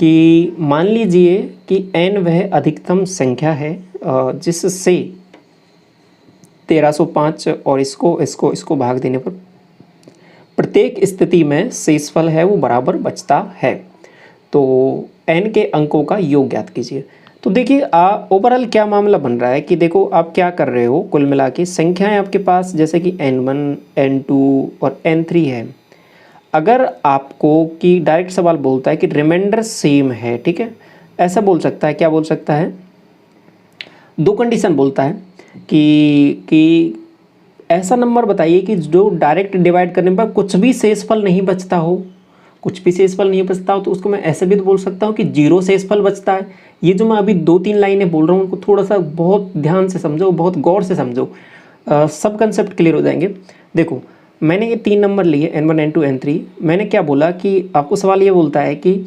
कि मान लीजिए कि n वह अधिकतम संख्या है जिससे 1305 और इसको भाग देने पर प्रत्येक स्थिति में शेषफल है वो बराबर बचता है, तो n के अंकों का योग ज्ञात कीजिए। तो देखिए ओवरऑल क्या मामला बन रहा है कि देखो आप क्या कर रहे हो, कुल मिला के संख्याएं आपके पास जैसे कि n1 n2 और n3 है। अगर आपको कि डायरेक्ट सवाल बोलता है कि रिमाइंडर सेम है, ठीक है, ऐसा बोल सकता है, क्या बोल सकता है, 2 कंडीशन बोलता है कि ऐसा नंबर बताइए कि जो डायरेक्ट डिवाइड करने पर कुछ भी शेषफल नहीं बचता हो, कुछ भी शेषफल नहीं बचता हो, तो उसको मैं ऐसे भी तो बोल सकता हूँ कि 0 शेषफल बचता है। ये जो मैं अभी 2-3 लाइनें बोल रहा हूँ उनको थोड़ा सा बहुत ध्यान से समझो, बहुत गौर से समझो, सब कंसेप्ट क्लियर हो जाएंगे। देखो मैंने ये 3 नंबर लिए n1 n2 n3, मैंने क्या बोला कि आपको सवाल ये बोलता है कि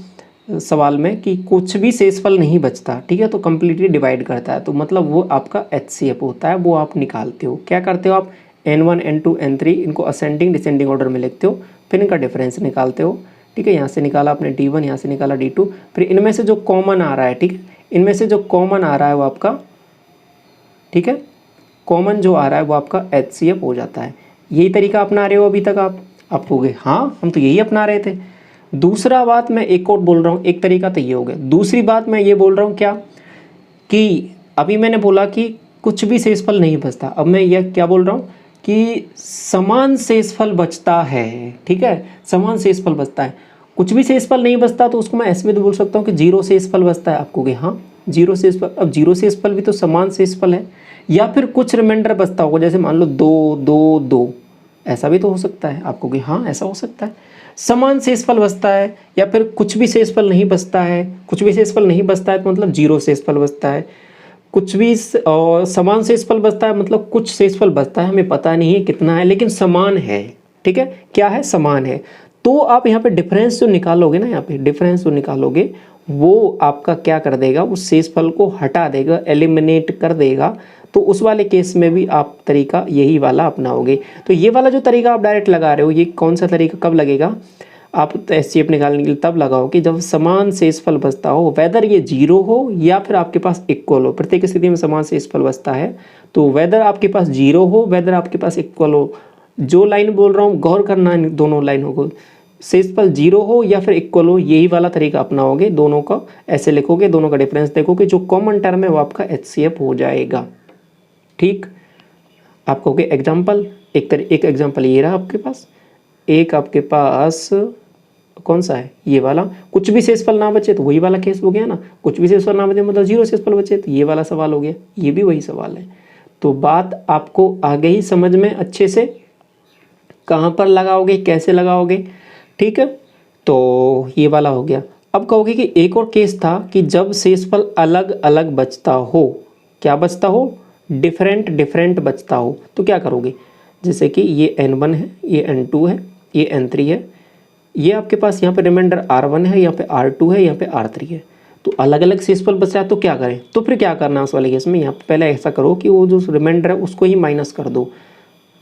सवाल में कि कुछ भी शेषफल नहीं बचता, ठीक है, तो कम्प्लीटली डिवाइड करता है, तो मतलब वो आपका HCF होता है, वो आप निकालते हो। क्या करते हो आप, n1 n2 n3 इनको असेंडिंग डिसेंडिंग ऑर्डर में लिखते हो, फिर इनका डिफरेंस निकालते हो, ठीक है। यहाँ से निकाला आपने D1, यहाँ से निकाला D2, फिर इनमें से जो कॉमन आ रहा है, ठीक है, इनमें से जो कॉमन आ रहा है वो आपका, ठीक है, कॉमन जो आ रहा है वो आपका HCF हो जाता है। यही तरीका अपना रहे हो अभी तक आप कहोगे हाँ हम तो यही अपना रहे थे। दूसरा बात मैं एक और बोल रहा हूँ, एक तरीका तो ये हो गया, दूसरी बात मैं ये बोल रहा हूँ क्या कि अभी मैंने बोला कि कुछ भी शेषफल नहीं बचता, अब मैं यह क्या बोल रहा हूँ कि समान शेषफल बचता है, ठीक है, समान शेषफल बचता है। कुछ भी शेषफल नहीं बचता तो उसको मैं ऐसे भी तो बोल सकता हूँ कि 0 शेषफल बचता है, आपको हाँ 0 शेषफल, अब 0 शेषफल भी तो समान शेषफल है, या फिर कुछ रिमाइंडर बचता होगा, जैसे मान लो 2 2 2, ऐसा भी तो हो सकता है, आपको हाँ ऐसा हो सकता है, समान शेषफल बचता है, या फिर कुछ भी शेषफल नहीं बचता है, कुछ भी शेषफल नहीं बचता है तो मतलब 0 शेषफल बचता है, कुछ भी समान शेषफल बचता है मतलब कुछ शेषफल बचता है, हमें पता नहीं है कितना है लेकिन समान है, ठीक है, क्या है, समान है। तो आप यहाँ पे डिफरेंस जो निकालोगे ना, यहाँ पे डिफरेंस जो निकालोगे वो आपका क्या कर देगा, उस शेषफल को हटा देगा, एलिमिनेट कर देगा, तो उस वाले केस में भी आप तरीका यही वाला अपनाओगे। तो ये वाला जो तरीका आप डायरेक्ट लगा रहे हो, ये कौन सा तरीका कब लगेगा, आप एचसीएफ निकालने के लिए तब लगाओगे जब समान शेषफल बचता हो, वेदर ये जीरो हो या फिर आपके पास इक्वल हो। प्रत्येक स्थिति में समान शेषफल बचता है, तो वेदर आपके पास जीरो हो, वेदर आपके पास इक्वल हो। जो लाइन बोल रहा हूँ गौर करना है दोनों लाइनों को, शेषफल जीरो हो या फिर इक्वल हो, यही वाला तरीका अपनाओगे। दोनों का ऐसे लिखोगे, दोनों का डिफरेंस देखोगे, जो कॉमन टर्म है वो आपका एचसीएफ हो जाएगा। ठीक, आप कहोगे एग्जाम्पल, एक एग्जाम्पल ये रहा आपके पास, एक आपके पास कौन सा है, ये वाला, कुछ भी शेषफल ना बचे तो वही वाला केस हो गया ना, कुछ भी शेषफल ना बचे मतलब जीरो शेषफल बचे तो ये वाला सवाल हो गया, ये भी वही सवाल है। तो बात आपको आ गई समझ में अच्छे से, कहाँ पर लगाओगे, कैसे लगाओगे, ठीक है। तो ये वाला हो गया। अब कहोगे कि एक और केस था कि जब शेषफल अलग अलग बचता हो, क्या बचता हो, डिफरेंट डिफरेंट बचता हो, तो क्या करोगे, जैसे कि ये n1 है, ये n2 है, ये n3 है, ये आपके पास यहाँ पे रिमाइंडर r1 है, यहाँ पे r2 है, यहाँ पे r3 है, तो अलग अलग शेषफल बचा है तो क्या करें, तो फिर क्या करना है उस वाले केस में, यहाँ पे पहले ऐसा करो कि वो जो रिमाइंडर है उसको ही माइनस कर दो,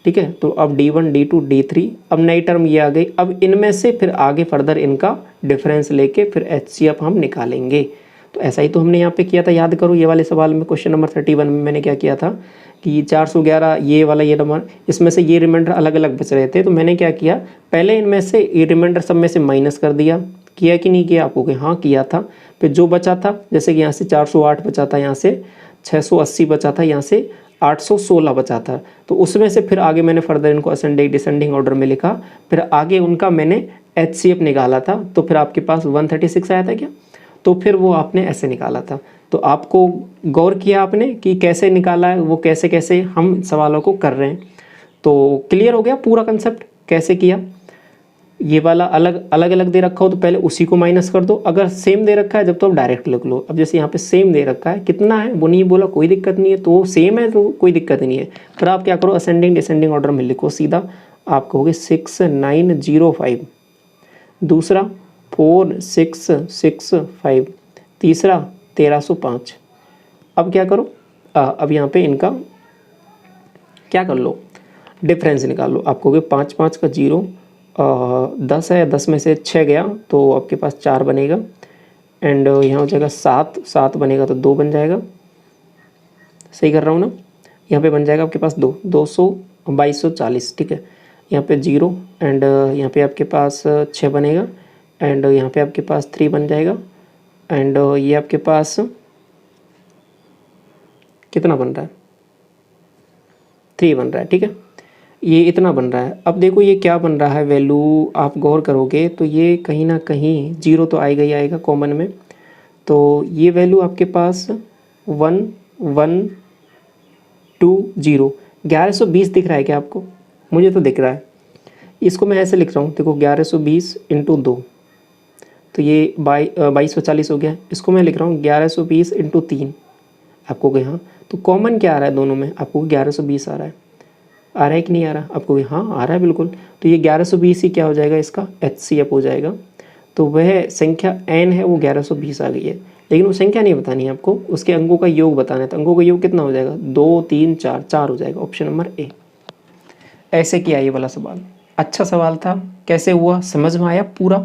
ठीक है। तो अब d1 d2 d3, अब नई टर्म ये आ गई, अब इनमें से फिर आगे फर्दर इनका डिफरेंस लेके फिर एचसीएफ हम निकालेंगे। तो ऐसा ही तो हमने यहाँ पे किया था, याद करो ये वाले सवाल में, क्वेश्चन नंबर 31 में मैंने क्या किया था कि 411 ये वाला ये नंबर, इसमें से ये रिमाइंडर अलग अलग बच रहे थे, तो मैंने क्या किया, पहले इनमें से ये रिमाइंडर सब में से माइनस कर दिया, किया कि नहीं किया, आपको हाँ किया था। फिर जो बचा था, जैसे कि यहाँ से 408 बचा था, यहाँ से 680 बचा था, यहाँ से 816 बचा था, तो उसमें से फिर आगे मैंने फर्दर इनको असेंडिंग डिसेंडिंग ऑर्डर में लिखा, फिर आगे उनका मैंने एचसीएफ निकाला था, तो फिर आपके पास 136 आया था क्या, तो फिर वो आपने ऐसे निकाला था। तो आपको गौर किया आपने कि कैसे निकाला है, वो कैसे कैसे हम सवालों को कर रहे हैं। तो क्लियर हो गया पूरा कंसेप्ट कैसे किया। ये वाला अलग अलग दे रखा हो तो पहले उसी को माइनस कर दो, अगर सेम दे रखा है जब तो आप डायरेक्ट लिख लो। अब जैसे यहाँ पे सेम दे रखा है, कितना है वो नहीं बोला, कोई दिक्कत नहीं है, तो सेम है तो कोई दिक्कत नहीं है। फिर आप क्या करो, असेंडिंग डिसेंडिंग ऑर्डर में लिखो सीधा, आप कहोगे 6905, दूसरा 4665, तीसरा 1305। अब क्या करो, अब यहाँ पे इनका क्या कर लो, डिफरेंस निकाल लो। आप कहोगे 5 5 का 0, 10 है, 10 में से 6 गया तो आपके पास 4 बनेगा, एंड यहाँ हो जाएगा 7 7 बनेगा तो 2 बन जाएगा, सही कर रहा हूँ ना। यहाँ पे बन जाएगा आपके पास 2240, ठीक है। यहाँ पे 0 एंड यहाँ पे आपके पास 6 बनेगा, एंड यहाँ पे आपके पास 3 बन जाएगा, एंड ये आपके पास कितना बन रहा है, 3 बन रहा है, ठीक है। ये इतना बन रहा है। अब देखो ये क्या बन रहा है वैल्यू, आप गौर करोगे तो ये कहीं ना कहीं 0 तो आएगा ही आएगा कॉमन में, तो ये वैल्यू आपके पास 1120, 1120 दिख रहा है क्या आपको, मुझे तो दिख रहा है। इसको मैं ऐसे लिख रहा हूँ, देखो 1120 इंटू 2, तो ये 2240 हो गया। इसको मैं लिख रहा हूँ 1120 इंटू 3, आपको कहे हाँ, तो कॉमन क्या आ रहा है दोनों में, आपको 1120 आ रहा है कि नहीं आ रहा, आपको हाँ आ रहा है बिल्कुल। तो ये 1120 ही क्या हो जाएगा, इसका एचसीएफ हो जाएगा। तो वह संख्या n है वो 1120 आ गई है, लेकिन वो संख्या नहीं बतानी है आपको, उसके अंकों का योग बताना है। तो अंकों का योग कितना हो जाएगा, 2 3 4, 4 हो जाएगा, ऑप्शन नंबर ए। ऐसे किया ये वाला सवाल, अच्छा सवाल था, कैसे हुआ समझ में आया पूरा।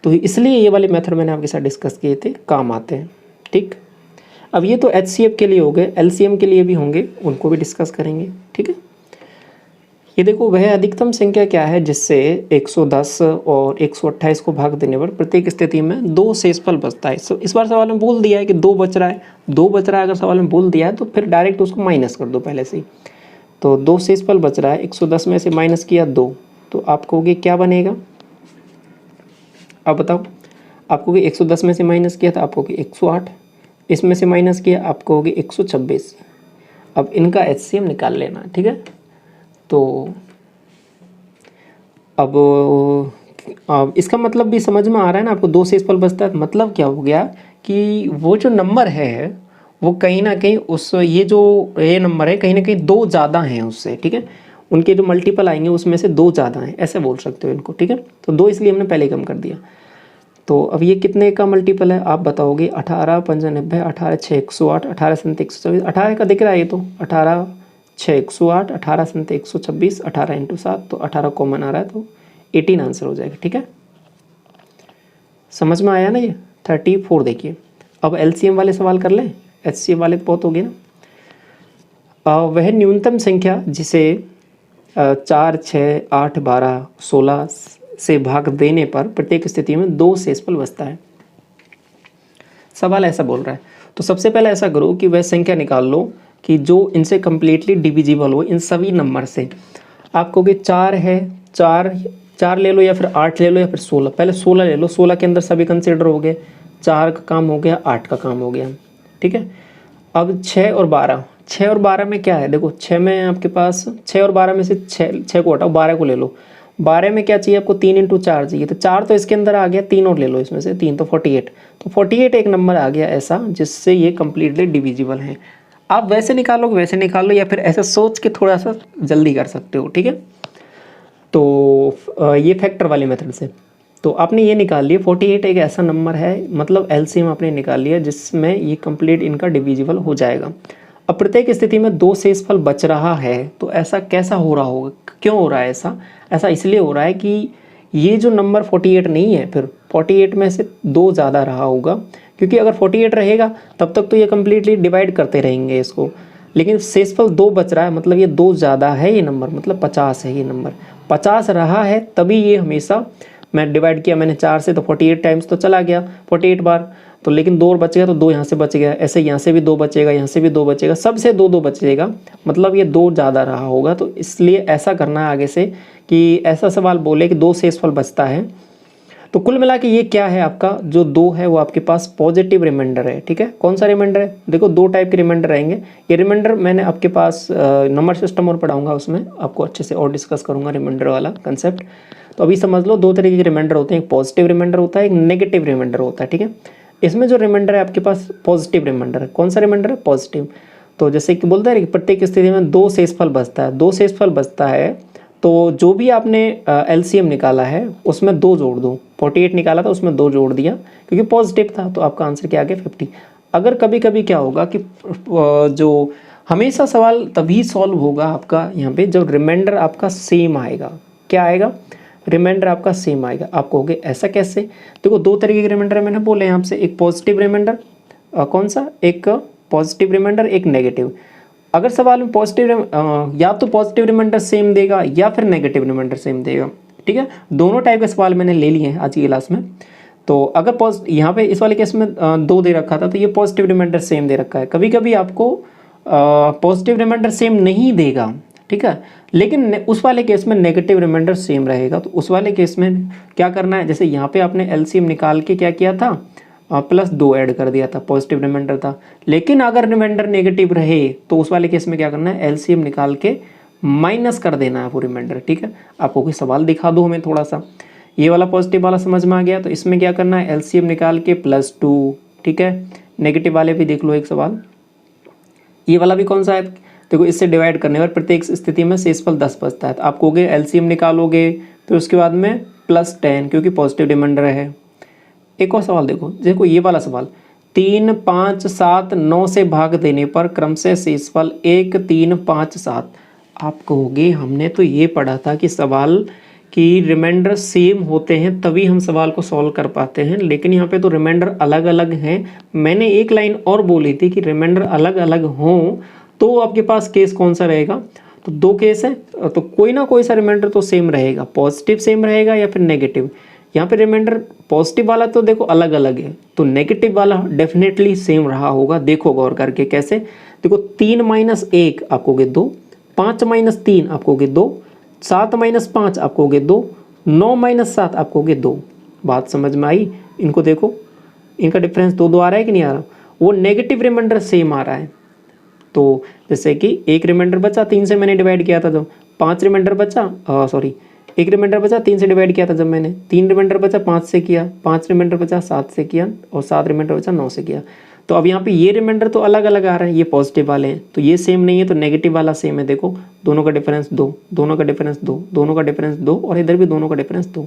तो इसलिए ये वाले मेथड मैंने आपके साथ डिस्कस किए थे, काम आते हैं, ठीक। अब ये तो एचसीएफ के लिए हो गए, एलसीएम के लिए भी होंगे, उनको भी डिस्कस करेंगे, ठीक है। ये देखो वह अधिकतम संख्या क्या है जिससे 110 और 128 को भाग देने पर प्रत्येक स्थिति में 2 शेषफल बचता है। इस बार सवाल में बोल दिया है कि 2 बच रहा है, 2 बच रहा है, अगर सवाल में बोल दिया है तो फिर डायरेक्ट उसको माइनस कर दो पहले से ही। तो 2 शेषफल बच रहा है, 110 में से माइनस किया 2, तो आप कहोगे क्या बनेगा, अब बताओ। आप कहोगे 110 में से माइनस किया था, आप कहोगे 108, इसमें से माइनस किया आप कहोगे 126। अब इनका एचसीएम निकाल लेना, ठीक है। तो अब इसका मतलब भी समझ में आ रहा है ना आपको, 2 शेषफल बचता है, मतलब क्या हो गया कि वो जो नंबर है वो कहीं ना कहीं उस ये नंबर है कहीं ना कहीं 2 ज़्यादा हैं उससे, ठीक है। उनके जो मल्टीपल आएंगे उसमें से 2 ज़्यादा हैं, ऐसे बोल सकते हो इनको, ठीक है। तो 2 इसलिए हमने पहले कम कर दिया। तो अब ये कितने का मल्टीपल है आप बताओगे, 18 पंजा 90, 18 6 108, 18 7 124, 18 का दिख रहा है ये तो, 18 6 108, 18 7 126, 18 इंटू 7, तो 18 कॉमन आ रहा है तो 18 आंसर हो जाएगा। ठीक है, समझ में आया ना ये 34। देखिए अब एलसीएम वाले सवाल कर लें, एचसीएफ वाले तो बहुत हो गए ना। वह न्यूनतम संख्या जिसे 4 6 8 12 16 से भाग देने पर प्रत्येक स्थिति में 2 शेषफल बचता है। सवाल ऐसा बोल रहा है, तो सबसे पहले ऐसा करो कि वह संख्या निकाल लो कि जो इनसे कम्प्लीटली डिविजिबल हो इन सभी नंबर से। आप कहोगे 4 है, 4 ले लो या फिर 8 ले लो या फिर 16, पहले 16 ले लो, 16 के अंदर सभी कंसिडर हो गए, 4 का काम हो गया, 8 का काम हो गया। ठीक है, अब 6 और 12, 6 और 12 में क्या है, देखो 6 में आपके पास 6 और 12 में से 6 को हटाओ, 12 को ले लो। 12 में क्या चाहिए आपको, 3 इंटू 4 चाहिए, तो 4 तो इसके अंदर आ गया, 3 और ले लो इसमें से, 3 तो 48, तो 48 एक नंबर आ गया ऐसा जिससे ये कम्प्लीटली डिविजिबल है। आप वैसे निकालो वैसे निकाल लो या फिर ऐसे सोच के थोड़ा सा जल्दी कर सकते हो। ठीक है, तो ये फैक्टर वाले मेथड से तो आपने ये निकाल लिया 48 एक ऐसा नंबर है, मतलब एलसीएम आपने निकाल लिया जिसमें ये कंप्लीट इनका डिविजिबल हो जाएगा। अब प्रत्येक स्थिति में 2 शेषफल बच रहा है, तो ऐसा कैसा हो रहा होगा, क्यों हो रहा है ऐसा, ऐसा इसलिए हो रहा है कि ये जो नंबर 48 नहीं है, फिर 48 में से 2 ज़्यादा रहा होगा, क्योंकि अगर 48 रहेगा तब तक तो ये कम्प्लीटली डिवाइड करते रहेंगे इसको, लेकिन शेषफल 2 बच रहा है, मतलब ये 2 ज़्यादा है ये नंबर, मतलब 50 है ये नंबर, 50 रहा है तभी ये हमेशा, मैं डिवाइड किया मैंने 4 से तो 48 टाइम्स तो चला गया 48 बार, तो लेकिन 2 और बच गया तो 2 यहाँ से बच गया, ऐसे यहाँ से भी 2 बचेगा, यहाँ से भी 2 बचेगा, सबसे 2 बचेगा, मतलब ये 2 ज़्यादा रहा होगा। तो इसलिए ऐसा करना है आगे से कि ऐसा सवाल बोले कि 2 शेषफल बचता है। तो कुल मिला के ये क्या है, आपका जो 2 है वो आपके पास पॉजिटिव रिमाइंडर है। ठीक है, कौन सा रिमाइंडर है, देखो 2 टाइप के रिमाइंडर रहेंगे। ये रिमाइंडर मैंने आपके पास नंबर सिस्टम और पढ़ाऊंगा, उसमें आपको अच्छे से और डिस्कस करूंगा रिमाइंडर वाला कंसेप्ट। तो अभी समझ लो 2 तरीके के रिमाइंडर होते हैं, एक पॉजिटिव रिमाइंडर होता है, एक नेगेटिव रिमाइंडर होता है। ठीक है, इसमें जो रिमाइंडर है आपके पास पॉजिटिव रिमाइंडर है, कौन सा रिमाइंडर है, पॉजिटिव। तो जैसे कि बोलते हैं कि प्रत्येक स्थिति में 2 शेषफल बचता है, 2 शेषफल बचता है, तो जो भी आपने एलसीएम निकाला है उसमें 2 जोड़ दो, 48 निकाला था उसमें 2 जोड़ दिया क्योंकि पॉजिटिव था, तो आपका आंसर क्या आ गया 50। अगर कभी कभी क्या होगा कि जो हमेशा सवाल तभी सॉल्व होगा आपका यहाँ पे जब रिमाइंडर आपका सेम आएगा। क्या आएगा, रिमाइंडर आपका सेम आएगा। आप कहोगे ऐसा कैसे, देखो 2 तरीके के रिमाइंडर मैंने बोले यहाँ से, एक पॉजिटिव रिमाइंडर, कौन सा, एक पॉजिटिव रिमाइंडर, एक नेगेटिव। अगर सवाल में पॉजिटिव या तो पॉजिटिव रिमाइंडर सेम देगा या फिर नेगेटिव रिमाइंडर सेम देगा। ठीक है, दोनों टाइप के सवाल मैंने ले लिए हैं आज की क्लास में। तो अगर यहाँ पे इस वाले केस में 2 दे रखा था तो ये पॉजिटिव रिमाइंडर सेम दे रखा है। कभी कभी आपको पॉजिटिव रिमाइंडर सेम नहीं देगा, ठीक है, लेकिन उस वाले केस में नेगेटिव रिमाइंडर सेम रहेगा। तो उस वाले केस में क्या करना है, जैसे यहाँ पे आपने एलसीएम निकाल के क्या किया था, +2 ऐड कर दिया था, पॉजिटिव रिमाइंडर था। लेकिन अगर रिमाइंडर नेगेटिव रहे तो उस वाले केस में क्या करना है, एलसीएम निकाल के माइनस कर देना है वो रिमाइंडर। ठीक है, आपको कोई सवाल दिखा दो हमें थोड़ा सा, ये वाला पॉजिटिव वाला समझ में आ गया, तो इसमें क्या करना है, एलसीएम निकाल के +2। ठीक है, नेगेटिव वाले भी देख लो एक सवाल, ये वाला भी कौन सा है, देखो इससे डिवाइड करने पर प्रत्येक स्थिति में शेषफल 10 बचता है। तो आप कहोगे एलसीएम निकालोगे फिर उसके बाद में +10 क्योंकि पॉजिटिव रिमाइंडर है। एक और सवाल देखो, देखो ये वाला सवाल, 3 5 7 9 से भाग देने पर क्रमशः शेषफल 1 3 5 7। आप कहोगे हमने तो ये पढ़ा था कि सवाल की रिमाइंडर सेम होते हैं तभी हम सवाल को सॉल्व कर पाते हैं, लेकिन यहाँ पे तो रिमाइंडर अलग अलग हैं। मैंने एक लाइन और बोली थी कि रिमाइंडर अलग अलग हों तो आपके पास केस कौन सा रहेगा, तो 2 केस है, तो कोई ना कोई सा रिमाइंडर तो सेम रहेगा, पॉजिटिव सेम रहेगा या फिर नेगेटिव। यहाँ पे रिमाइंडर पॉजिटिव वाला तो देखो अलग अलग है, तो नेगेटिव वाला डेफिनेटली सेम रहा होगा। देखो गौर करके कैसे, देखो 3 - 1 आप कहोगे 2, 5 - 3 आप कहोगे 2, 7 - 5 आप कहोगे 2, 9 - 7 आप कहोगे 2। बात समझ में आई, इनको देखो इनका डिफरेंस 2 आ रहा है कि नहीं आ रहा, वो नेगेटिव रिमाइंडर सेम आ रहा है। तो जैसे कि एक रिमाइंडर बचा 3 से मैंने डिवाइड किया था, जब 5 रिमाइंडर बचा, सॉरी एक रिमाइंडर बचा 3 से डिवाइड किया था जब मैंने, 3 रिमाइंडर बचा 5 से किया, 5 रिमाइंडर बचा 7 से किया और 7 रिमाइंडर बचा 9 से किया। तो अब यहाँ पे ये रिमाइंडर तो अलग अलग आ रहे हैं, ये पॉजिटिव वाले हैं तो ये सेम नहीं है, तो नेगेटिव वाला सेम है। देखो दोनों का डिफरेंस 2, दोनों का डिफरेंस 2, दोनों का डिफरेंस 2 और इधर भी दोनों का डिफरेंस 2।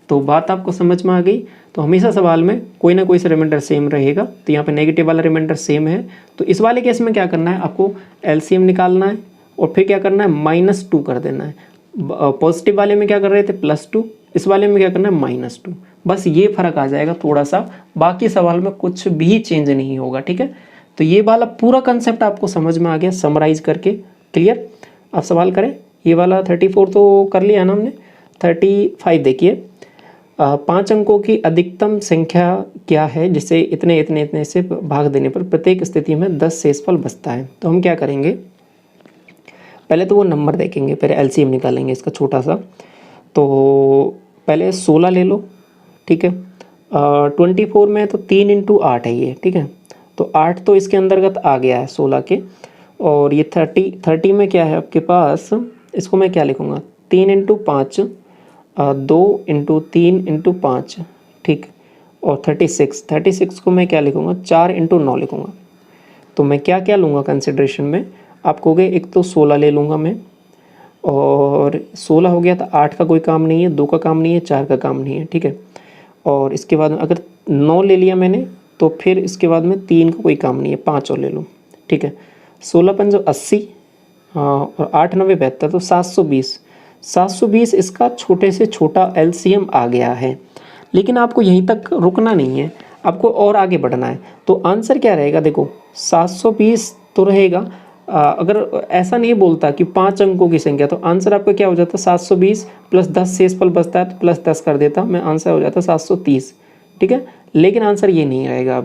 तो बात आपको समझ में आ गई। तो हमेशा सवाल में कोई ना कोई सा रिमाइंडर सेम रहेगा, तो यहाँ पे नेगेटिव वाला रिमाइंडर सेम है। तो इस वाले केस में क्या करना है, आपको एलसीएम निकालना है और फिर क्या करना है, -2 कर देना है। पॉजिटिव वाले में क्या कर रहे थे, +2, इस वाले में क्या करना है, -2। बस ये फर्क आ जाएगा थोड़ा सा, बाकी सवाल में कुछ भी चेंज नहीं होगा, ठीक है। तो ये वाला पूरा कंसेप्ट आपको समझ में आ गया समराइज करके, क्लियर। आप सवाल करें। ये वाला 34 तो कर लिया ना हमने। 35 देखिए, 5 अंकों की अधिकतम संख्या क्या है जिसे इतने इतने इतने से भाग देने पर प्रत्येक स्थिति में 10 शेषफल बचता है। तो हम क्या करेंगे, पहले तो वो नंबर देखेंगे, फिर एलसीएम निकालेंगे इसका छोटा सा। तो पहले 16 ले लो, ठीक है। 24 में तो 3 × 8 है ये, ठीक है। तो 8 तो इसके अंतर्गत आ गया है 16 के। और ये 30 में क्या है आपके पास, इसको मैं क्या लिखूँगा, 3 × 5, 2 × 3 × 5, ठीक। और 36 को मैं क्या लिखूँगा, 4 × 9 लिखूँगा। तो मैं क्या क्या लूँगा कंसिड्रेशन में, आप कहोगे एक तो 16 ले लूँगा मैं, और 16 हो गया तो 8 का कोई काम नहीं है, 2 का काम नहीं है, 4 का काम नहीं है, ठीक है। और इसके बाद में अगर 9 ले लिया मैंने, तो फिर इसके बाद में 3 का कोई काम नहीं है, 5 और ले लो, ठीक है। 16 पंजो 80, और 8 9 72, तो 720 इसका छोटे से छोटा एलसीएम आ गया है। लेकिन आपको यहीं तक रुकना नहीं है, आपको और आगे बढ़ना है। तो आंसर क्या रहेगा, देखो 720 तो रहेगा। अगर ऐसा नहीं बोलता कि 5 अंकों की संख्या, तो आंसर आपका क्या हो जाता, 720 + 10 शेषफल बचता है तो +10 कर देता मैं, आंसर हो जाता 730, ठीक है। लेकिन आंसर ये नहीं रहेगा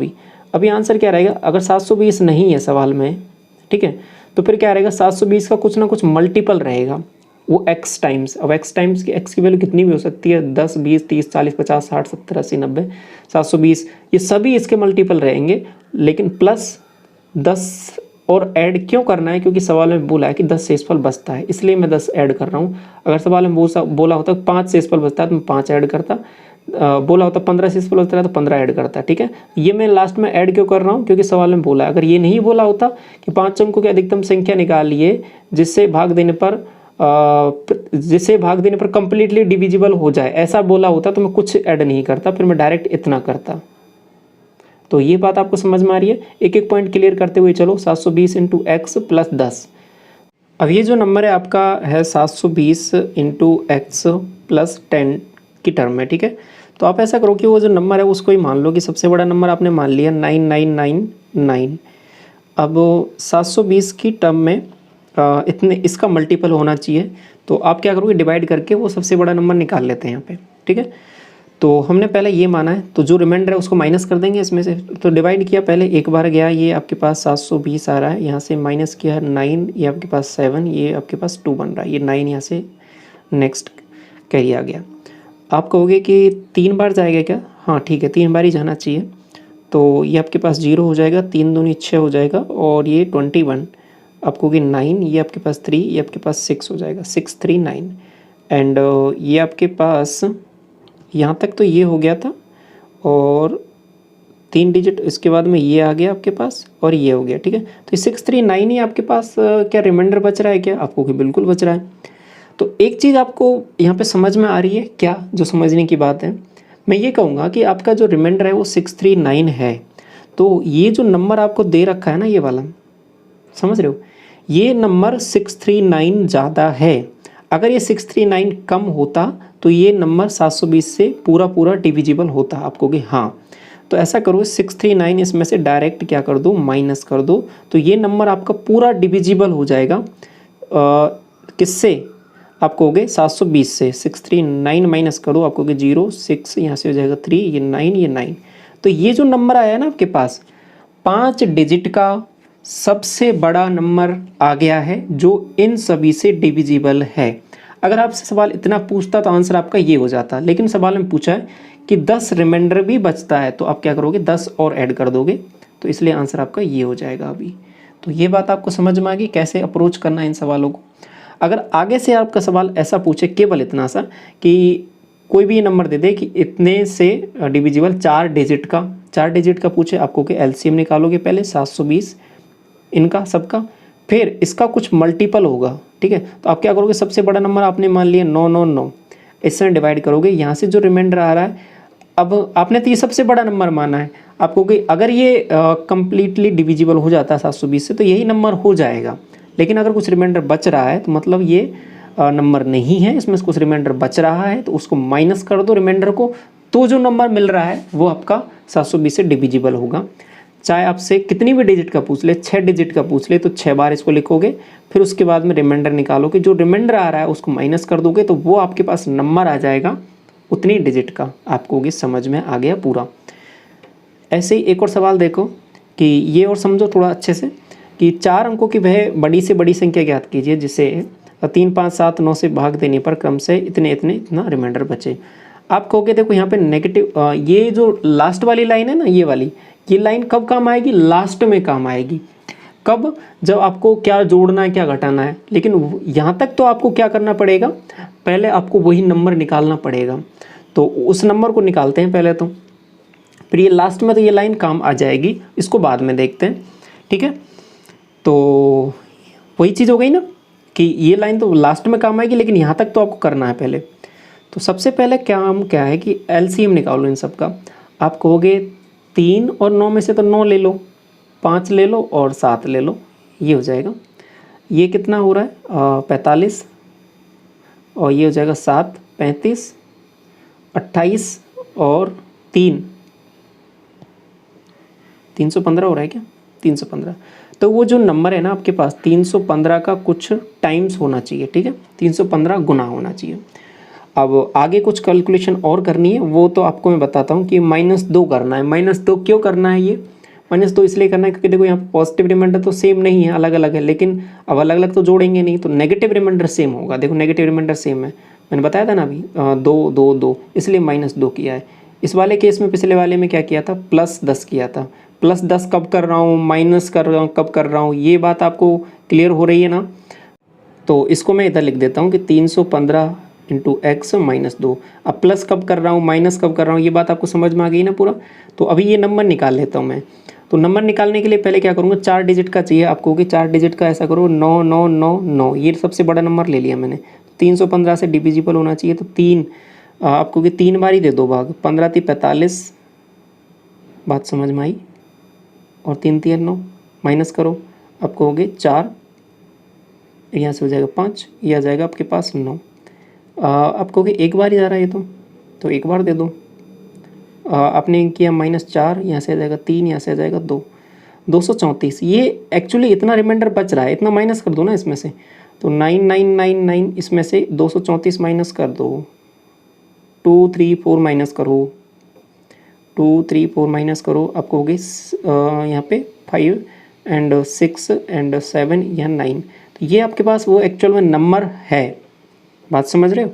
अभी आंसर क्या रहेगा, अगर 720 नहीं है सवाल में, ठीक है, तो फिर क्या रहेगा, 720 का कुछ ना कुछ मल्टीपल रहेगा, वो x टाइम्स। अब x टाइम्स की x की वैल्यू कितनी भी हो सकती है, 10 20 30 40 50 60 70 80 90 720, ये सभी इसके मल्टीपल रहेंगे। लेकिन +10 और ऐड क्यों करना है, क्योंकि सवाल में बोला है कि 10 शेषफल बचता है, इसलिए मैं 10 ऐड कर रहा हूँ। अगर सवाल में बोला होता 5 शेषफल बचता है तो मैं 5 ऐड करता, बोला होता 15 शेषफल बचता है तो 15 ऐड करता, ठीक है। ये मैं लास्ट में ऐड क्यों कर रहा हूँ, क्योंकि सवाल में बोला है। अगर ये नहीं बोला होता कि 5 अंकों की अधिकतम संख्या निकालिए जिससे भाग देने पर कंप्लीटली डिविजिबल हो जाए, ऐसा बोला होता तो मैं कुछ ऐड नहीं करता, फिर मैं डायरेक्ट इतना करता। तो ये बात आपको समझ में आ रही है। एक एक पॉइंट क्लियर करते हुए चलो। 720 × x + 10। अब ये जो नंबर है आपका है 720 × x + 10 की टर्म में, ठीक है। तो आप ऐसा करो कि वो जो नंबर है उसको ही मान लो कि सबसे बड़ा नंबर आपने मान लिया 9999। अब 720 की टर्म में इतने इसका मल्टीपल होना चाहिए, तो आप क्या करोगे, डिवाइड करके वो सबसे बड़ा नंबर निकाल लेते हैं यहाँ पे, ठीक है। तो हमने पहले ये माना है, तो जो रिमाइंडर है उसको माइनस कर देंगे इसमें से। तो डिवाइड किया, पहले एक बार गया, ये आपके पास 720 आ रहा है, यहाँ से माइनस किया है 9, ये आपके पास 7, ये आपके पास 2 बन रहा है, ये 9 यहाँ से नेक्स्ट कैरी आ गया। आप कहोगे कि 3 बार जाएगा क्या, हाँ ठीक है 3 बार ही जाना चाहिए। तो ये आपके पास 0 हो जाएगा, 3 दूनी 6 हो जाएगा, और ये 21, आप कहोगे 9, ये आपके पास 3, ये आपके पास 6 हो जाएगा, 639। एंड ये आपके पास यहाँ तक तो ये हो गया था, और 3 डिजिट इसके बाद में ये आ गया आपके पास, और ये हो गया, ठीक है। तो 639 ही आपके पास क्या रिमाइंडर बच रहा है क्या, आपको कि बिल्कुल बच रहा है। तो एक चीज़ आपको यहाँ पे समझ में आ रही है क्या, जो समझने की बात है, मैं ये कहूँगा कि आपका जो रिमाइंडर है वो 639 है। तो ये जो नंबर आपको दे रखा है ना, ये वाला, समझ रहे हो, ये नंबर 639 ज़्यादा है। अगर ये 639 कम होता तो ये नंबर 720 से पूरा डिविजिबल होता, आपको कि हाँ। तो ऐसा करो, 639 इसमें से डायरेक्ट क्या कर दो, माइनस कर दो, तो ये नंबर आपका पूरा डिविजिबल हो जाएगा। किससे, आप कहोगे 720 से। 639 माइनस करो, आप कहोगे 0, 6 यहाँ से हो जाएगा 3, ये 9, ये 9। तो ये जो नंबर आया है ना आपके पास, 5 डिजिट का सबसे बड़ा नंबर आ गया है, जो इन सभी से डिविजिबल है। अगर आपसे सवाल इतना पूछता तो आंसर आपका ये हो जाता, लेकिन सवाल में पूछा है कि 10 रिमाइंडर भी बचता है, तो आप क्या करोगे, 10 और ऐड कर दोगे, तो इसलिए आंसर आपका ये हो जाएगा अभी। तो ये बात आपको समझ में आ गई कैसे अप्रोच करना है इन सवालों को। अगर आगे से आपका सवाल ऐसा पूछे, केवल इतना सा कि कोई भी नंबर दे दे कि इतने से डिविजिबल 4 डिजिट का पूछे, आपको कि एलसीएम निकालोगे पहले 720 इनका सबका, फिर इसका कुछ मल्टीपल होगा, ठीक है। तो आप क्या करोगे, सबसे बड़ा नंबर आपने मान लिया 999, इससे डिवाइड करोगे, यहाँ से जो रिमाइंडर आ रहा है, अब आपने तो ये सबसे बड़ा नंबर माना है आपको कि अगर ये कम्प्लीटली डिविजिबल हो जाता है 720 से तो यही नंबर हो जाएगा। लेकिन अगर कुछ रिमाइंडर बच रहा है तो मतलब ये नंबर नहीं है, इसमें से कुछ रिमाइंडर बच रहा है तो उसको माइनस कर दो रिमाइंडर को, तो जो नंबर मिल रहा है वो आपका 720 से डिविजिबल होगा। चाहे आपसे कितनी भी डिजिट का पूछ ले, 6 डिजिट का पूछ ले तो 6 बार इसको लिखोगे, फिर उसके बाद में रिमाइंडर निकालोगे, जो रिमाइंडर आ रहा है उसको माइनस कर दोगे तो वो आपके पास नंबर आ जाएगा उतनी डिजिट का। आपको ये समझ में आ गया पूरा। ऐसे ही एक और सवाल देखो कि ये और समझो थोड़ा अच्छे से कि 4 अंकों की वह बड़ी से बड़ी संख्या ज्ञात कीजिए जिसे 3, 5, 7, 9 से भाग देने पर क्रम से इतने इतने इतना रिमाइंडर बचे। आप कहोगे देखो यहाँ पे नेगेटिव, ये जो लास्ट वाली लाइन है ना, ये लाइन कब काम आएगी? लास्ट में काम आएगी। कब? जब आपको क्या जोड़ना है क्या घटाना है। लेकिन यहाँ तक तो आपको क्या करना पड़ेगा, पहले आपको वही नंबर निकालना पड़ेगा। तो उस नंबर को निकालते हैं पहले, तो फिर ये लास्ट में तो ये लाइन काम आ जाएगी, इसको बाद में देखते हैं, ठीक है। तो वही चीज़ हो गई ना कि ये लाइन तो लास्ट में काम आएगी, लेकिन यहाँ तक तो आपको करना है पहले। तो सबसे पहले काम क्या है कि एलसीएम निकालो इन सब का। आप कहोगे 3 और 9 में से तो 9 ले लो, 5 ले लो और 7 ले लो, ये हो जाएगा। ये कितना हो रहा है 45, और ये हो जाएगा 7, 35, 28 और 3, 315 हो रहा है क्या? 315। तो वो जो नंबर है ना आपके पास 315 का कुछ टाइम्स होना चाहिए, ठीक है, 315 गुना होना चाहिए। अब आगे कुछ कैलकुलेशन और करनी है, वो तो आपको मैं बताता हूँ कि -2 करना है। -2 क्यों करना है? ये -2 इसलिए करना है क्योंकि देखो यहाँ पॉजिटिव रिमाइंडर तो सेम नहीं है, अलग अलग है, लेकिन अब अलग अलग तो जोड़ेंगे नहीं, तो नेगेटिव रिमाइंडर सेम होगा। देखो नेगेटिव रिमाइंडर सेम है, मैंने बताया था ना अभी 2, 2, 2, इसलिए -2 किया है। इस वाले केस में पिछले वाले में क्या किया था? +10 किया था। +10 कब कर रहा हूँ, माइनस कर रहा हूँ, कब कर रहा हूँ, ये बात आपको क्लियर हो रही है ना। तो इसको मैं इधर लिख देता हूँ कि 315 इंटू एक्स -2। अब प्लस कब कर रहा हूँ, माइनस कब कर रहा हूँ, ये बात आपको समझ में आ गई ना पूरा। तो अभी ये नंबर निकाल लेता हूँ मैं। तो नंबर निकालने के लिए पहले क्या करूँगा, 4 डिजिट का चाहिए आपको कि 4 डिजिट का ऐसा करो 9 9 9 9, ये सबसे बड़ा नंबर ले लिया मैंने। 315 से डिविजिबल होना चाहिए, तो 3 आपको कि 3 बार ही दे दो भाग, 15 × 45, बात समझ में आई, और 3 × 9 माइनस करो, आपको हो गए 4, यहाँ से हो जाएगा 5, ये आ जाएगा आपके पास 9। आपको कि एक बार ही जा रहा है ये तो एक बार दे दो। आपने किया -4, यहाँ से आ जाएगा 3, यहाँ से आ जाएगा 2, 234। ये एक्चुअली इतना रिमाइंडर बच रहा है, इतना माइनस कर दो ना इसमें से, तो 9999 इसमें से 234 माइनस कर दो, 2 3 4 माइनस करो, 2 3 4 माइनस करो, आपको हो गई यहाँ पे 5 एंड 6 एंड 7 या 9। तो ये आपके पास वो एक्चुअल में नंबर है, बात समझ रहे हो।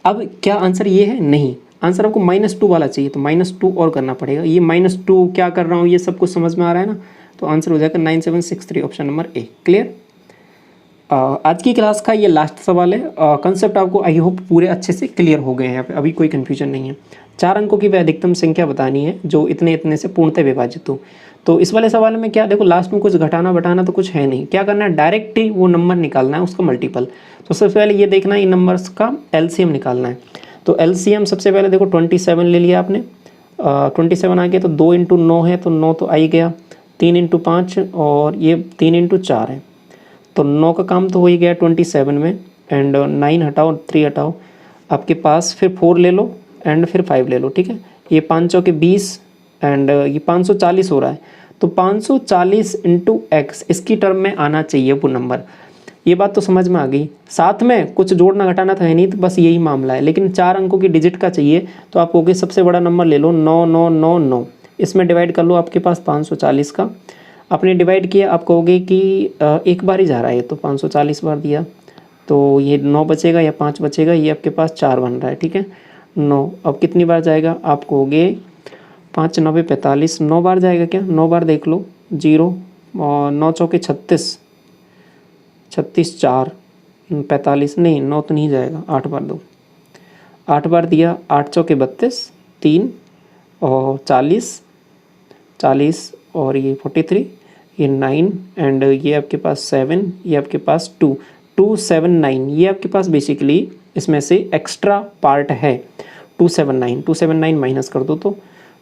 अब क्या आंसर ये है? नहीं, आंसर आपको -2 वाला चाहिए, तो -2 और करना पड़ेगा। ये -2 क्या कर रहा हूँ ये सब कुछ समझ में आ रहा है ना। तो आंसर हो जाएगा 9763, ऑप्शन नंबर ए। क्लियर? आज की क्लास का ये लास्ट सवाल है। कंसेप्ट आपको आई होप पूरे अच्छे से क्लियर हो गए हैं, यहाँ पे अभी कोई कन्फ्यूजन नहीं है। 4 अंकों की वह अधिकतम संख्या बतानी है जो इतने इतने से पूर्णतः विभाजित हो। तो इस वाले सवाल में क्या, देखो लास्ट में कुछ घटाना बटाना तो कुछ है नहीं, क्या करना है, डायरेक्ट ही वो नंबर निकालना है, उसका मल्टीपल। तो सबसे पहले ये देखना है इन नंबर्स का एलसीएम निकालना है। तो एलसीएम सबसे पहले देखो 27 ले लिया आपने, 27 आ गया, तो 2 × 9 है तो 9 तो आ ही गया, 3 × 5 और ये 3 × 4 है, तो 9 का काम तो हो ही गया 27 में। एंड 9 हटाओ, 3 हटाओ, आपके पास फिर 4 ले लो एंड फिर 5 ले लो, ठीक है। ये 5 चौके 20 एंड ये 540 हो रहा है, तो 540 × x इसकी टर्म में आना चाहिए वो नंबर। ये बात तो समझ में आ गई। साथ में कुछ जोड़ना घटाना तो है नहीं, तो बस यही मामला है, लेकिन 4 अंकों की डिजिट का चाहिए, तो आप कहोगे सबसे बड़ा नंबर ले लो 9999, इसमें डिवाइड कर लो, आपके पास 540 का आपने डिवाइड किया। आप कहोगे कि एक बार ही जा रहा है, तो 540 बार दिया, तो ये 9 बचेगा या 5 बचेगा, ये आपके पास 4 बन रहा है, ठीक है 9। अब कितनी बार जाएगा, आप कहोगे 5 9 45, 9 बार जाएगा क्या, 9 बार देख लो, 0 और 9 चौके 36, 36 4 45, नहीं 9 तो नहीं जाएगा, 8 बार दो, 8 बार दिया, 8 चौके 32, 3 और 40 40 और ये 43, ये 9 एंड ये आपके पास 7, ये आपके पास 2 2 7 9, ये आपके पास बेसिकली इसमें से एक्स्ट्रा पार्ट है 279 माइनस कर दो, तो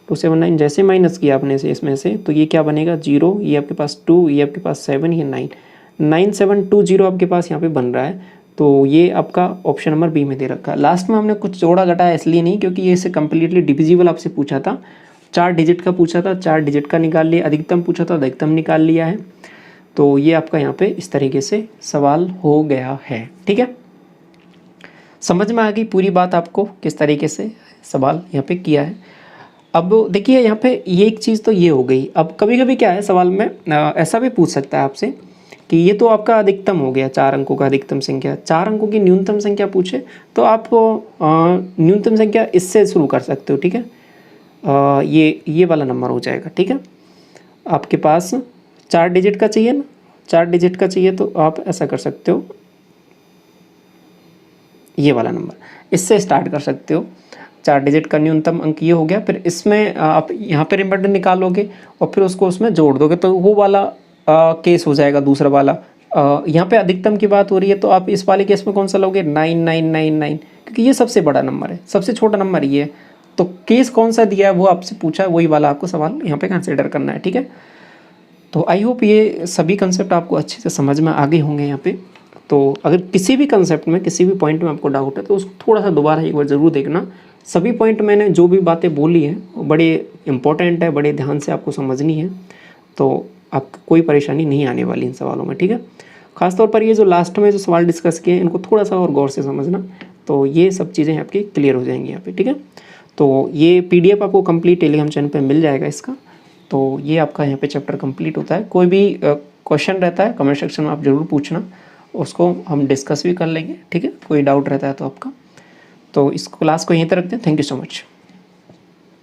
279 जैसे माइनस किया आपने से इसमें से, तो ये क्या बनेगा 0, ये आपके पास 2, ये आपके पास 7, ये 9, 9720 आपके पास यहाँ पे बन रहा है। तो ये आपका ऑप्शन नंबर बी में दे रखा है। लास्ट में हमने कुछ जोड़ा घटाया इसलिए नहीं, क्योंकि ये इससे कम्प्लीटली डिविजिबल आपसे पूछा था, 4 डिजिट का पूछा था, 4 डिजिट का निकाल लिया, अधिकतम पूछा था अधिकतम निकाल लिया है। तो ये आपका यहाँ पे इस तरीके से सवाल हो गया है। ठीक है, समझ में आ गई पूरी बात आपको किस तरीके से सवाल यहाँ पे किया है। अब देखिए यहाँ पे ये एक चीज़ तो ये हो गई। अब कभी कभी क्या है सवाल में ऐसा भी पूछ सकता है आपसे कि ये तो आपका अधिकतम हो गया, 4 अंकों का अधिकतम संख्या, 4 अंकों की न्यूनतम संख्या पूछे तो आप न्यूनतम संख्या इससे शुरू कर सकते हो। ठीक है, ये वाला नंबर हो जाएगा। ठीक है, आपके पास 4 डिजिट का चाहिए ना, 4 डिजिट का चाहिए तो आप ऐसा कर सकते हो, ये वाला नंबर इससे स्टार्ट कर सकते हो। 4 डिजिट का न्यूनतम अंक ये हो गया, फिर इसमें आप यहाँ पर रिमाइंडर निकालोगे और फिर उसको उसमें जोड़ दोगे, तो वो वाला केस हो जाएगा दूसरा वाला। यहाँ पे अधिकतम की बात हो रही है तो आप इस वाले केस में कौन सा लोगे 9999, क्योंकि ये सबसे बड़ा नंबर है, सबसे छोटा नंबर ये है। तो केस कौन सा दिया है वो आपसे पूछा है, वही वाला आपको सवाल यहाँ पे कंसिडर करना है। ठीक है, तो आई होप ये सभी कंसेप्ट आपको अच्छे से समझ में आ गए होंगे यहाँ पे। तो अगर किसी भी कंसेप्ट में किसी भी पॉइंट में आपको डाउट है तो उसको थोड़ा सा दोबारा एक बार ज़रूर देखना। सभी पॉइंट मैंने जो भी बातें बोली हैं वो बड़े इंपॉर्टेंट है, बड़े ध्यान से आपको समझनी है, तो आपको कोई परेशानी नहीं आने वाली इन सवालों में। ठीक है, खासतौर पर ये जो लास्ट में जो सवाल डिस्कस किए हैं इनको थोड़ा सा और गौर से समझना, तो ये सब चीज़ें आपकी क्लियर हो जाएंगी यहाँ पे। ठीक है, तो ये PDF आपको कंप्लीट टेलीग्राम चैनल पे मिल जाएगा इसका। तो ये आपका यहाँ पे चैप्टर कंप्लीट होता है। कोई भी क्वेश्चन रहता है कमेंट सेक्शन में आप ज़रूर पूछना, उसको हम डिस्कस भी कर लेंगे। ठीक है, कोई डाउट रहता है तो आपका। तो इस क्लास को यहीं तक रखते हैं। Thank you so much.